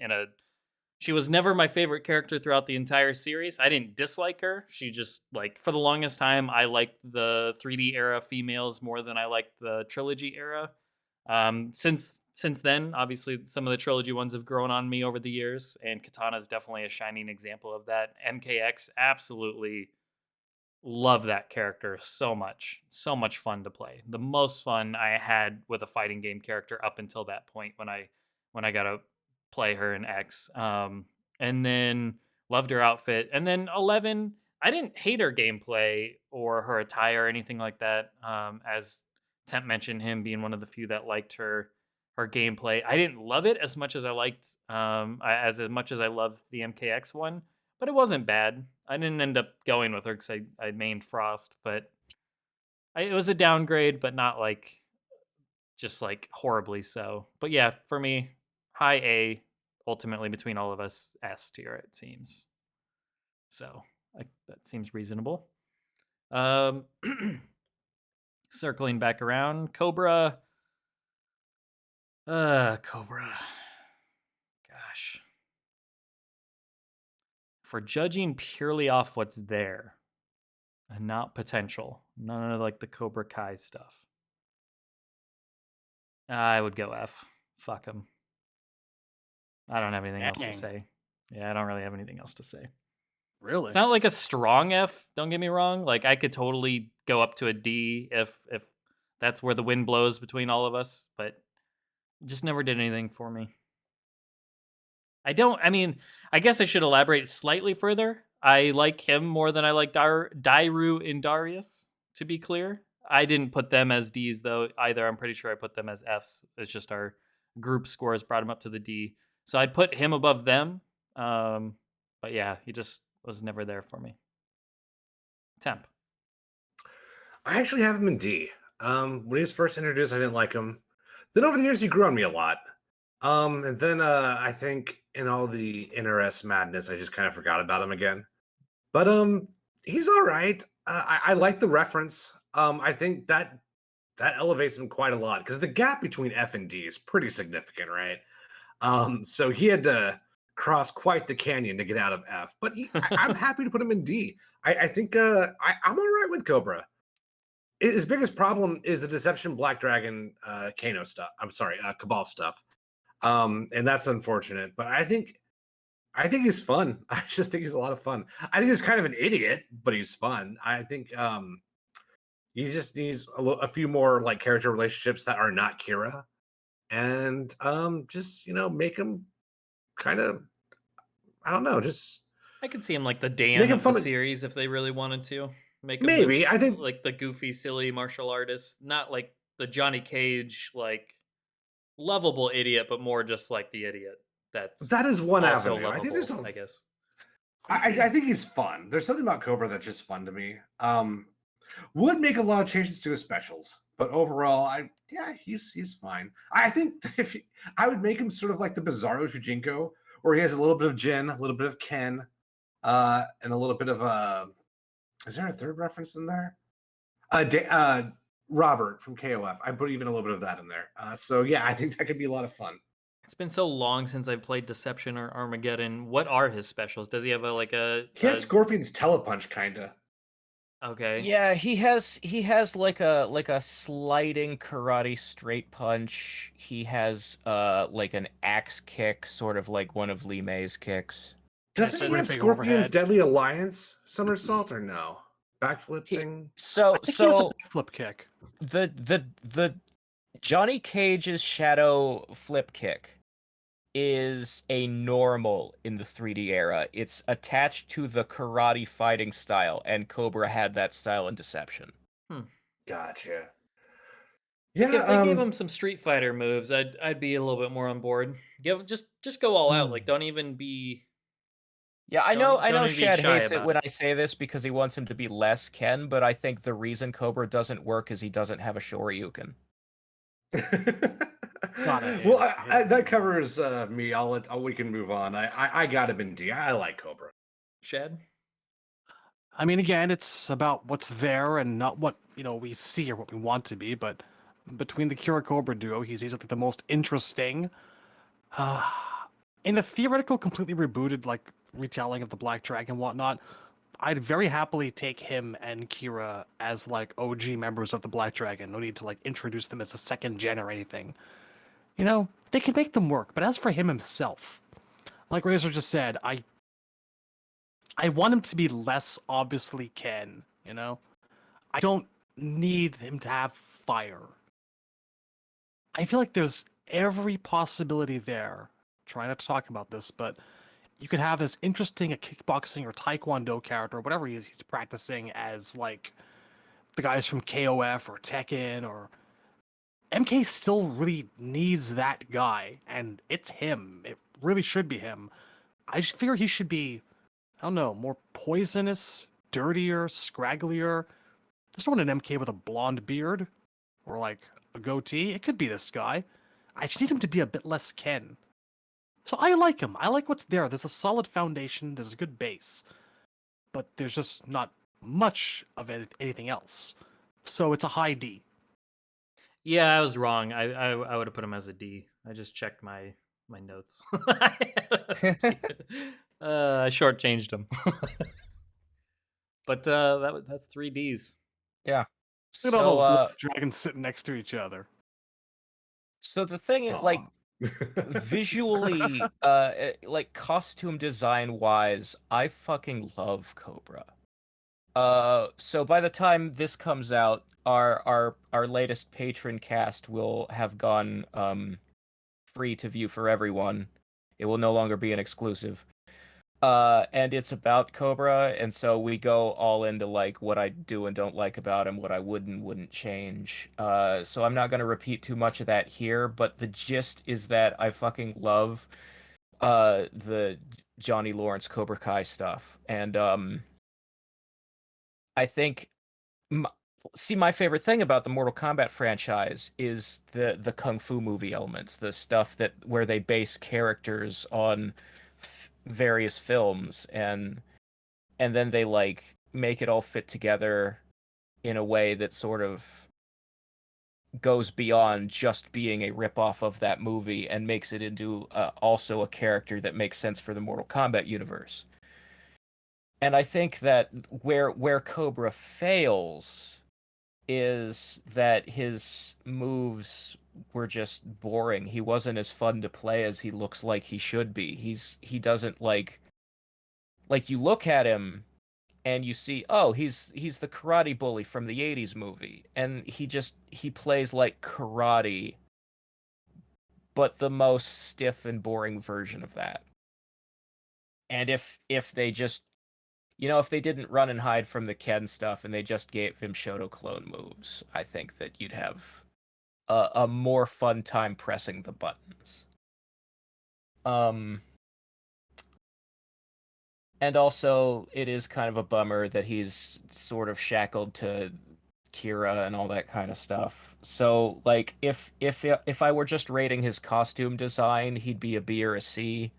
she was never my favorite character throughout the entire series. I didn't dislike her. She just, like, for the longest time, I liked the 3D era females more than I liked the trilogy era. Since then, obviously, some of the trilogy ones have grown on me over the years, and Katana is definitely a shining example of that. MKX, absolutely love that character so much. So much fun to play. The most fun I had with a fighting game character up until that point when I got to play her in X. And then loved her outfit. And then 11, I didn't hate her gameplay or her attire or anything like that. As Temp mentioned, him being one of the few that liked her gameplay. I didn't love it as much as I liked as much as I loved the MKX one, but it wasn't bad. I didn't end up going with her because I mained Frost, but It was a downgrade, but not like just like horribly so. But yeah, for me, high A, ultimately between all of us, S tier, it seems. So that seems reasonable. Circling back around, Cobra. Cobra. Gosh. For judging purely off what's there and not potential, none of like the Cobra Kai stuff, I would go F. Fuck him. I don't have anything else to Dang. say. Yeah, I don't really have anything else to say. Really? It's not like a strong F, don't get me wrong. Like I could totally go up to a D if that's where the wind blows between all of us, but it just never did anything for me. I mean, I guess I should elaborate slightly further. I like him more than I like Dairu and Darius, to be clear. I didn't put them as Ds though either. I'm pretty sure I put them as Fs. It's just our group scores brought him up to the D. So I'd put him above them. But yeah, he just was never there for me. Temp. I actually have him in D. When he was first introduced, I didn't like him. Then over the years, he grew on me a lot. And then I think in all the NRS madness, I just kind of forgot about him again. But he's all right. I like the reference. I think that elevates him quite a lot because the gap between F and D is pretty significant, right? So he had to cross quite the canyon to get out of F. But I'm happy to put him in D. I think I'm all right with Cobra. His biggest problem is the Deception Black Dragon Kano stuff. I'm sorry, Cabal stuff. And that's unfortunate. But I think he's fun. I just think he's a lot of fun. I think he's kind of an idiot, but he's fun. I think he just needs a few more like character relationships that are not Kira, and just make him kind of, I don't know, just I could see him like the make Dan him of the fun. series if they really wanted to. Make him Maybe this, I think like the goofy, silly martial artist, not like the Johnny Cage, like lovable idiot, but more just like the idiot that's that is one also avenue. I think lovable, there's I guess. I think he's fun. There's something about Cobra that's just fun to me. Would make a lot of changes to his specials, but overall, he's fine. I think I would make him sort of like the Bizarro Fujinko, where he has a little bit of Jin, a little bit of Ken, and a little bit of is there a third reference in there? Robert from KOF. I put even a little bit of that in there. So yeah, I think that could be a lot of fun. It's been so long since I've played Deception or Armageddon. What are his specials? Does he have He has Scorpion's telepunch, kinda. Okay. Yeah, he has like a sliding karate straight punch. He has like an axe kick, sort of like one of Lee May's kicks. Doesn't he have ripping Scorpion's overhead. Deadly Alliance somersault or no? Backflip thing? So I think he has a so flip kick. the Johnny Cage's shadow flip kick is a normal in the 3D era. It's attached to the karate fighting style, and Cobra had that style in Deception. Gotcha. Like Yeah, if they gave him some Street Fighter moves, I'd be a little bit more on board. Just go all out. Like don't even be. Yeah, I Don't know even be Shad shy hates it about when it. I say this because he wants him to be less Ken, but I think the reason Cobra doesn't work is he doesn't have a Shoryuken. Well, that covers me. We can move on. I got him in D. I like Cobra. Shad? I mean, again, it's about what's there and not what we see or what we want to be. But between the Kira Cobra duo, he's easily the most interesting. In a theoretical, completely rebooted like retelling of the Black Dragon and whatnot, I'd very happily take him and Kira as like OG members of the Black Dragon. No need to like introduce them as a second gen or anything. They could make them work. But as for him himself, like Razor just said, I want him to be less obviously Ken, I don't need him to have fire. I feel like there's every possibility there. Try not to talk about this, but you could have as interesting a kickboxing or taekwondo character, or whatever he's practicing, as like the guys from KOF or Tekken, or MK still really needs that guy, and it's him. It really should be him. I just figure he should be, I don't know, more poisonous, dirtier, scragglier. Just want an MK with a blonde beard or like a goatee. It could be this guy. I just need him to be a bit less Ken. So I like him. I like what's there. There's a solid foundation. There's a good base, but there's just not much of anything else. So it's a high D. Yeah, I was wrong. I would have put him as a D. I just checked my notes. I shortchanged him. But that's 3 Ds. Yeah. Look at all those So, wolf dragons sitting next to each other. so the thing is, like, visually, like costume design wise, I fucking love Cobra. So by the time this comes out, our latest patron cast will have gone free to view for everyone. It will no longer be an exclusive. And it's about Cobra, and so we go all into like what I do and don't like about him, what I would and wouldn't change. So I'm not gonna repeat too much of that here, but the gist is that I fucking love the Johnny Lawrence Cobra Kai stuff, and I think my favorite thing about the Mortal Kombat franchise is the kung fu movie elements, the stuff that where they base characters on various films, and then they like make it all fit together in a way that sort of goes beyond just being a ripoff of that movie and makes it into also a character that makes sense for the Mortal Kombat universe. And I think that where Cobra fails is that his moves were just boring. He wasn't as fun to play as he looks like he should be. He doesn't like you look at him and you see, oh, he's the karate bully from the 80s movie, and he plays like karate, but the most stiff and boring version of that. And if they just, if they didn't run and hide from the Ken stuff and they just gave him Shoto clone moves, I think that you'd have a more fun time pressing the buttons. And also, it is kind of a bummer that he's sort of shackled to Kira and all that kind of stuff. So, like, if I were just rating his costume design, he'd be a B or a C.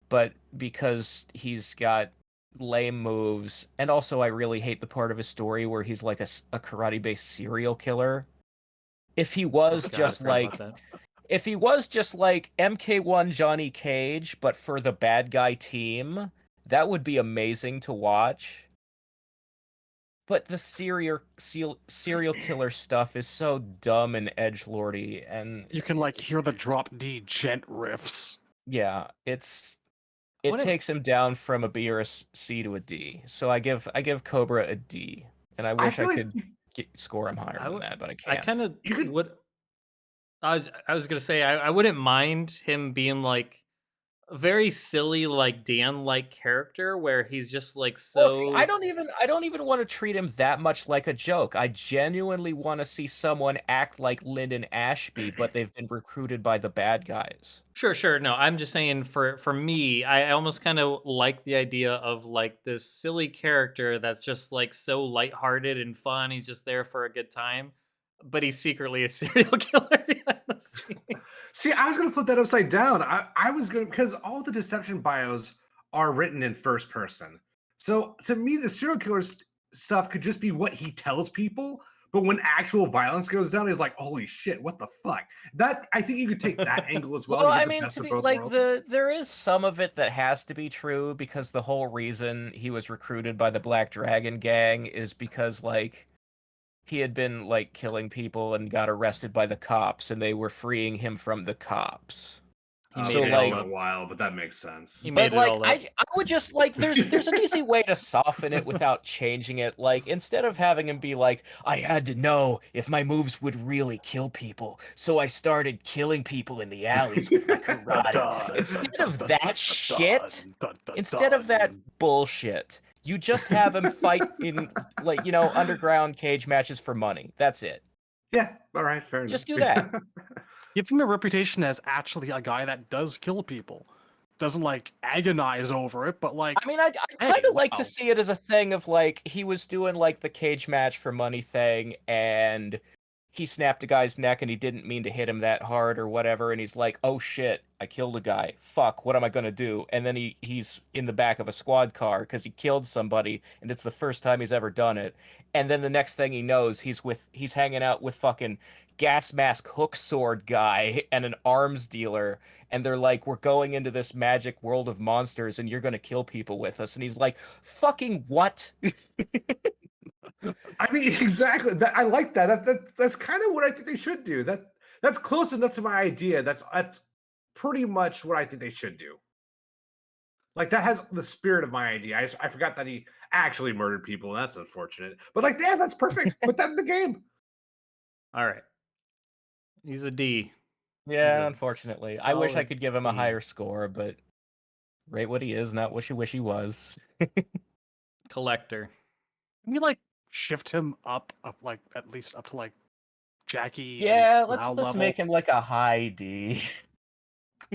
But because he's got lame moves, and also I really hate the part of his story where he's like a karate-based serial killer. If he was just like MK1 Johnny Cage, but for the bad guy team, that would be amazing to watch. But the serial killer stuff is so dumb and edgelordy, and you can like hear the drop D gent riffs. Yeah, it takes him down from a B or a C to a D. So I give Cobra a D, and I wish I could score him higher than that, but I can't. I kind of would. I was gonna say I wouldn't mind him being like a very silly, like Dan-like character where he's just like so. Well, see, I don't even want to treat him that much like a joke. I genuinely want to see someone act like Lyndon Ashby, but they've been recruited by the bad guys. Sure. No, I'm just saying for me, I almost kind of like the idea of like this silly character that's just like so lighthearted and fun. He's just there for a good time, but he's secretly a serial killer behind the scenes. See, I was going to flip that upside down. I was going to, because all the Deception bios are written in first person. So to me, the serial killer stuff could just be what he tells people. But when actual violence goes down, he's like, holy shit, what the fuck? That, I think you could take that angle as well. Well, I mean, to be like there is some of it that has to be true, because the whole reason he was recruited by the Black Dragon gang is because like he had been like killing people and got arrested by the cops, and they were freeing him from the cops. So like a while, but that makes sense. But like, I would just like, there's an easy way to soften it without changing it. Like, instead of having him be like, I had to know if my moves would really kill people, so I started killing people in the alleys with my karate. Instead of that shit, instead of that bullshit, you just have him fight in like, underground cage matches for money. That's it. Yeah, all right, fair enough. Just do that. Give him a reputation as actually a guy that does kill people. doesn't like agonize over it, but like, I mean, I'd hey, kind of like to wow. see it as a thing of like he was doing like the cage match for money thing, and he snapped a guy's neck and he didn't mean to hit him that hard or whatever, and he's like, "Oh shit, I killed a guy. Fuck, what am I gonna do?" And then he's in the back of a squad car because he killed somebody, and it's the first time he's ever done it. And then the next thing he knows, he's hanging out with fucking gas mask hook sword guy and an arms dealer, and they're like, "We're going into this magic world of monsters and you're going to kill people with us." And he's like, "Fucking what?" I mean, exactly. I like that. That's kind of what I think they should do. That's close enough to my idea. That's pretty much what I think they should do. Like that has the spirit of my idea. I forgot that he actually murdered people, and that's unfortunate. But like, yeah, that's perfect. Put that in the game. All right. He's a D. Yeah, a unfortunately. I wish I solid could give him a D. higher score, but right what he is, not what you wish he was. Collector. Can you like shift him up like at least up to like Jackie Yeah, and let's How let's level? make him like a high D.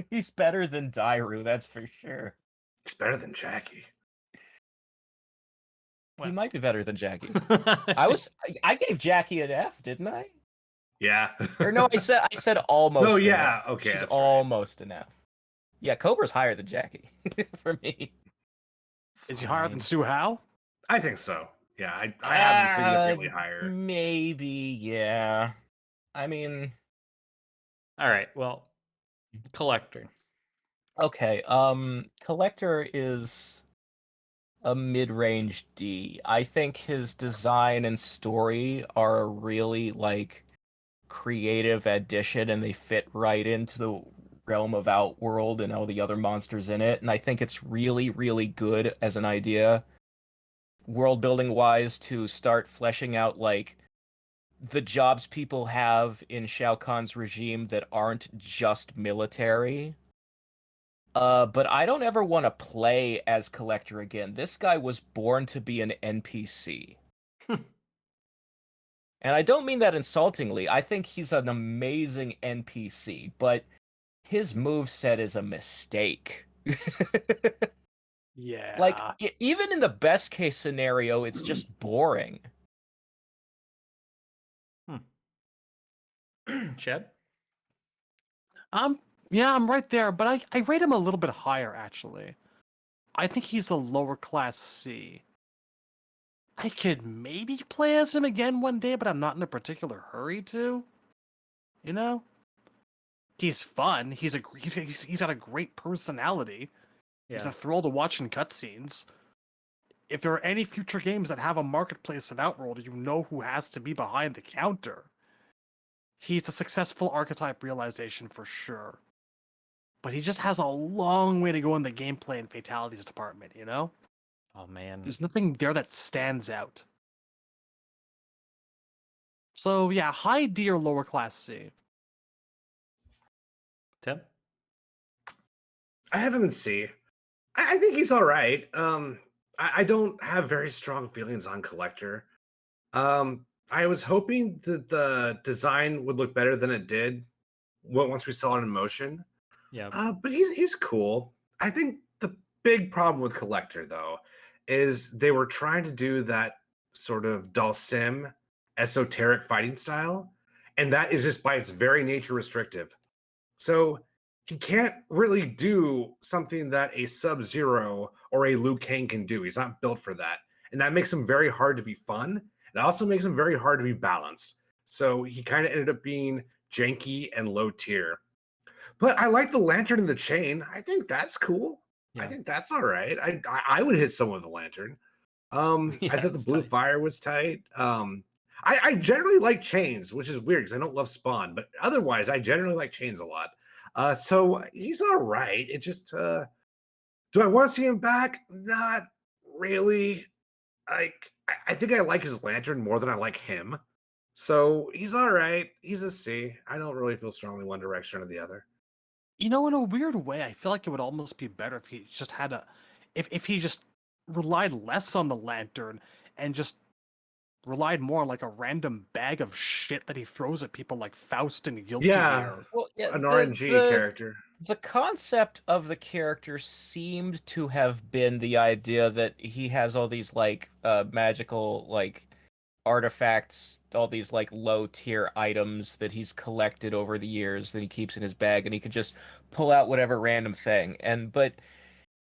He's better than Dairu, that's for sure. It's better than Jackie. He might be better than Jackie. I gave Jackie an F, didn't I? Yeah. Or no, I said almost. No, an yeah, F. okay, She's that's right. almost an F. Yeah, Cobra's higher than Jackie for me. Is he higher than Sue How? I think so. Yeah, I have him significantly higher. Maybe, yeah. I mean, All right. Well, collector. okay. Collector is a mid-range D. I think his design and story are a really like creative addition, and they fit right into the realm of Outworld and all the other monsters in it. And I think it's really, really good as an idea, world building wise, to start fleshing out like the jobs people have in Shao Kahn's regime that aren't just military. But I don't ever want to play as Collector again. This guy was born to be an NPC. And I don't mean that insultingly. I think he's an amazing NPC, but his moveset is a mistake. Yeah. Like, even in the best case scenario, it's just boring. Chad? Yeah, I'm right there, but I rate him a little bit higher actually. I think he's a lower class C. I could maybe play as him again one day, but I'm not in a particular hurry to. You know? He's fun. He's got a great personality. Yeah. He's a thrill to watch in cutscenes. If there are any future games that have a marketplace in Outworld, you know who has to be behind the counter. He's a successful archetype realization for sure. But he just has a long way to go in the gameplay and fatalities department, you know? Oh, man. There's nothing there that stands out. So yeah, high D or lower class C. Tim? I have him in C. I think he's all right. I don't have very strong feelings on Collector. I was hoping that the design would look better than it did once we saw it in motion. Yeah. But he's cool. I think the big problem with Collector, though, is they were trying to do that sort of Dalsim esoteric fighting style, and that is just by its very nature restrictive. So he can't really do something that a Sub-Zero or a Liu Kang can do. He's not built for that. And that makes him very hard to be fun. It also makes him very hard to be balanced. So he kind of ended up being janky and low tier. But I like the lantern and the chain. I think that's cool. Yeah. I think that's all right. I would hit someone with a lantern. Yeah, I thought the it's blue tight. fire was tight. I generally like chains, which is weird because I don't love Spawn, but otherwise I generally like chains a lot. So he's all right. It just do I want to see him back? Not really. I think I like his lantern more than I like him. So he's all right. He's a C. I don't really feel strongly one direction or the other. You know, in a weird way, I feel like it would almost be better if he just had if he just relied less on the lantern and just relied more on like a random bag of shit that he throws at people like Faust and Guilty Yeah, Gear. Well, yeah, an RNG character. The concept of the character seemed to have been the idea that he has all these like magical like artifacts, all these like low tier items that he's collected over the years that he keeps in his bag, and he can just pull out whatever random thing. But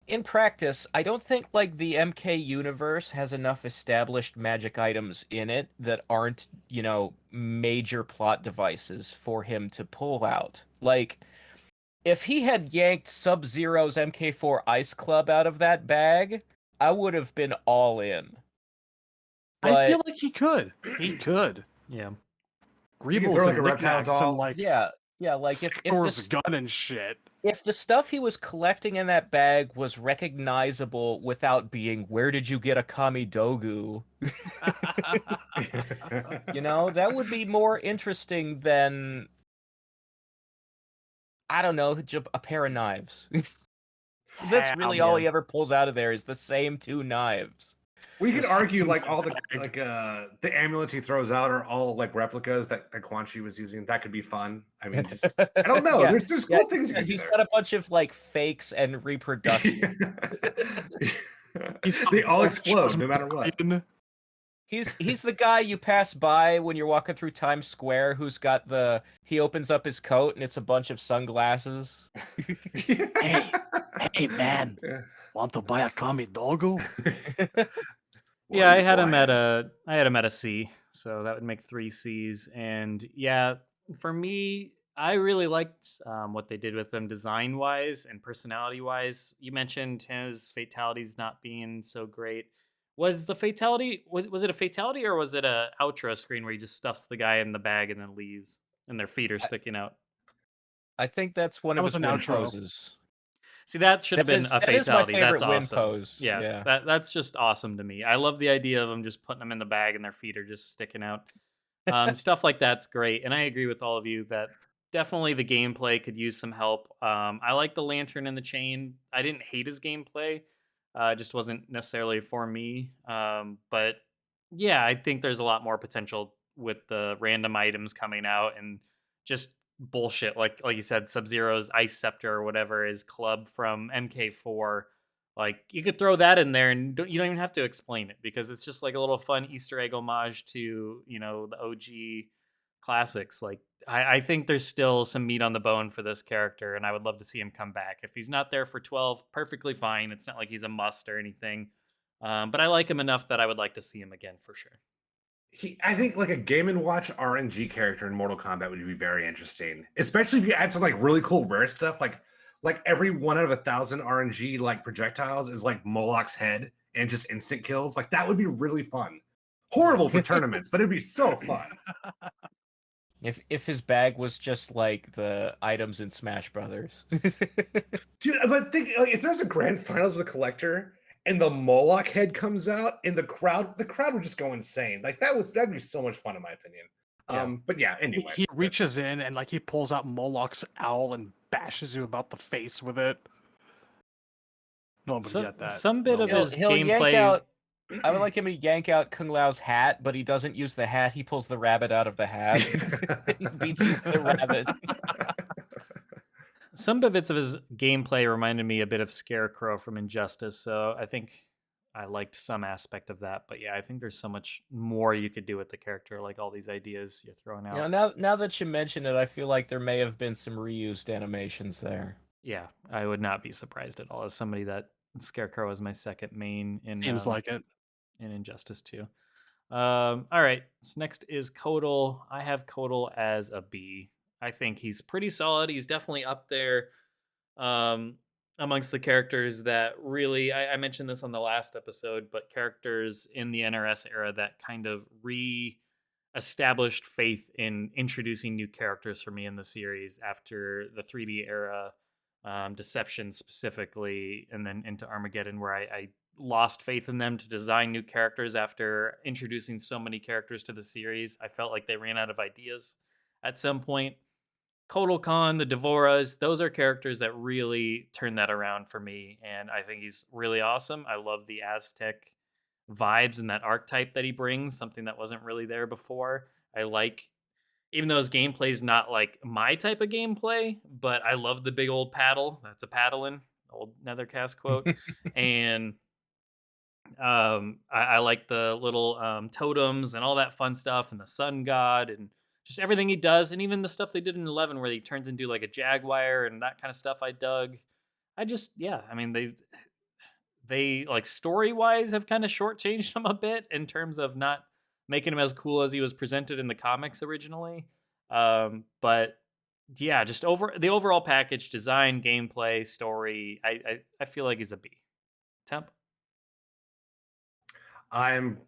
in practice, I don't think like the MK universe has enough established magic items in it that aren't, major plot devices for him to pull out. Like, if he had yanked Sub-Zero's MK4 Ice Club out of that bag, I would have been all in. I feel But like he could. He could. Yeah. You can Greebles throw like and a reptile knickknacks and doll. like yeah, like Scor's gun and shit. if the stuff he was collecting in that bag was recognizable without being, where did you get a Kamidogu? That would be more interesting than, I don't know, a pair of knives. 'Cause that's really all he ever pulls out of there is the same two knives. We could argue like all the the amulets he throws out are all like replicas that Quan Chi was using. That could be fun. I mean, just I don't know. Yeah, There's cool things you can do he's there. got a bunch of like fakes and reproduction. They all explode no matter what. He's the guy you pass by when you're walking through Times Square who's got he opens up his coat and it's a bunch of sunglasses. Hey man, want to buy a Kamidogu? Yeah, I had him at a C, so that would make 3 Cs. And yeah, for me, I really liked what they did with him design wise and personality wise. You mentioned his fatalities not being so great. Was the fatality was it a fatality or was it a outro screen where he just stuffs the guy in the bag and then leaves and their feet are sticking out? I think that's one That of was his an win outro. poses. See, that should have been a That is my fatality. favorite That's win awesome. pose. Yeah, that's just awesome to me. I love the idea of them just putting them in the bag and their feet are just sticking out. Stuff like that's great, and I agree with all of you that definitely the gameplay could use some help. I like the lantern and the chain. I didn't hate his gameplay. It just wasn't necessarily for me. But yeah, I think there's a lot more potential with the random items coming out and just bullshit. Like you said, Sub-Zero's Ice Scepter or whatever is club from MK4. Like you could throw that in there and you don't even have to explain it because it's just like a little fun Easter egg homage to, the OG classics. Like I think there's still some meat on the bone for this character and I would love to see him come back. If he's not there for 12, perfectly fine. It's not like he's a must or anything. But I like him enough that I would like to see him again for sure. I think like a Game & Watch RNG character in Mortal Kombat would be very interesting, especially if you add some like really cool rare stuff. Like every 1 out of 1,000 RNG like projectiles is like Moloch's head and just instant kills. Like that would be really fun. Horrible for tournaments, but it'd be so fun. If his bag was just like the items in Smash Brothers. Dude, but think like if there's a grand finals with a collector and the Moloch head comes out and the crowd would just go insane. Like that'd be so much fun in my opinion. Yeah. But yeah, anyway. He reaches in and like he pulls out Moloch's owl and bashes you about the face with it. No one would get that. Some bit of his He'll gameplay. yank out. I would like him to yank out Kung Lao's hat, but he doesn't use the hat. He pulls the rabbit out of the hat. He beats you with the rabbit. Some bits of his gameplay reminded me a bit of Scarecrow from Injustice, so I think I liked some aspect of that. But yeah, I think there's so much more you could do with the character, like all these ideas you're throwing out. Now that you mention it, I feel like there may have been some reused animations there. Yeah, I would not be surprised at all. As somebody that Scarecrow is my second main in Seems like it. in Injustice 2. All right, so next is Kodal. I have Kodal as a B. I think he's pretty solid. He's definitely up there amongst the characters that really, I mentioned this on the last episode, but characters in the NRS era that kind of re-established faith in introducing new characters for me in the series after the 3D era, Deception specifically, and then into Armageddon, where I lost faith in them to design new characters after introducing so many characters to the series. I felt like they ran out of ideas at some point. Kotal Khan, the Devoras, those are characters that really turned that around for me, and I think he's really awesome. I love the Aztec vibes and that archetype that he brings, something that wasn't really there before. I like even though his gameplay is not like my type of gameplay, but I love the big old paddle. That's a paddling, old Nethercast quote. And I like the little totems and all that fun stuff, and the sun god, and just everything he does, and even the stuff they did in 11 where he turns into like a jaguar and that kind of stuff. I dug. Yeah. I mean, they like story wise have kind of shortchanged him a bit in terms of not making him as cool as he was presented in the comics originally. But yeah, just over the overall package, design, gameplay, story, I feel like he's a B. Temp. I'm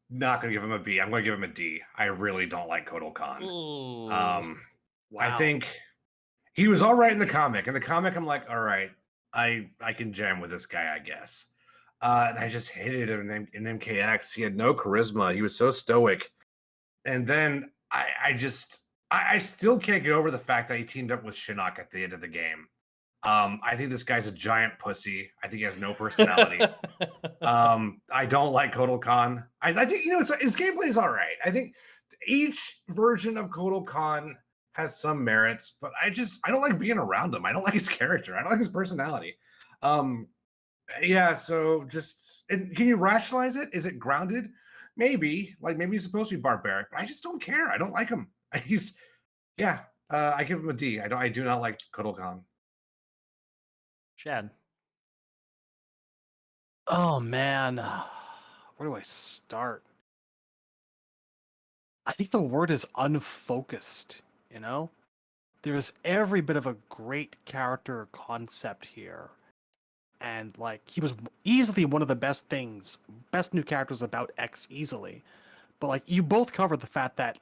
not going to give him a B. I'm going to give him a D. I really don't like Kotal Khan. Ooh. I think he was all right in the comic. In the comic, I'm like, all right, I can jam with this guy, I guess. And I just hated him in MKX. He had no charisma. He was so stoic. And then I still can't get over the fact that he teamed up with Shinnok at the end of the game. I think this guy's a giant pussy. I think he has no personality. I don't like Kotal Khan. I think his gameplay is all right. I think each version of Kotal Khan has some merits, but I don't like being around him. I don't like his character. I don't like his personality. Yeah, so can you rationalize it? Is it grounded? Maybe. Like maybe he's supposed to be barbaric, but I just don't care. I don't like him. I give him a D. I do not like Kotal Khan. Chad. Oh man, where do I start? I think the word is unfocused, you know? There's every bit of a great character concept here. And like he was easily one of the best new characters about X easily. But like you both covered the fact that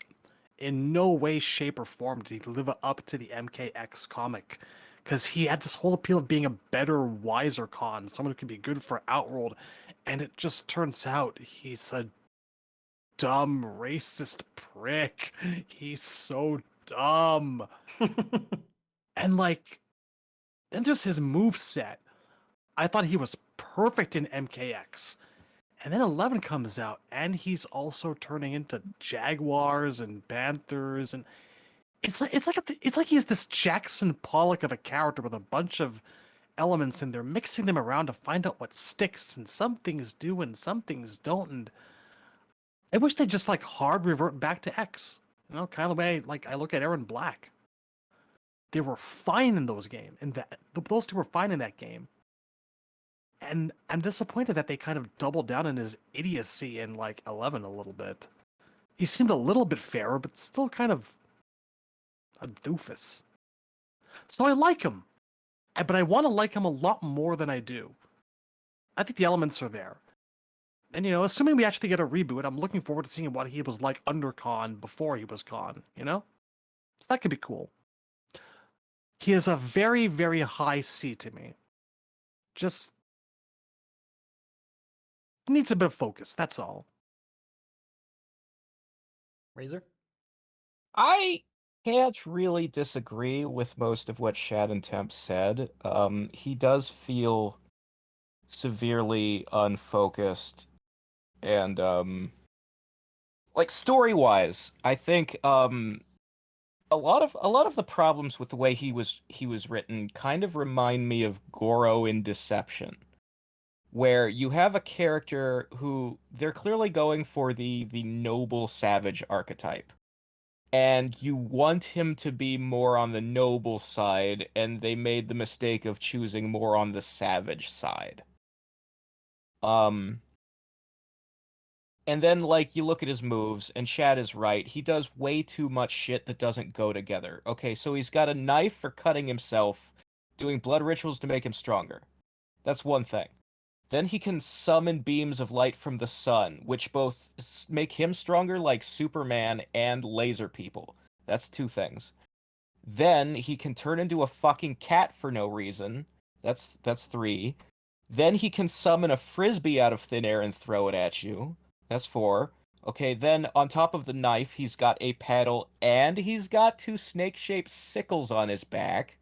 in no way, shape, or form did he live up to the MKX comic. Because he had this whole appeal of being a better, wiser Khan, someone who could be good for Outworld, and it just turns out he's a dumb, racist prick. He's so dumb. And like, then there's his move set. I thought he was perfect in MKX. And then 11 comes out, and he's also turning into jaguars and panthers, and it's like he's this Jackson Pollock of a character with a bunch of elements, and they're mixing them around to find out what sticks, and some things do and some things don't. And I wish they'd just like hard revert back to X, you know, kind of the way like I look at Aaron Black. They were fine in those games, and those two were fine in that game. And I'm disappointed that they kind of doubled down on his idiocy in like 11 a little bit. He seemed a little bit fairer, but still kind of a doofus. So I like him, but I want to like him a lot more than I do. I think the elements are there. And, you know, assuming we actually get a reboot, I'm looking forward to seeing what he was like under Khan before he was Khan, you know? So that could be cool. He is a very, very high C to me. Just needs a bit of focus, that's all. Razor? I can't really disagree with most of what Shad and Temp said. He does feel severely unfocused, and like story-wise, I think a lot of the problems with the way he was written kind of remind me of Goro in Deception, where you have a character who they're clearly going for the noble savage archetype. And you want him to be more on the noble side, and they made the mistake of choosing more on the savage side. And then, like, you look at his moves, and Shad is right. He does way too much shit that doesn't go together. Okay, so he's got a knife for cutting himself, doing blood rituals to make him stronger. That's one thing. Then he can summon beams of light from the sun, which both make him stronger like Superman and laser people. That's two things. Then he can turn into a fucking cat for no reason. That's three. Then he can summon a frisbee out of thin air and throw it at you. That's four. Okay, then on top of the knife, he's got a paddle and he's got two snake-shaped sickles on his back.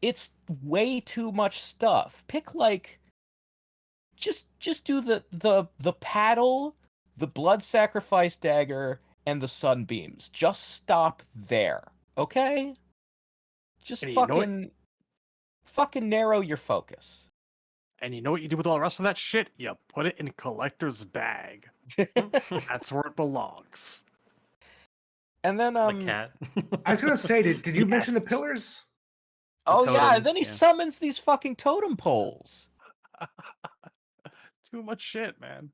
It's way too much stuff. Pick like... Just do the paddle, the blood sacrifice dagger, and the sunbeams. Just stop there, okay? Just And you know what? fucking narrow your focus. And you know what you do with all the rest of that shit? You put it in collector's bag. That's where it belongs. And then The cat. I was gonna say, did you mention the Yes. pillars? oh yeah, and totems, then he yeah. summons these fucking totem poles. Too much shit, man.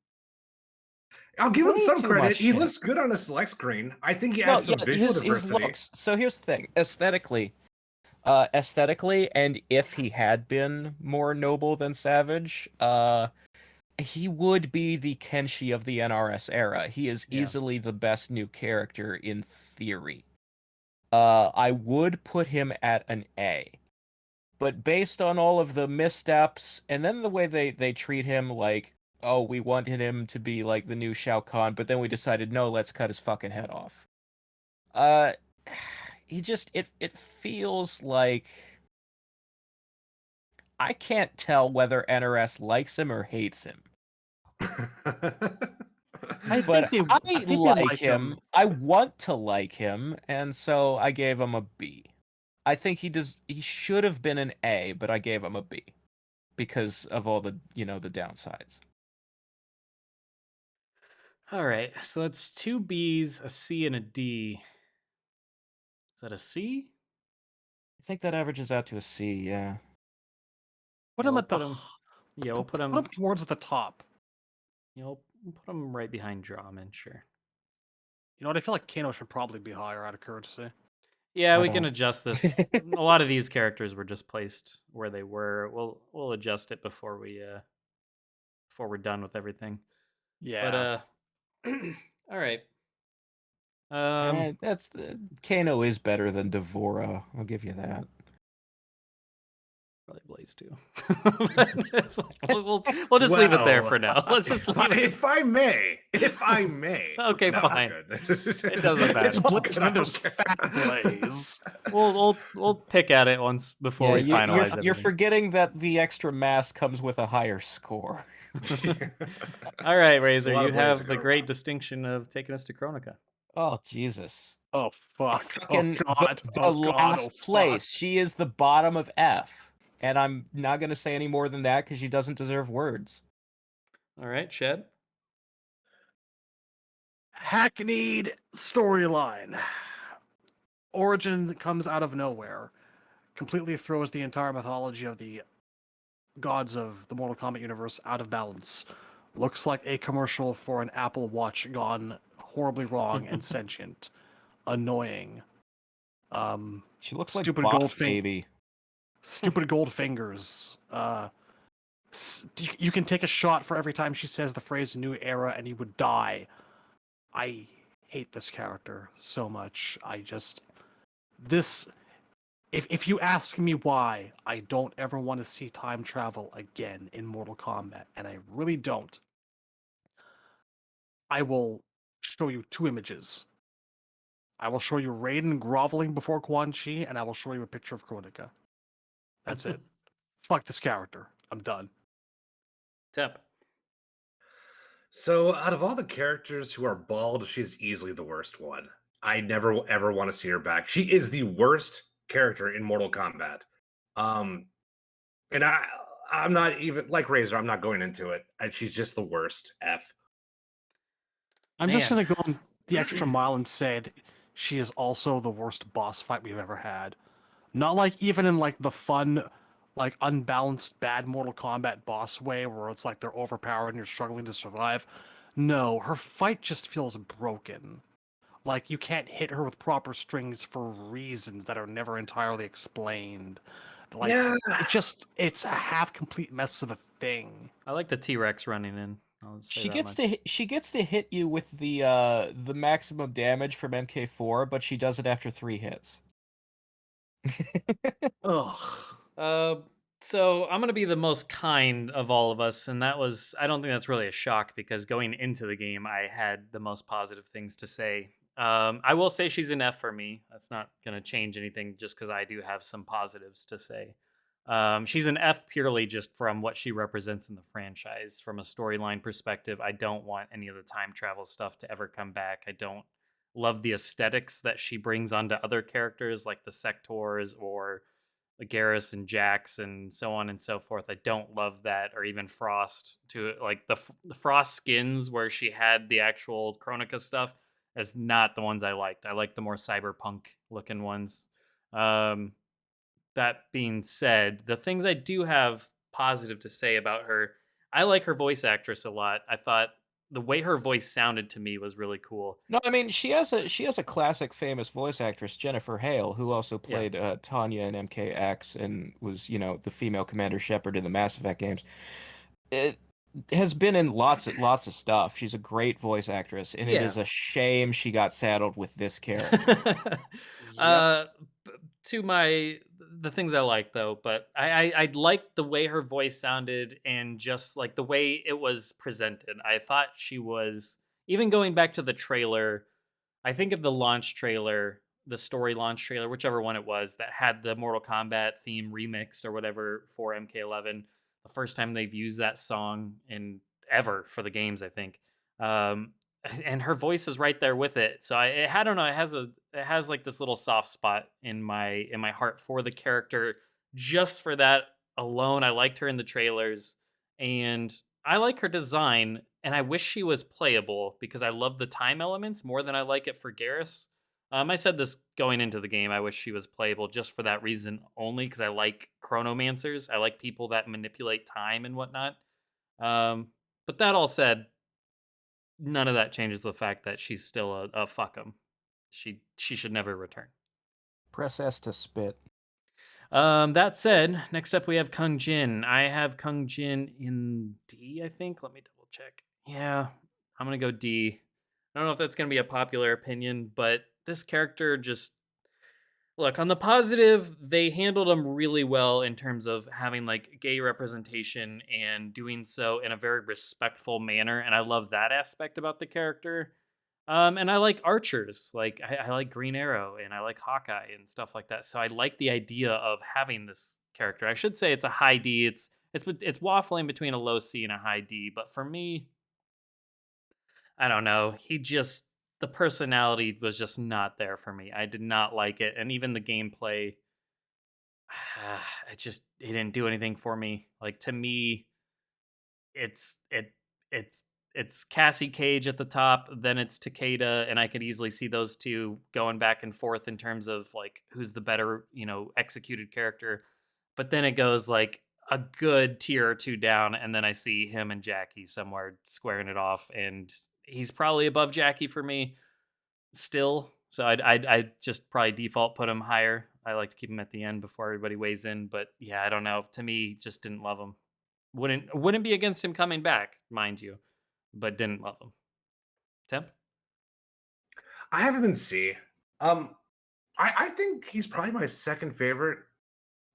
I'll give him Way some too credit. much He shit. looks good on a select screen. I think he No, adds some yeah, visual his diversity. looks. So here's the thing, aesthetically, and if he had been more noble than Savage, he would be the Kenshi of the NRS era. He is Yeah. easily the best new character in theory. I would put him at an A. But based on all of the missteps, and then the way they treat him, like, oh, we wanted him to be like the new Shao Kahn, but then we decided, no, let's cut his fucking head off. It feels like I can't tell whether NRS likes him or hates him. I But think they like him. I want to like him, and so I gave him a B. I think he should have been an A, but I gave him a B because of all the, the downsides. All right, so that's 2 Bs, a C, and a D. Is that a C? I think that averages out to a C, yeah. Put Yeah, him we'll at the. put him- Yeah, we'll put Put him. him towards the top. We'll put him right behind Drawman, sure. You know what? I feel like Kano should probably be higher out of courtesy. Yeah, I we can don't- adjust this. A lot of these characters were just placed where they were. We'll adjust it before we're done with everything. Yeah. But all right. Kano is better than Devora. I'll give you that. Probably Blaze too. we'll just leave it there for now. Let's just leave it. If I may. Okay, No, fine. good. It doesn't matter. It's Blaze, and then there's Fat Blaze. We'll pick at it once before we finalize everything. You're forgetting that the extra mass comes with a higher score. All right, Razor, A lot you of ways to have go the great around. distinction of taking us to Chronica. Oh Jesus! Oh fuck! Fucking Oh god! the Oh god! last Oh fuck! place. She is the bottom of F, and I'm not gonna say any more than that because she doesn't deserve words. All right, Shed. Hackneyed storyline. Origin comes out of nowhere. Completely throws the entire mythology of the gods of the Mortal Kombat universe out of balance. Looks like a commercial for an Apple Watch gone horribly wrong and sentient. Annoying. She looks Stupid like gold Boss Baby. Stupid gold fingers. You can take a shot for every time she says the phrase "new era" and you would die. I hate this character so much. If you ask me why, I don't ever want to see time travel again in Mortal Kombat, and I really don't. I will show you 2 images. I will show you Raiden groveling before Quan Chi, and I will show you a picture of Chronica. That's it. Fuck this character. I'm done. Tep. So, out of all the characters who are bald, she's easily the worst one. I never will ever want to see her back. She is the worst character in Mortal Kombat. And I'm not even like Razor. I'm not going into it. She's just the worst. F. I'm just Man. gonna go the extra mile and say that she is also the worst boss fight we've ever had. Not like even in like the fun, like unbalanced bad Mortal Kombat boss way where it's like they're overpowered and you're struggling to survive. No, her fight just feels broken. Like you can't hit her with proper strings for reasons that are never entirely explained. Like Yeah. it's a half complete mess of a thing. I like the T-Rex running in. I'll say She that gets much. she gets to hit you with the maximum damage from MK4, but she does it after 3 hits. Ugh. So I'm gonna be the most kind of all of us, and I don't think that's really a shock because going into the game, I had the most positive things to say. I will say she's an F for me. That's not gonna change anything just because I do have some positives to say. She's an F purely just from what she represents in the franchise. From a storyline perspective, I don't want any of the time travel stuff to ever come back. I don't love the aesthetics that she brings onto other characters like the Sectors or Garrus and Jax and so on and so forth. I don't love that, or even Frost. To like the Frost skins where she had the actual Chronica stuff is not the ones I liked. I like the more cyberpunk looking ones. Um, that being said, the things I do have positive to say about her, I like her voice actress a lot. I thought the way her voice sounded to me was really cool. No, I mean she has a classic famous voice actress, Jennifer Hale, who also Yeah. played Tanya in MKX and was, the female Commander Shepard in the Mass Effect games. It has been in lots of stuff. She's a great voice actress, and it Yeah. is a shame she got saddled with this character. uh to the things I like though, but I liked the way her voice sounded and just like the way it was presented. I thought she was, even going back to the trailer, I think of the launch trailer, the story launch trailer, whichever one it was, that had the Mortal Kombat theme remixed or whatever for MK11. The first time they've used that song in ever for the games, I think. Um, and her voice is right there with it. So I don't know. It has like this little soft spot in my heart for the character. Just for that alone, I liked her in the trailers, and I like her design, and I wish she was playable because I love the time elements more than I like it for Garrus. I said this going into the game. I wish she was playable just for that reason only, because I like chronomancers. I like people that manipulate time and whatnot. But that all said, none of that changes the fact that she's still a fuck 'em. She should never return. Press S to spit. That said, next up we have Kung Jin. I have Kung Jin in D, I think. Let me double check. Yeah, I'm gonna go D. I don't know if that's gonna be a popular opinion, but this character just, look, on the positive, they handled him really well in terms of having like gay representation and doing so in a very respectful manner, and I love that aspect about the character. And I like archers, like I like Green Arrow and I like Hawkeye and stuff like that. So I like the idea of having this character. I should say it's a high D. It's waffling between a low C and a high D, but for me, I don't know. The personality was just not there for me. I did not like it, and even the gameplay, it didn't do anything for me. Like, to me, it's it it's it's Cassie Cage at the top, then it's Takeda, and I could easily see those two going back and forth in terms of like who's the better, executed character. But then it goes like a good tier or two down, and then I see him and Jackie somewhere squaring it off, and he's probably above Jackie for me still. So I'd just probably default put him higher. I like to keep him at the end before everybody weighs in, but yeah, I don't know. To me, just didn't love him. Wouldn't be against him coming back, mind you, but didn't love him. Tim? I have him in C. I think he's probably my second favorite.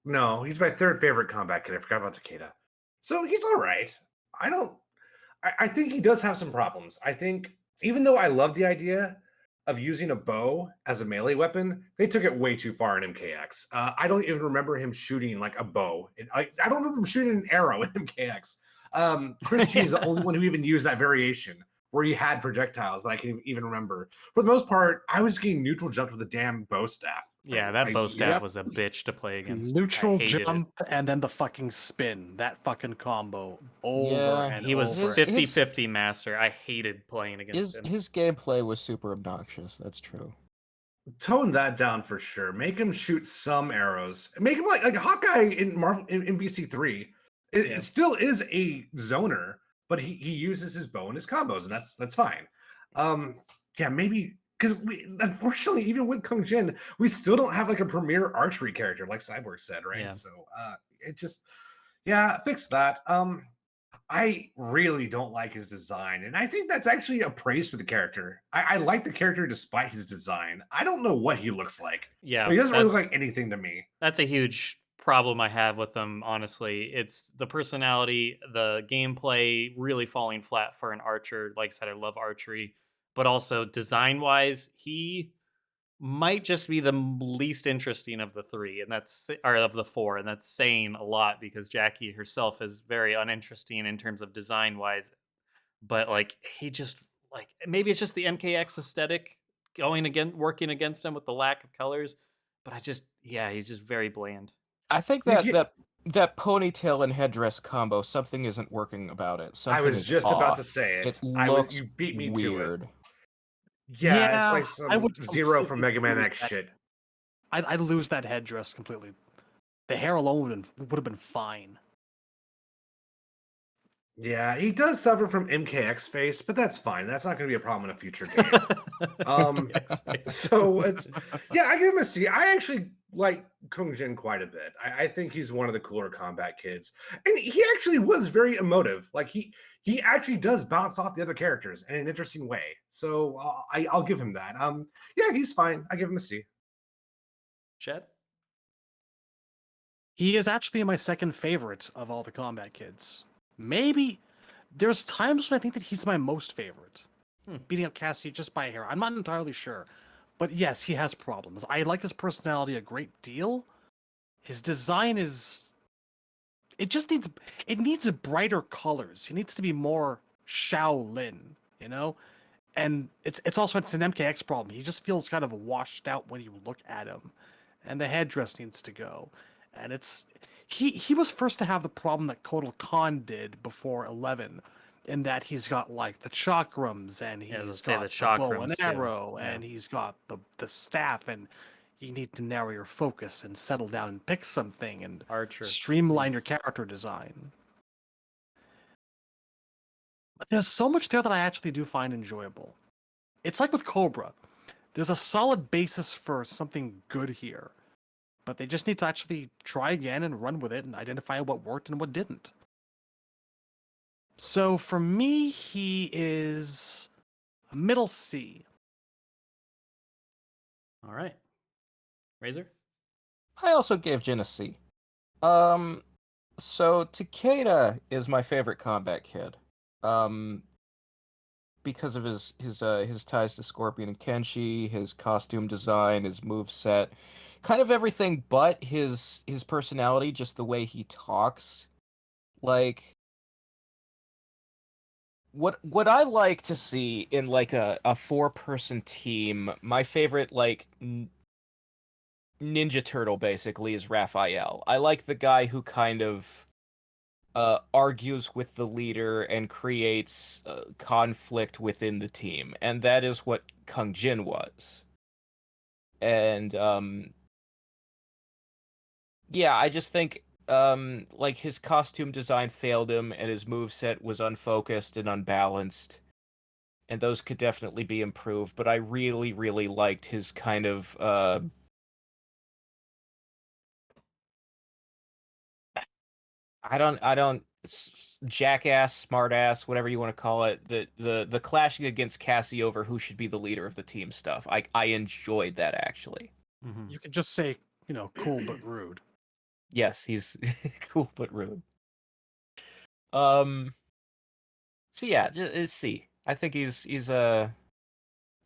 No, he's my third favorite combat kid. I forgot about Takeda. So he's all right. I don't. I think he does have some problems. I think even though I love the idea of using a bow as a melee weapon, they took it way too far in MKX. I don't even remember him shooting like a bow. I don't remember him shooting an arrow in MKX. Chris G is the only one who even used that variation where he had projectiles that I can even remember. For the most part, I was getting neutral jumped with a damn bow staff. Yeah, that bow staff was a bitch to play against. Neutral I hated jump and then the fucking spin. That fucking combo over Yeah, and He was over. 50-50 master. I hated playing against him. His gameplay was super obnoxious. That's true. Tone that down for sure. Make him shoot some arrows. Make him like Hawkeye in Marvel in VC3. It still is a zoner, but he uses his bow and his combos, and that's fine. Yeah, maybe because we unfortunately, even with Kung Jin, we still don't have like a premier archery character, like Cyborg said, right? Yeah. So it just fix that. I really don't like his design, and I think that's actually a praise for the character. I like the character despite his design. I don't know what he looks like. Yeah, But he doesn't really look like anything to me. That's a huge problem I have with him, honestly. It's the personality, the gameplay really falling flat for an archer. Like I said, I love archery, but also design-wise, he might just be the least interesting of the three, and of the four, and that's saying a lot because Jackie herself is very uninteresting in terms of design-wise. But like he just, like, maybe it's just the MKX aesthetic working against him with the lack of colors. But he's just very bland. I think You that get- that ponytail and headdress combo, something isn't working about it. Something I was is just about to off. say it. It looks You beat me weird. to it. Yeah, it's Yeah, like I would some Zero from completely Mega Man lose X that. shit. I'd lose that headdress completely. The hair alone would have been fine. Yeah, he does suffer from MKX face, but that's fine. That's not going to be a problem in a future game. So it's I give him a C. I actually like Kung Jin quite a bit. I think he's one of the cooler combat kids, and he actually was very emotive. Like he actually does bounce off the other characters in an interesting way. So I'll give him that. Yeah, he's fine. I give him a C. Chad? He is actually my second favorite of all the combat kids. Maybe there's times when I think that he's my most favorite. Beating up Cassie just by a hair. I'm not entirely sure. But yes, he has problems. I like his personality a great deal. His design is it needs brighter colors. He needs to be more Shaolin, you know? And it's an MKX problem. He just feels kind of washed out when you look at him. And the headdress needs to go. And he was first to have the problem that Kotal Khan did before 11, in that he's got like the chakrams and he's got the bow and arrow and he's got the staff, and you need to narrow your focus and settle down and pick something and streamline your character design. But there's so much there that I actually do find enjoyable. It's like with Cobra. There's a solid basis for something good here. But they just need to actually try again and run with it and identify what worked and what didn't. So for me, he is a middle C. All right. Razor? I also gave Jin a C. So Takeda is my favorite combat kid. Because of his ties to Scorpion and Kenshi, his costume design, his move set, kind of everything but his personality, just the way he talks. Like what I like to see in like a 4-person team, my favorite like Ninja Turtle basically is Raphael. I like the guy who kind of argues with the leader and creates conflict within the team, and that is what Kung Jin was. And I just think like his costume design failed him, and his moveset was unfocused and unbalanced, and those could definitely be improved. But I really, really liked his kind of I don't jackass, smartass, whatever you want to call it, the clashing against Cassie over who should be the leader of the team stuff. I enjoyed that actually. You can just say, cool but rude. Yes, he's cool but rude. So yeah, just C. I think he's a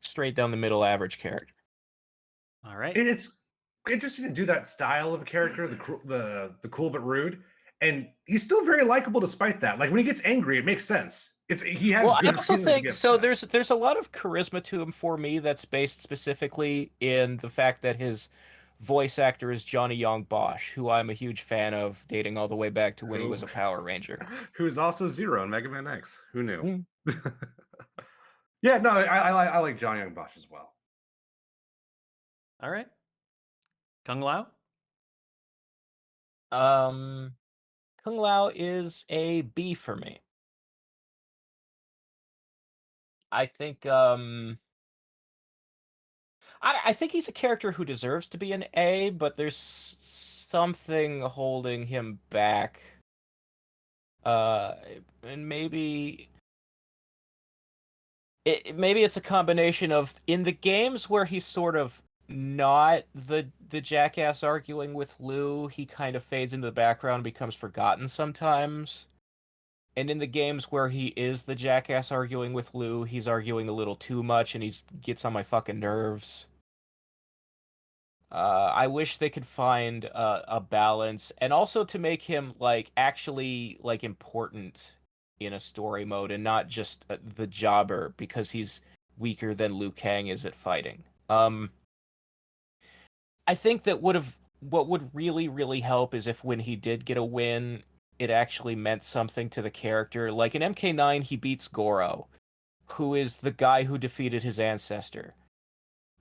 straight down the middle average character. All right. It's interesting to do that style of a character, the cool but rude, and he's still very likable despite that. Like when he gets angry, it makes sense. He has. Well, good I also reason to think get so. upset. There's a lot of charisma to him for me that's based specifically in the fact that his voice actor is Johnny Young Bosch, who I'm a huge fan of, dating all the way back to when he was a Power Ranger. Who's also Zero in Mega Man X. Who knew? Mm. Yeah, no, I like Johnny Young Bosch as well. All right. Kung Lao? Kung Lao is a B for me. I think I think he's a character who deserves to be an A, but there's something holding him back. And maybe it's a combination of in the games where he's sort of not the jackass arguing with Lou, he kind of fades into the background, becomes forgotten sometimes. And in the games where he is the jackass arguing with Lou, he's arguing a little too much and he gets on my fucking nerves. I wish they could find a balance, and also to make him like actually like important in a story mode and not just the jobber, because he's weaker than Liu Kang is at fighting. I think that what would really, really help is if when he did get a win, it actually meant something to the character. Like in MK9, he beats Goro, who is the guy who defeated his ancestor.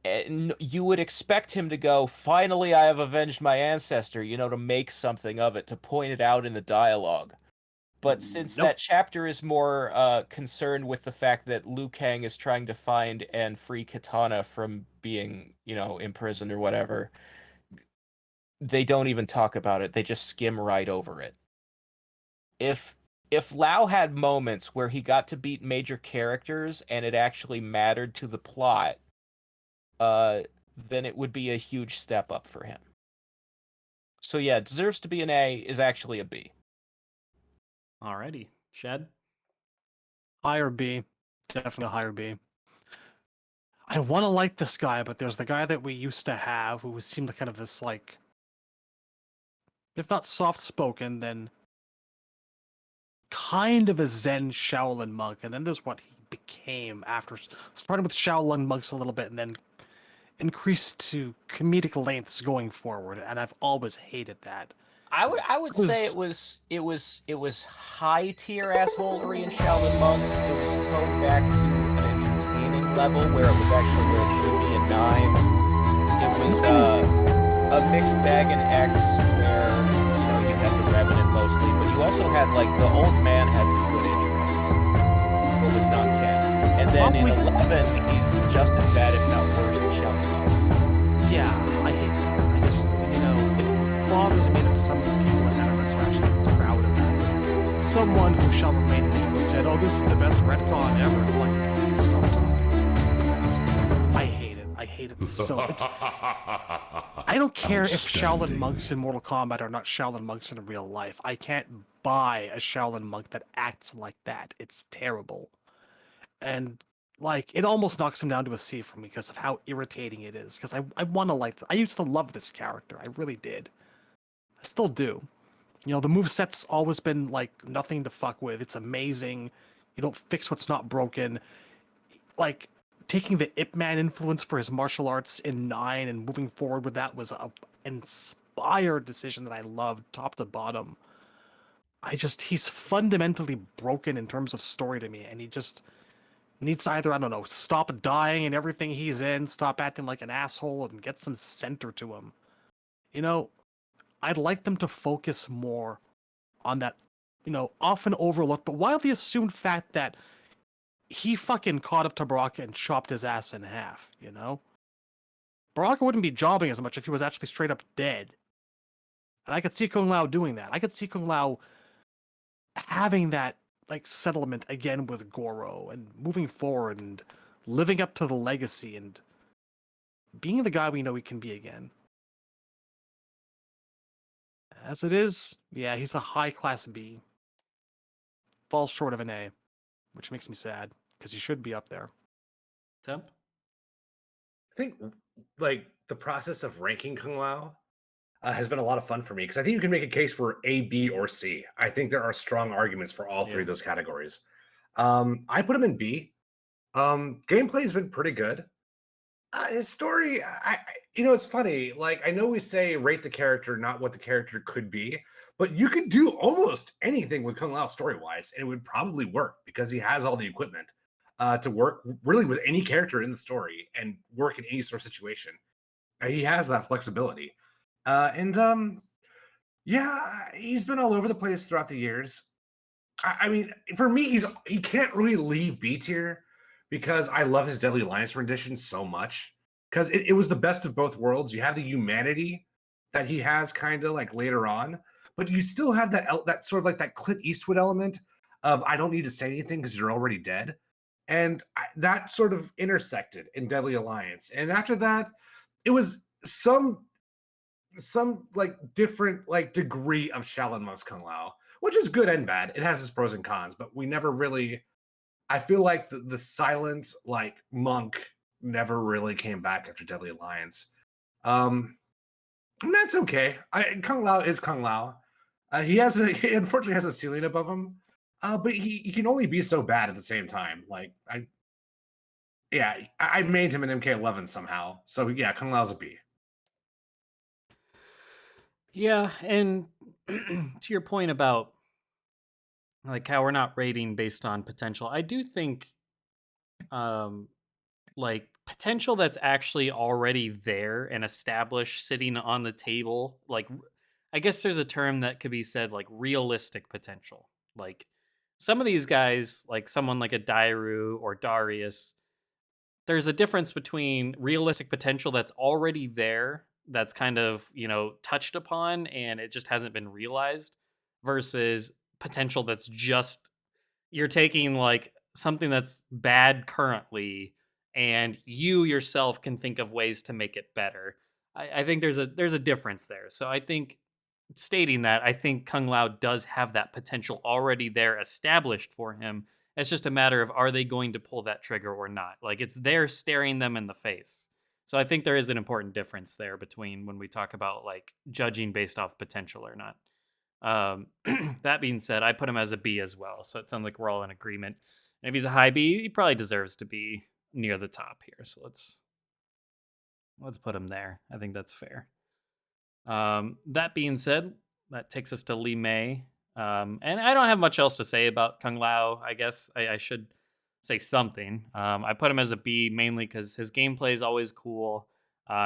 And you would expect him to go, finally, I have avenged my ancestor, to make something of it, to point it out in the dialogue. But since Nope. that chapter is more concerned with the fact that Liu Kang is trying to find and free Katana from being, imprisoned or whatever, they don't even talk about it. They just skim right over it. If Lau had moments where he got to beat major characters and it actually mattered to the plot, then it would be a huge step up for him. So yeah, deserves to be an A, is actually a B. Alrighty. Shad? Higher B. Definitely a higher B. I want to like this guy, but there's the guy that we used to have who seemed kind of this, like, if not soft-spoken, then kind of a Zen Shaolin monk. And then there's what he became after, starting with Shaolin monks a little bit and then increased to comedic lengths going forward. And I've always hated that. I would say it was high tier assholery in Shaolin Monks. It was toned back to an entertaining level where it was actually where it should be in 9. It was a mixed bag in X where you had the Revenant mostly, but you also had like the old man had some good intros, but was not canon. And then in 11, he's just as bad, if not worse, than Shaolin Monks. Yeah, I hate that. I just it bothers me that some people in NetherRealm are actually proud of that. Someone who shall remain nameless said, "Oh, this is the best retcon ever." I'm like, please stop talking. I hate it. I hate it so much. I don't care if Shaolin monks in Mortal Kombat are not Shaolin monks in real life. I can't buy a Shaolin monk that acts like that. It's terrible. And like, it almost knocks him down to a C for me because of how irritating it is. Because I want to like, I used to love this character. I really did. I still do. The moveset's always been like nothing to fuck with. It's amazing. You don't fix what's not broken. Like, taking the Ip Man influence for his martial arts in 9 and moving forward with that was an inspired decision that I loved top to bottom. He's fundamentally broken in terms of story to me, and he just needs to either, I don't know, stop dying in everything he's in, stop acting like an asshole, and get some center to him. I'd like them to focus more on that, often overlooked but widely assumed fact that he fucking caught up to Baraka and chopped his ass in half, Baraka wouldn't be jobbing as much if he was actually straight up dead. And I could see Kung Lao doing that. I could see Kung Lao having that, like, settlement again with Goro and moving forward and living up to the legacy and being the guy we know he can be again. As it is, yeah, he's a high-class B. Falls short of an A, which makes me sad, because he should be up there. Temp? I think like the process of ranking Kung Lao has been a lot of fun for me because I think you can make a case for A, B, or C. I think there are strong arguments for all three of those categories. I put him in B. Gameplay has been pretty good. His story, it's funny. Like, I know we say rate the character, not what the character could be, but you could do almost anything with Kung Lao story-wise, and it would probably work because he has all the equipment to work really with any character in the story and work in any sort of situation. He has that flexibility. He's been all over the place throughout the years. I mean, for me, he can't really leave B tier because I love his Deadly Alliance rendition so much. Because it was the best of both worlds. You have the humanity that he has kind of like later on, but you still have that sort of like that Clint Eastwood element of I don't need to say anything because you're already dead. And that sort of intersected in Deadly Alliance. And after that, it was some like different like degree of Shaolin Monk's Kung Lao, which is good and bad. It has its pros and cons, but we never really, I feel like the silent like monk never really came back after Deadly Alliance. And that's okay. Kung Lao is Kung Lao. He unfortunately has a ceiling above him. But he can only be so bad at the same time. Like Yeah, I made him an MK11 somehow. So yeah, Kung Lao's a B. Yeah, and to your point about like how we're not rating based on potential, I do think um like potential that's actually already there and established sitting on the table, like I guess there's a term that could be said like realistic potential. Like some of these guys, like someone like a Dairu or Darius, there's a difference between realistic potential that's already there, that's kind of, touched upon and it just hasn't been realized, versus potential that's just you're taking like something that's bad currently and you yourself can think of ways to make it better. I think there's a difference there. So I think stating that, I think Kung Lao does have that potential already there established for him. It's just a matter of are they going to pull that trigger or not? Like it's there staring them in the face. So I think there is an important difference there between when we talk about like judging based off potential or not. That being said, I put him as a B as well. So it sounds like we're all in agreement. And if he's a high B, he probably deserves to be near the top here. So let's put him there. I think that's fair. That being said, that takes us to Li Mei. And I don't have much else to say about Kung Lao. I guess I should say something. I put him as a B mainly because his gameplay is always cool.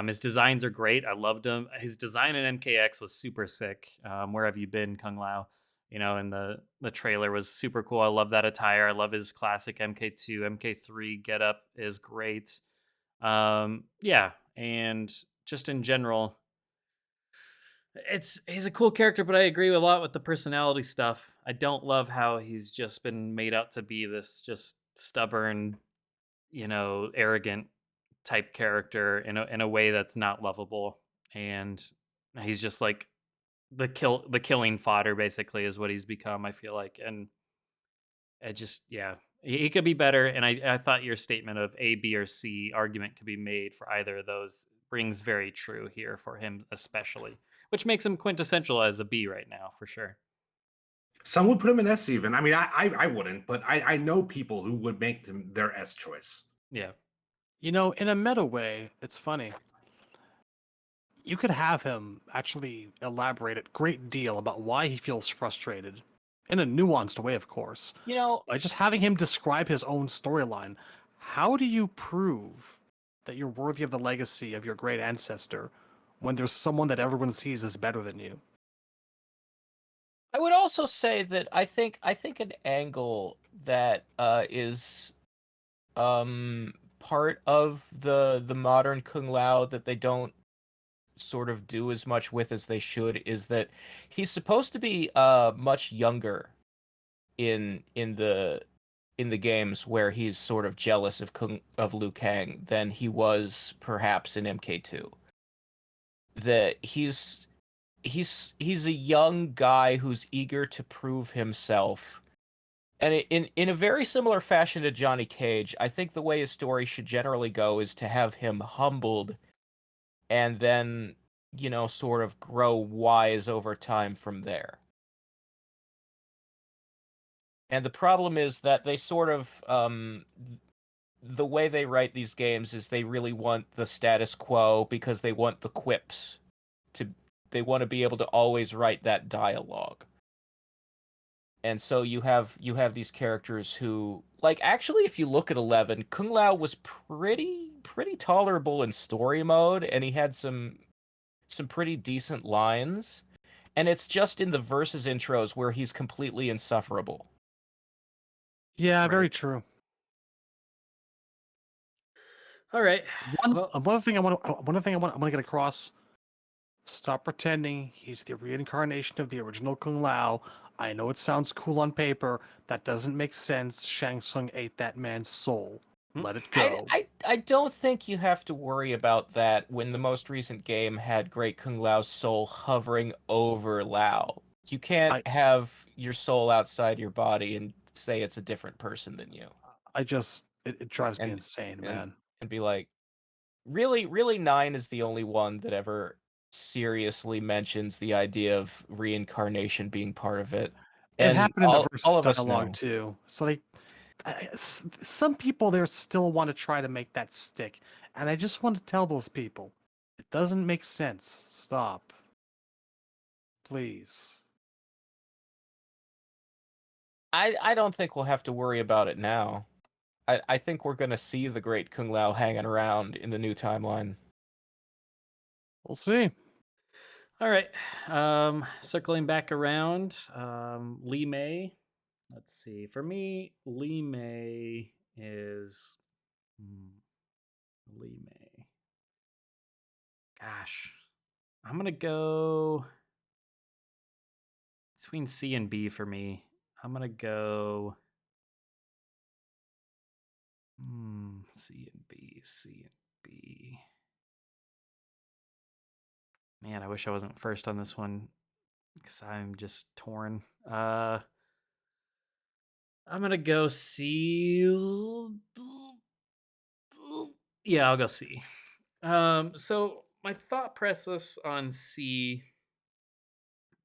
His designs are great. I loved him. His design in MKX was super sick. Where have you been, Kung Lao? And the trailer was super cool. I love that attire. I love his classic MK2, MK3 getup is great. Yeah, and just in general, he's a cool character, but I agree a lot with the personality stuff. I don't love how he's just been made out to be this just stubborn, arrogant type character in a way that's not lovable. And he's just like the killing fodder basically is what he's become, I feel like. And it just, yeah, he could be better. And I thought your statement of A, B, or C argument could be made for either of those rings very true here for him, especially, which makes him quintessential as a B right now for sure. Some would put him in S even. I mean, I wouldn't, but I know people who would make them their S choice. Yeah. In a meta way, it's funny. You could have him actually elaborate a great deal about why he feels frustrated, in a nuanced way, of course. By just having him describe his own storyline, how do you prove that you're worthy of the legacy of your great ancestor when there's someone that everyone sees as better than you? I would also say that I think an angle that is part of the modern Kung Lao that they don't sort of do as much with as they should is that he's supposed to be much younger in the games, where he's sort of jealous of Liu Kang than he was perhaps in MK2. That he's a young guy who's eager to prove himself. And in a very similar fashion to Johnny Cage, I think the way his story should generally go is to have him humbled and then, sort of grow wise over time from there. And the problem is that they sort of, the way they write these games is they really want the status quo because they want the quips they want to be able to always write that dialogue. And so you have these characters who, like, actually, if you look at 11, Kung Lao was pretty tolerable in story mode, and he had some pretty decent lines. And it's just in the versus intros where he's completely insufferable. Yeah, very Right. true. All right. One thing I want to get across. Stop pretending he's the reincarnation of the original Kung Lao. I know it sounds cool on paper. That doesn't make sense. Shang Tsung ate that man's soul. Let it go. I don't think you have to worry about that when the most recent game had Great Kung Lao's soul hovering over Lao. You can't have your soul outside your body and say it's a different person than you. It drives me insane, man. And be like, really 9 is the only one that ever seriously mentions the idea of reincarnation being part of it. It And happened in the all versus of us dialogue know. too. So Some people there still want to try to make that stick, and I just want to tell those people, it doesn't make sense. Stop. Please. I don't think we'll have to worry about it now. I think we're gonna see the great Kung Lao hanging around in the new timeline. We'll see. All right. Circling back around, Lee May. Let's see. For me, Lee May is Lee May. Gosh, I'm gonna go between C and B for me. I'm gonna go C and B. C and B. Man, I wish I wasn't first on this one because I'm just torn. I'm gonna go C. Yeah, I'll go C. So my thought process on C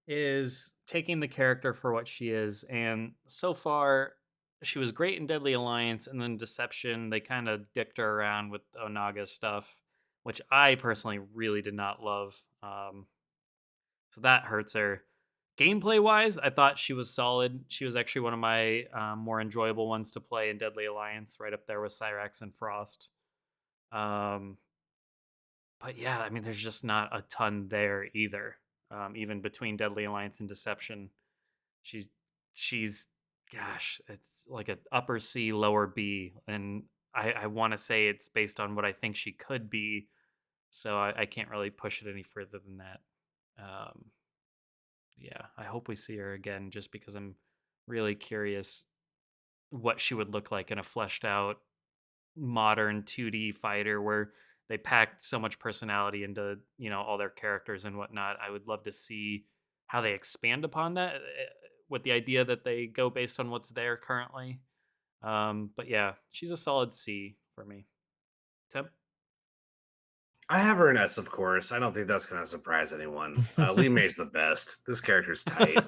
is taking the character for what she is, and so far she was great in Deadly Alliance, and then Deception they kind of dicked her around with Onaga stuff, which I personally really did not love. So that hurts her. Gameplay wise, I thought she was solid. She was actually one of my more enjoyable ones to play in Deadly Alliance, right up there with Cyrax and Frost. But yeah, I mean, there's just not a ton there either. Even between Deadly Alliance and Deception, she's she's gosh, it's like an upper C, lower B, and I want to say it's based on what I think she could be. So I can't really push it any further than that. Um, yeah, I hope we see her again, just because I'm really curious what she would look like in a fleshed out modern 2D fighter where they packed so much personality into, all their characters and whatnot. I would love to see how they expand upon that with the idea that they go based on what's there currently. But yeah, she's a solid C for me. Temp? I have her in S, of course. I don't think that's going to surprise anyone. Lee May's the best. This character's tight.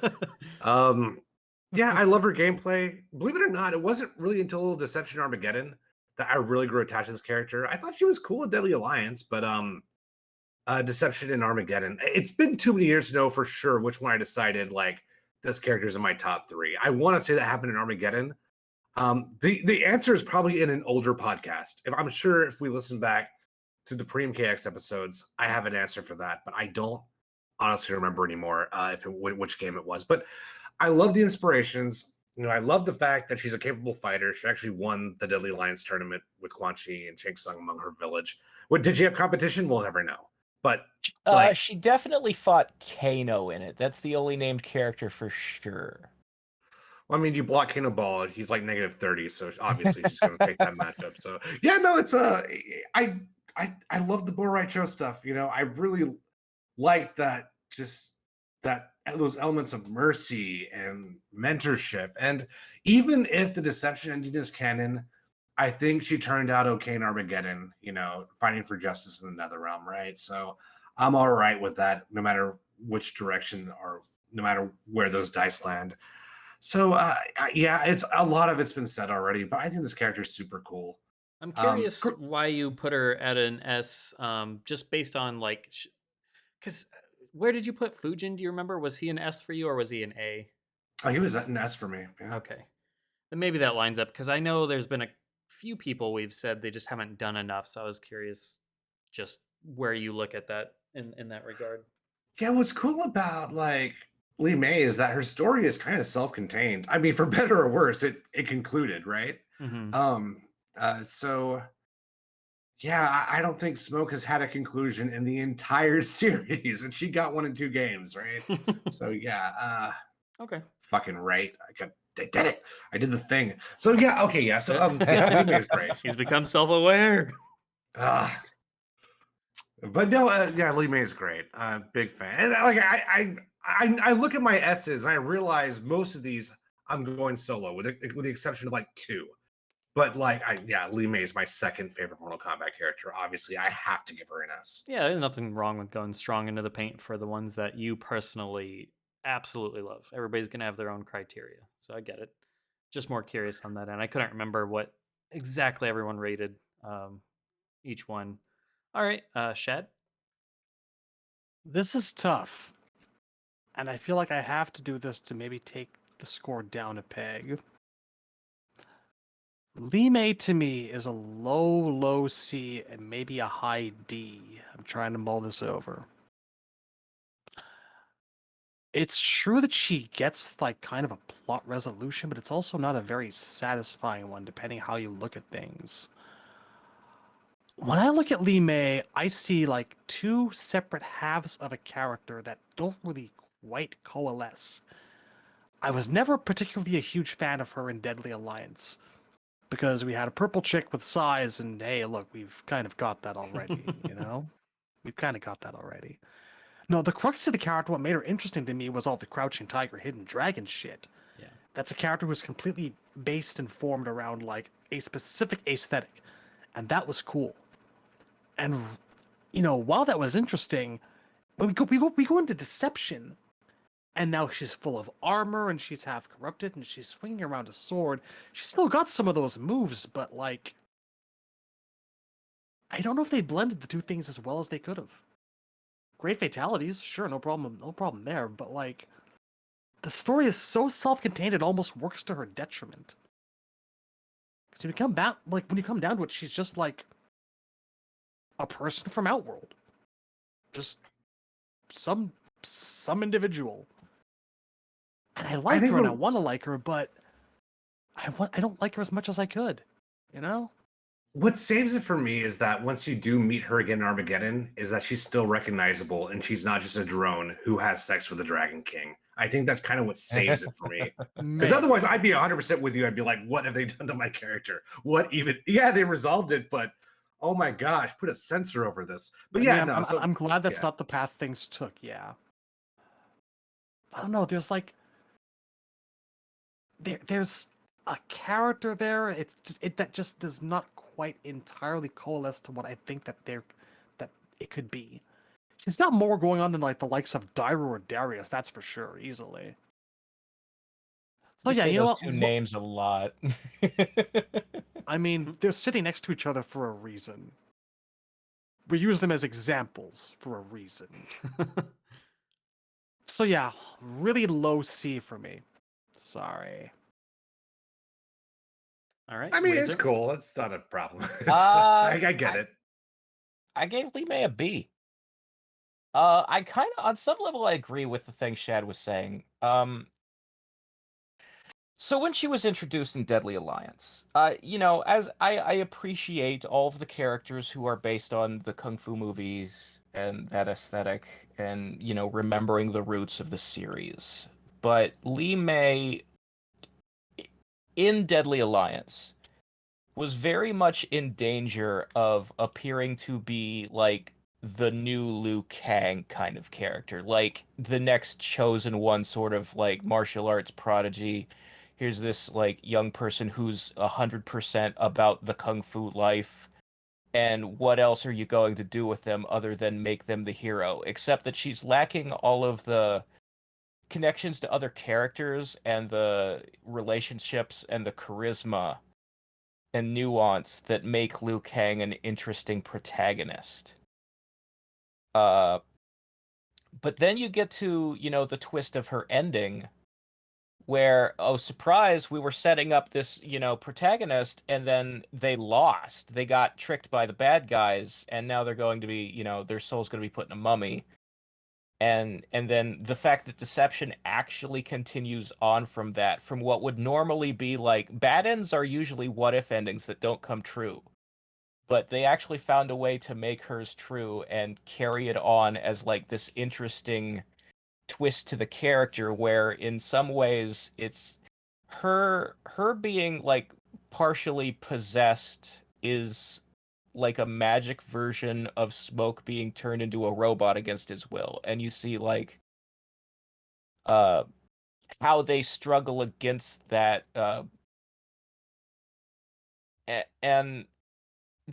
Yeah, I love her gameplay. Believe it or not, it wasn't really until Deception Armageddon that I really grew attached to this character. I thought she was cool at Deadly Alliance, but Deception and Armageddon. It's been too many years to know for sure which one I decided like this character's in my top 3. I want to say that happened in Armageddon. The answer is probably in an older podcast. If I'm sure if we listen back to the pre-MKX episodes, I have an answer for that, but I don't honestly remember anymore which game it was. But I love the inspirations. I love the fact that she's a capable fighter. She actually won the Deadly Alliance tournament with Quan Chi and Shang Tsung among her village. Did she have competition? We'll never know. But she definitely fought Kano in it. That's the only named character for sure. Well, I mean, you block Kano Ball, he's like -30, so obviously she's going to take that matchup. So yeah, no, it's I love the Bo Raicho stuff. I really like that, just that those elements of mercy and mentorship. And even if the Deception ending is canon, I think she turned out okay in Armageddon, fighting for justice in the NetherRealm, right? So I'm all right with that, no matter which direction or no matter where those dice land. So yeah, it's a lot of it's been said already, but I think this character is super cool. I'm curious why you put her at an S, just based on like, because where did you put Fujin? Do you remember? Was he an S for you or was he an A? Oh, he was an S for me. Yeah. Okay, then maybe that lines up because I know there's been a few people we've said they just haven't done enough. So I was curious, just where you look at that in that regard. Yeah, what's cool about like Lee May is that her story is kind of self-contained. I mean, for better or worse, it concluded, right? So yeah, I don't think Smoke has had a conclusion in the entire series, and she got 1 in 2 games, right? So yeah, okay, fucking right. I did it. I did the thing. So yeah, okay, yeah. So yeah, Lee May is great. He's become self-aware. But no, yeah, Lee May is great. Big fan. And like I look at my S's and I realize most of these I'm going solo with the exception of like 2. But like Lee May is my second favorite Mortal Kombat character. Obviously, I have to give her an S. Yeah, there's nothing wrong with going strong into the paint for the ones that you personally absolutely love. Everybody's gonna have their own criteria, so I get it. just more curious on that end. I couldn't remember what exactly everyone rated each one. All right, Shad. This is tough. And I feel like I have to do this to maybe take the score down a peg. Lee May to me is a low C and maybe a high D. I'm trying to mull this over. It's true that she gets like kind of a plot resolution, but it's also not a very satisfying one depending how you look at things. When I look at Lee May, I see like two separate halves of a character that don't really quite coalesce. I was never particularly a huge fan of her in Deadly Alliance because we had a purple chick with size, and hey, look, we've kind of got that already, you know? We've kind of got that already. No, the crux of the character, what made her interesting to me was all the Crouching Tiger, Hidden Dragon shit. Yeah. That's a character who's completely based and formed around like a specific aesthetic, and that was cool. And you know, while that was interesting, when we go into Deception, and now she's full of armor and she's half corrupted and she's swinging around a sword. She's still got some of those moves, but like, I don't know if they blended the two things as well as they could have. Great fatalities, sure, no problem there, but like, the story is so self-contained it almost works to her detriment. Because when you come down to it, she's just like a person from Outworld, just some individual. And I like her and I want to like her, but I don't like her as much as I could, you know? What saves it for me is that once you do meet her again in Armageddon, is that she's still recognizable and she's not just a drone who has sex with the Dragon King. I think that's kind of what saves it for me. Because otherwise, I'd be 100% with you. I'd be like, what have they done to my character? What even? Yeah, they resolved it, but oh my gosh, put a censor over this. But yeah, I'm glad that's not the path things took. Yeah. I don't know. There's like, there's a character there. That just does not quite entirely coalesce to what I think that it could be. She's got more going on than like the likes of Dairo or Darius, that's for sure, easily. So yeah, you know what? Two names a lot. I mean, they're sitting next to each other for a reason. We use them as examples for a reason. So yeah, really low C for me. Sorry. All right. I mean, Razor? It's cool. That's not a problem. I get it. I gave Lee May a B. I kind of, on some level, I agree with the thing Shad was saying. So when she was introduced in Deadly Alliance, you know, as I appreciate all of the characters who are based on the Kung Fu movies and that aesthetic and, you know, remembering the roots of the series. But Lee May, in Deadly Alliance, was very much in danger of appearing to be, like, the new Liu Kang kind of character. Like, the next chosen one, sort of, like, martial arts prodigy. Here's this, like, young person who's 100% about the Kung Fu life. And what else are you going to do with them other than make them the hero? Except that she's lacking all of the connections to other characters and the relationships and the charisma and nuance that make Liu Kang an interesting protagonist. But then you get to, you know, the twist of her ending, where, oh, surprise, we were setting up this, you know, protagonist, and then they lost. They got tricked by the bad guys, and now they're going to be, you know, their soul's going to be put in a mummy. And then the fact that Deception actually continues on from that, from what would normally be like, bad ends are usually what-if endings that don't come true. But they actually found a way to make hers true and carry it on as like this interesting twist to the character, where in some ways it's her being like partially possessed is like a magic version of Smoke being turned into a robot against his will. And you see like how they struggle against that, and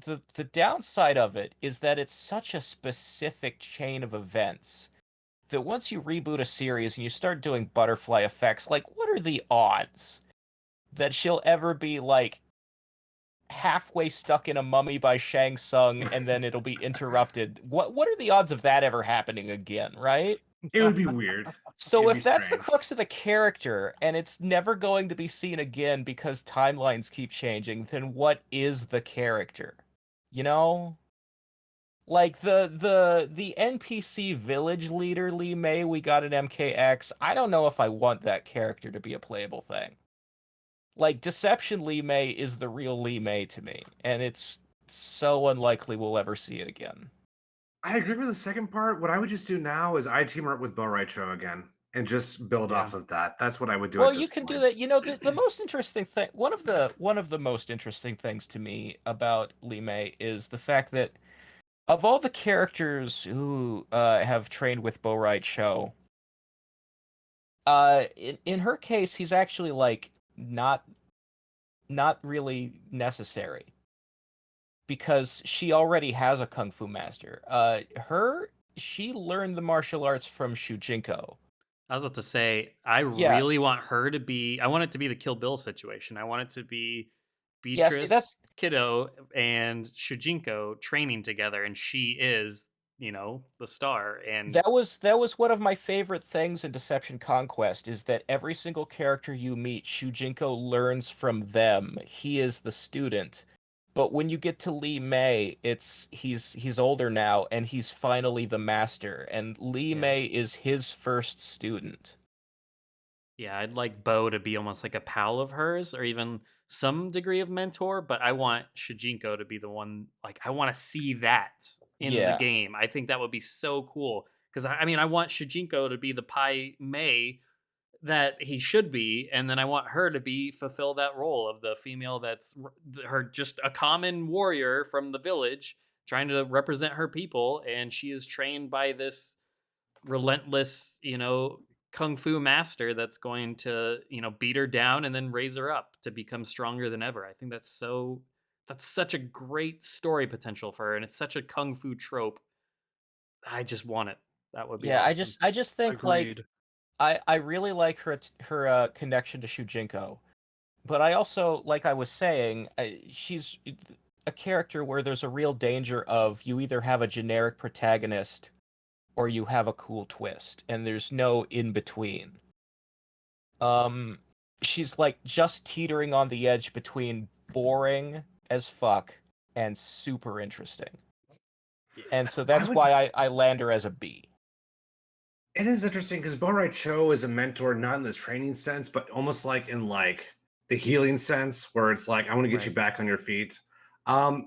the downside of it is that it's such a specific chain of events that once you reboot a series and you start doing butterfly effects, like, what are the odds that she'll ever be like halfway stuck in a mummy by Shang Tsung and then it'll be interrupted. What are the odds of that ever happening again, right? It would be weird. So It'd if be that's the strange. crux of the character and it's never going to be seen again because timelines keep changing, then what is the character? You know? Like the NPC village leader Lee May we got at MKX, I don't know if I want that character to be a playable thing. Like Deception Lee May is the real Lee May to me, and it's so unlikely we'll ever see it again. I agree with the second part. What I would just do now is I team her up with Bo Raicho again and just build Yeah. off of that. That's what I would do Well, at this you can point. do that. You know, the most interesting thing, one of the most interesting things to me about Lee May is the fact that of all the characters who have trained with Bo Raicho, in her case, he's actually like not really necessary because she already has a kung fu master. She learned the martial arts from Shujinko. I was about to say, I Yeah. really want her to be. I want it to be the Kill Bill situation. I want it to be Yeah, see, Beatrice, Kiddo, and Shujinko training together, and she is, the star. And that was one of my favorite things in Deception Conquest is that every single character you meet, Shujinko learns from them. He is the student. But when you get to Lee May, he's older now and he's finally the master, and Lee May is his first student. yeah, I'd like Bo to be almost like a pal of hers, or even some degree of mentor. But I want Shujinko to be the one. Like, I want to see that in the Yeah. game. I think that would be so cool. Because I mean, I want Shujinko to be the Pai Mei that he should be, and then I want her to fulfill that role of the female that's her, just a common warrior from the village trying to represent her people, and she is trained by this relentless, kung fu master that's going to, beat her down and then raise her up to become stronger than ever. I think that's such a great story potential for her, and it's such a kung fu trope. I just want it. That would be Yeah, awesome. I just think like Agreed. I really like her connection to Shujinko, but I also, like I was saying, she's a character where there's a real danger of you either have a generic protagonist or you have a cool twist, and there's no in between. She's like just teetering on the edge between boring as fuck and super interesting, and so that's why I land her as a B. It is interesting because Bo Raicho is a mentor, not in the training sense, but almost like in like the healing sense, where it's like, I want to get you Right. back on your feet.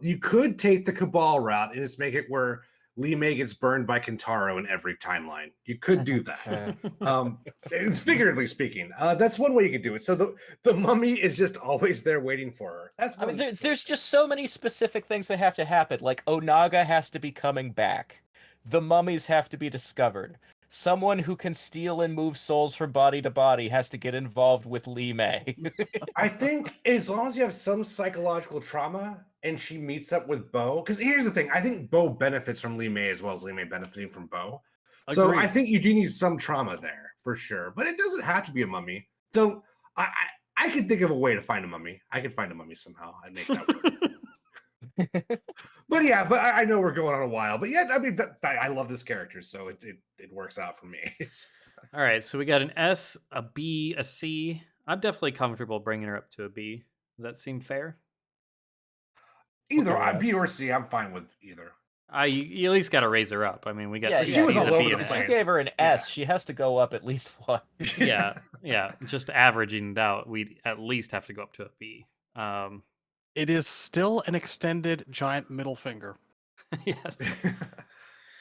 You could take the Cabal route and just make it where Lee May gets burned by Kentaro in every timeline. You could do that. It's figuratively speaking. That's one way you could do it. So the mummy is just always there waiting for her. That's I one mean, there's solution. just so many specific things that have to happen. Like Onaga has to be coming back. The mummies have to be discovered. Someone who can steal and move souls from body to body has to get involved with Lee May. I think as long as you have some psychological trauma and she meets up with Bo, because here's the thing, I think Bo benefits from Lee May as well as Lee May benefiting from Bo. So I Agreed. think you do need some trauma there for sure, but it doesn't have to be a mummy. So I could think of a way to find a mummy. I could find a mummy somehow. I'd make that work. But yeah, but I know we're going on a while. But yeah, I mean, I love this character, so it works out for me. All right, so we got an S, a B, a C. I'm definitely comfortable bringing her up to a B. Does that seem fair? Either Okay, B or C, I'm fine with either. You at least got to raise her up. I mean, we got two She was C's, all a over B, the and an place. She S. gave her an S. She has to go up at least one. Yeah, just averaging it out, we'd at least have to go up to a B. It is still an extended giant middle finger. Yes.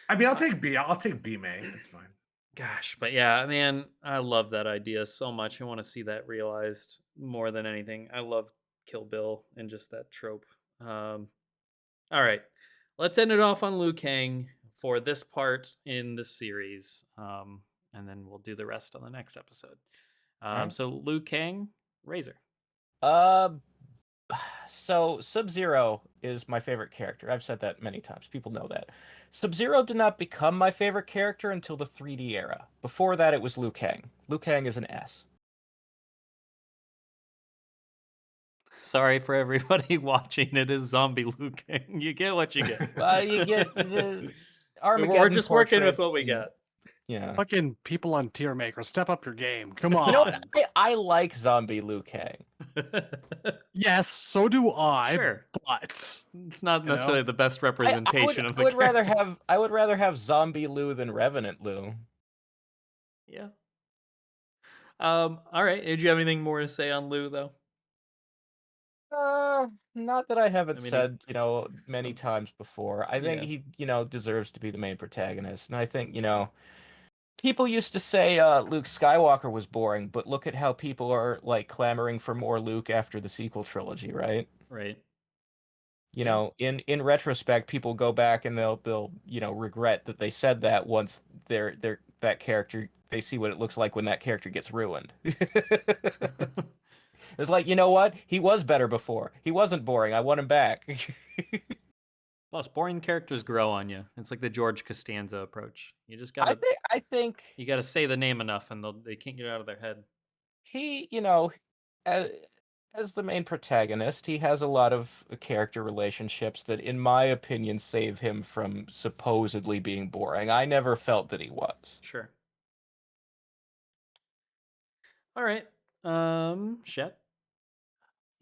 I mean, I'll take B. I'll take B May. That's fine. Gosh, but yeah, man, I love that idea so much. I want to see that realized more than anything. I love Kill Bill and just that trope. All right, let's end it off on Liu Kang for this part in the series, and then we'll do the rest on the next episode. Alright. So Liu Kang, Razor. So Sub-Zero is my favorite character. I've said that many times. People know that. Sub-Zero did not become my favorite character until the 3D era. Before that, it was Liu Kang. Liu Kang is an S. Sorry for everybody watching. It is zombie Liu Kang. You get what you get. Well, you get the Armageddon. We're just working with portraits what we and- got. Yeah. Fucking people on Tier Maker, step up your game. Come on. You know what? I like zombie Liu Kang. Yes, so do I. Sure. But It's not You know? necessarily the best representation of the I would rather character. have zombie Liu than Revenant Liu. Yeah. All right. Did you have anything more to say on Liu, though? Not that I haven't I mean, said, many times before. I think Yeah. he, deserves to be the main protagonist. And I think, people used to say Luke Skywalker was boring, but look at how people are like clamoring for more Luke after the sequel trilogy, right? Right. You know, in retrospect, people go back and they'll regret that they said that once that character, they see what it looks like when that character gets ruined. It's like, you know what? He was better before. He wasn't boring. I want him back. Plus, boring characters grow on you. It's like the George Costanza approach. You just gotta I think you gotta say the name enough, and they can't get it out of their head. he, as the main protagonist, he has a lot of character relationships that, in my opinion, save him from supposedly being boring. I never felt that he was. Sure. All right. Shet.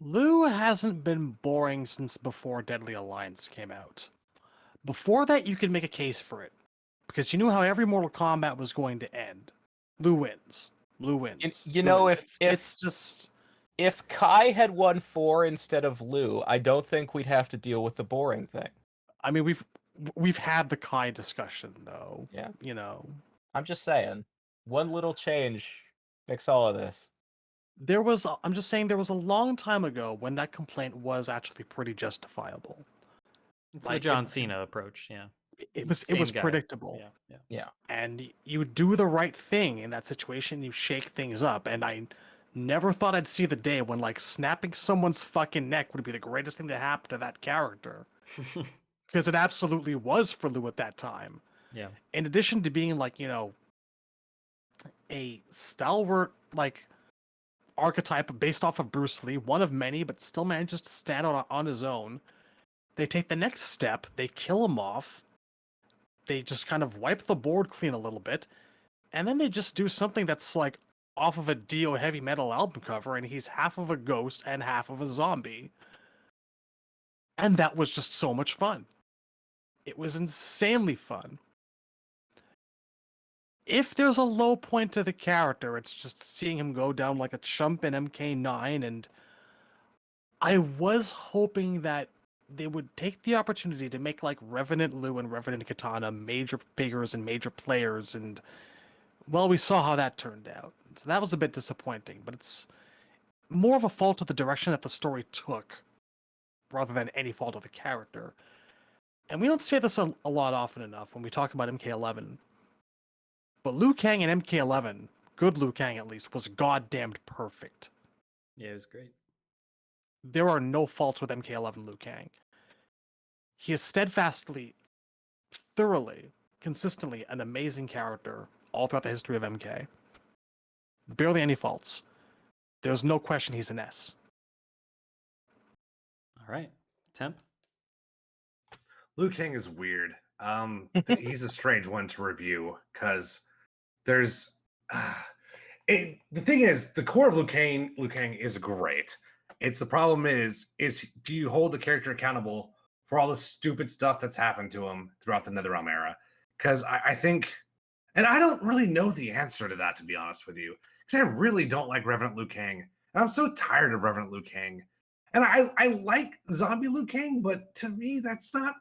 Liu hasn't been boring since before Deadly Alliance came out. Before that, you could make a case for it. Because you knew how every Mortal Kombat was going to end. Liu wins. Liu wins. You Liu know, wins. if it's just... If Kai had won 4 instead of Liu, I don't think we'd have to deal with the boring thing. I mean, we've had the Kai discussion, though. Yeah. You know. I'm just saying, one little change fix all of this. I'm just saying there was a long time ago when that complaint was actually pretty justifiable. It's the Like, John Cena approach. Yeah. It was Same guy. predictable. Yeah. And you do the right thing in that situation, you shake things up. And I never thought I'd see the day when, like, snapping someone's fucking neck would be the greatest thing to happen to that character. Because it absolutely was for Liu at that time. Yeah. In addition to being, like, a stalwart, like, archetype based off of Bruce Lee, one of many, but still manages to stand out on his own. They take the next step, they kill him off, they just kind of wipe the board clean a little bit, and then they just do something that's like off of a Dio heavy metal album cover, and he's half of a ghost and half of a zombie. And that was just so much fun. It was insanely fun. If there's a low point to the character, it's just seeing him go down like a chump in MK9, and I was hoping that they would take the opportunity to make like Revenant Liu and Revenant Katana major figures and major players, and well, we saw how that turned out. So that was a bit disappointing, but it's more of a fault of the direction that the story took rather than any fault of the character. And we don't say this a lot often enough when we talk about MK11. But Liu Kang in MK11, good Liu Kang at least, was goddamned perfect. Yeah, it was great. There are no faults with MK11 Liu Kang. He is steadfastly, thoroughly, consistently an amazing character all throughout the history of MK. Barely any faults. There's no question he's an S. All right. Temp. Liu Kang is weird. He's a strange one to review because there's the thing is the core of Liu Kang is great. It's the problem is do you hold the character accountable for all the stupid stuff that's happened to him throughout the NetherRealm era? Because I think, and I don't really know the answer to that, to be honest with you, because I really don't like Revenant Liu Kang, and I'm so tired of Revenant Liu Kang. And I like Zombie Liu Kang, but to me that's not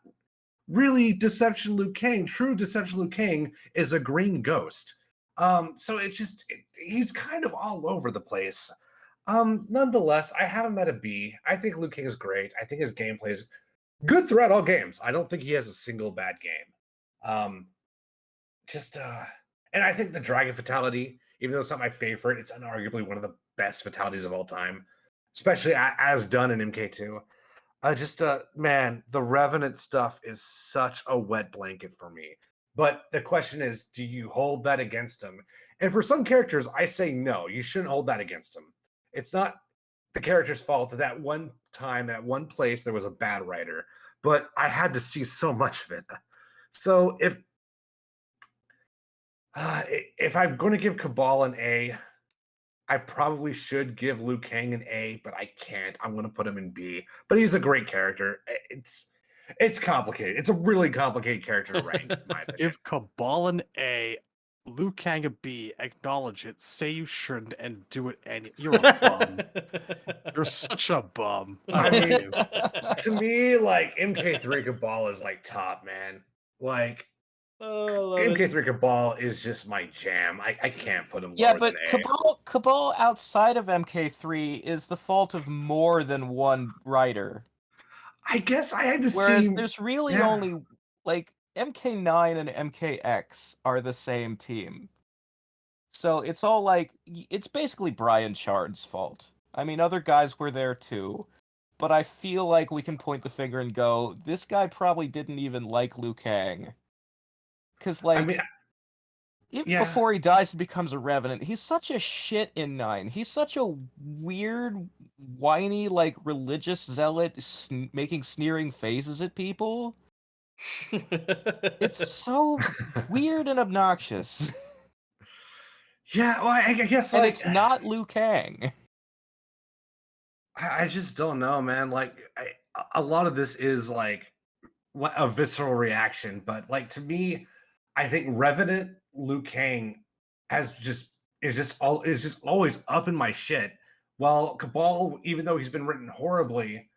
really Deception Liu Kang. True Deception Liu Kang is a green ghost. So he's kind of all over the place. Nonetheless, I have him at a B. I think Liu Kang is great. I think his gameplay is good throughout all games. I don't think he has a single bad game. And I think the Dragon Fatality, even though it's not my favorite, it's unarguably one of the best fatalities of all time, especially as done in MK2. Man, the Revenant stuff is such a wet blanket for me. But the question is, do you hold that against him? And for some characters, I say no, you shouldn't hold that against him. It's not, the character's fault that one time, at one place, there was a bad writer, but I had to see so much of it. So if I'm going to give Cabal an A, I probably should give Liu Kang an A, but I can't. I'm going to put him in B. But he's a great character. It's complicated. It's a really complicated character to rank, in my opinion. Give Cabal an A, Liu Kang a B, acknowledge it, say you shouldn't, and do it any. You're a bum. You're such a bum. I hate mean, you. to me, like MK3 Cabal is like top, man. Like Oh, I love it. MK3 Cabal is just my jam. I can't put him Yeah, lower but than A. Cabal outside of MK3 is the fault of more than one writer. I guess I had to Whereas see. there's really yeah. only like MK9 and MKX are the same team. So it's all like it's basically Brian Chard's fault. I mean, other guys were there too, but I feel like we can point the finger and go, this guy probably didn't even like Liu Kang. Cuz like I mean, even yeah. before he dies and becomes a revenant, he's such a shit in 9. He's such a weird, whiny, like religious zealot making sneering faces at people. It's so weird and obnoxious. Yeah, well, I guess And like it's not Liu Kang. I just don't know, man. Like a lot of this is like a visceral reaction, but like to me, I think Revenant Liu Kang is just always up in my shit. While Cabal, even though he's been written horribly,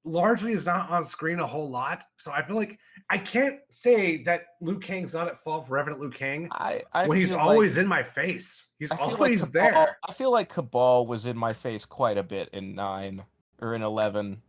largely is not on screen a whole lot. So I feel like I can't say that Liu Kang's not at fault for Revenant Liu Kang I when he's feel always in my face. He's I feel like always Cabal, there. I feel like Cabal was in my face quite a bit in 9 or in 11.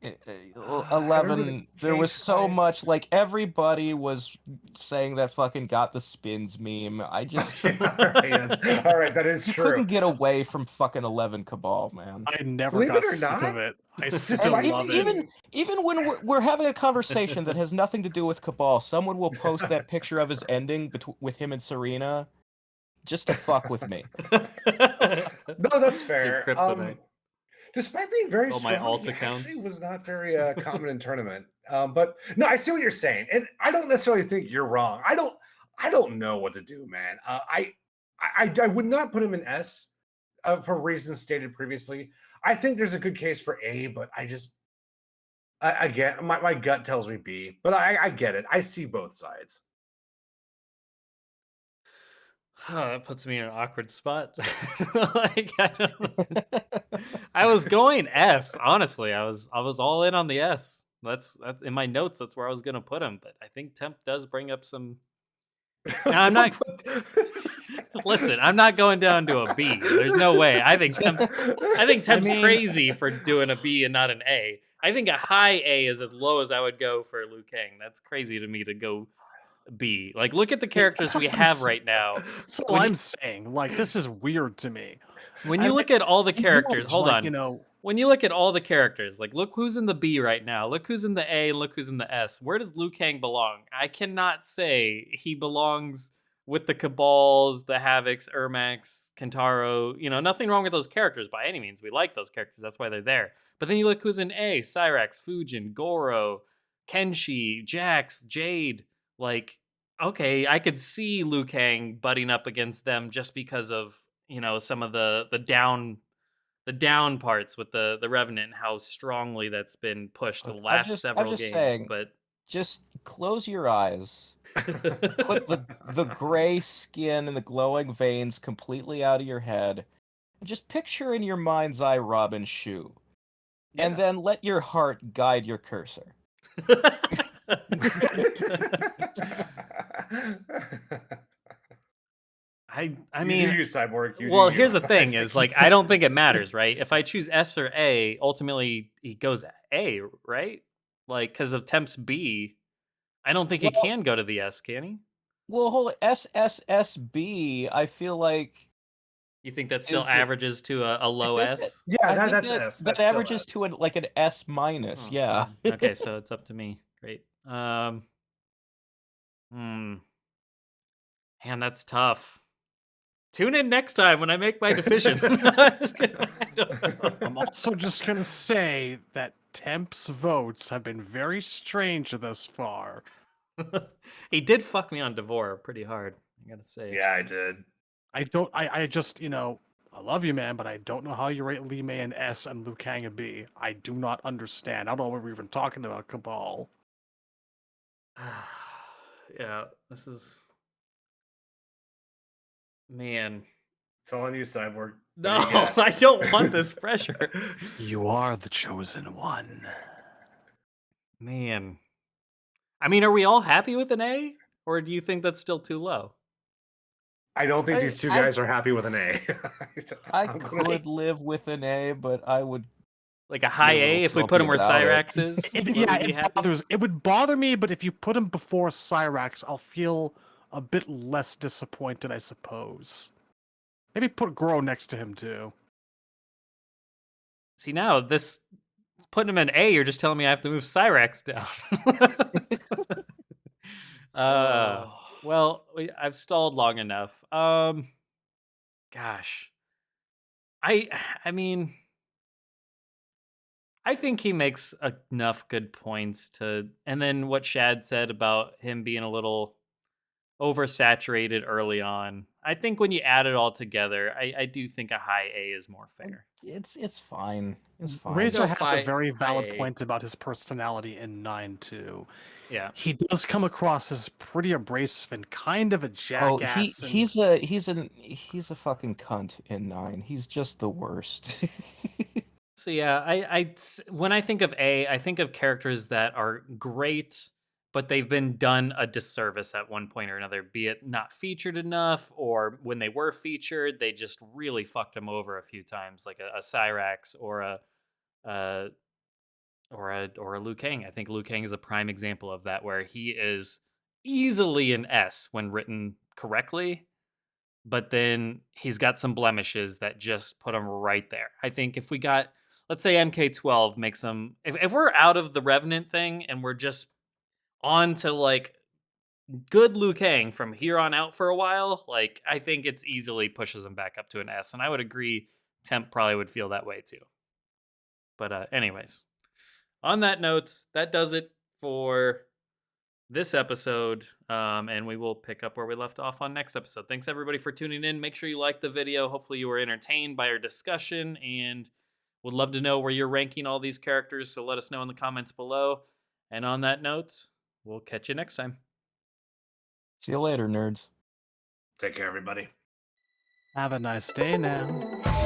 I remember the 11, there was cage so fights. much, like, everybody was saying that fucking got the spins meme. I just, Yeah, all right, that is you true. couldn't get away from fucking 11 Cabal, man. I never Believe got it or sick not, of it. I still despite love it. being- Even when we're having a conversation that has nothing to do with Cabal, someone will post that picture of his ending with him and Serena just to fuck with me. No, that's It's your fair. kryptonite. Despite being very It's all my strong, alt he accounts. actually was not very common in tournament. But no, I see what you're saying, and I don't necessarily think you're wrong. I don't know what to do, man. I would not put him in S for reasons stated previously. I think there's a good case for A, but I get my gut tells me B, but I get it. I see both sides. Oh, that puts me in an awkward spot. Like, I was going S. Honestly, I was all in on the S. That's in my notes. That's where I was gonna put him. But I think Temp does bring up some. Now, I'm not. Listen, I'm not going down to a B. There's no way. I think Temp's crazy for doing a B and not an A. I think a high A is as low as I would go for Liu Kang. That's crazy to me to go B. Like, look at the characters we have right now. So When I'm you- saying, like, this is weird to me. When you And, look at all the characters, acknowledge, hold like, on. you know, When you look at all the characters, like look who's in the B right now, look who's in the A, and look who's in the S. Where does Liu Kang belong? I cannot say he belongs with the Cabals, the Havocs, Ermacs, Kentaro. You know, nothing wrong with those characters by any means. We like those characters. That's why they're there. But then you look who's in A: Cyrax, Fujin, Goro, Kenshi, Jax, Jade. Like, okay, I could see Liu Kang butting up against them just because of, you know, some of the down parts with the Revenant and how strongly that's been pushed the Look, last several I'm just games. saying, But just close your eyes. Put the gray skin and the glowing veins completely out of your head. And just picture in your mind's eye Robin's shoe. And then let your heart guide your cursor. I You mean, do you, Cyborg. You do well, you. here's the thing: is like I don't think it matters, right? If I choose S or A, ultimately he goes A, right? Like because of Temp's B, I don't think he Well- can go to the S, can he? Well, hold it. SSSB, I feel like You think that still Is it- averages to a low I think S? Yeah, I think that's that, S. that That's still averages S. to like an S minus. Oh, Yeah. man. Okay, so it's up to me. Great. Man, that's tough. Tune in next time when I make my decision. I'm just kidding. I don't know. I'm also just gonna say that Temp's votes have been very strange thus far. He did fuck me on Devore pretty hard, I gotta say. Yeah, I did. I just, I love you, man, but I don't know how you rate Li Mei an S and Liu Kang a B. I do not understand. I don't know what we're even talking about, Cabal. Yeah, this is... Man. It's all on you, Cyborg. No, I don't want this pressure. You are the chosen one. Man. I mean, are we all happy with an A? Or do you think that's still too low? I don't think these two guys are happy with an A. I could live with an A, but I would... Like a high Be a A little if we put him where salty about Cyrax is? It would bother me, but if you put him before Cyrax, I'll feel a bit less disappointed, I suppose. Maybe put Gro next to him, too. See, now this... Putting him in A, you're just telling me I have to move Cyrax down. Well, I've stalled long enough. Gosh. I mean... I think he makes enough good points to... And then what Shad said about him being a little oversaturated early on. I think when you add it all together, I do think a high A is more fair. It's fine. It's fine. Razor No, has a very valid high A. point about his personality in 9, too. Yeah. He does come across as pretty abrasive and kind of a jackass. He's a fucking cunt in 9. He's just the worst. So yeah, when I think of A, I think of characters that are great, but they've been done a disservice at one point or another, be it not featured enough, or when they were featured, they just really fucked them over a few times, like a Cyrax or a Liu Kang. I think Liu Kang is a prime example of that, where he is easily an S when written correctly, but then he's got some blemishes that just put him right there. I think if we got, let's say MK12 makes him, if we're out of the Revenant thing and we're just on to like good Liu Kang from here on out for a while, like I think it's easily pushes him back up to an S, and I would agree Temp probably would feel that way too. But anyways, on that note, that does it for this episode, and we will pick up where we left off on next episode. Thanks everybody for tuning in. Make sure you like the video. Hopefully you were entertained by our discussion, and would love to know where you're ranking all these characters, so let us know in the comments below. And on that note, we'll catch you next time. See you later, nerds. Take care, everybody. Have a nice day now.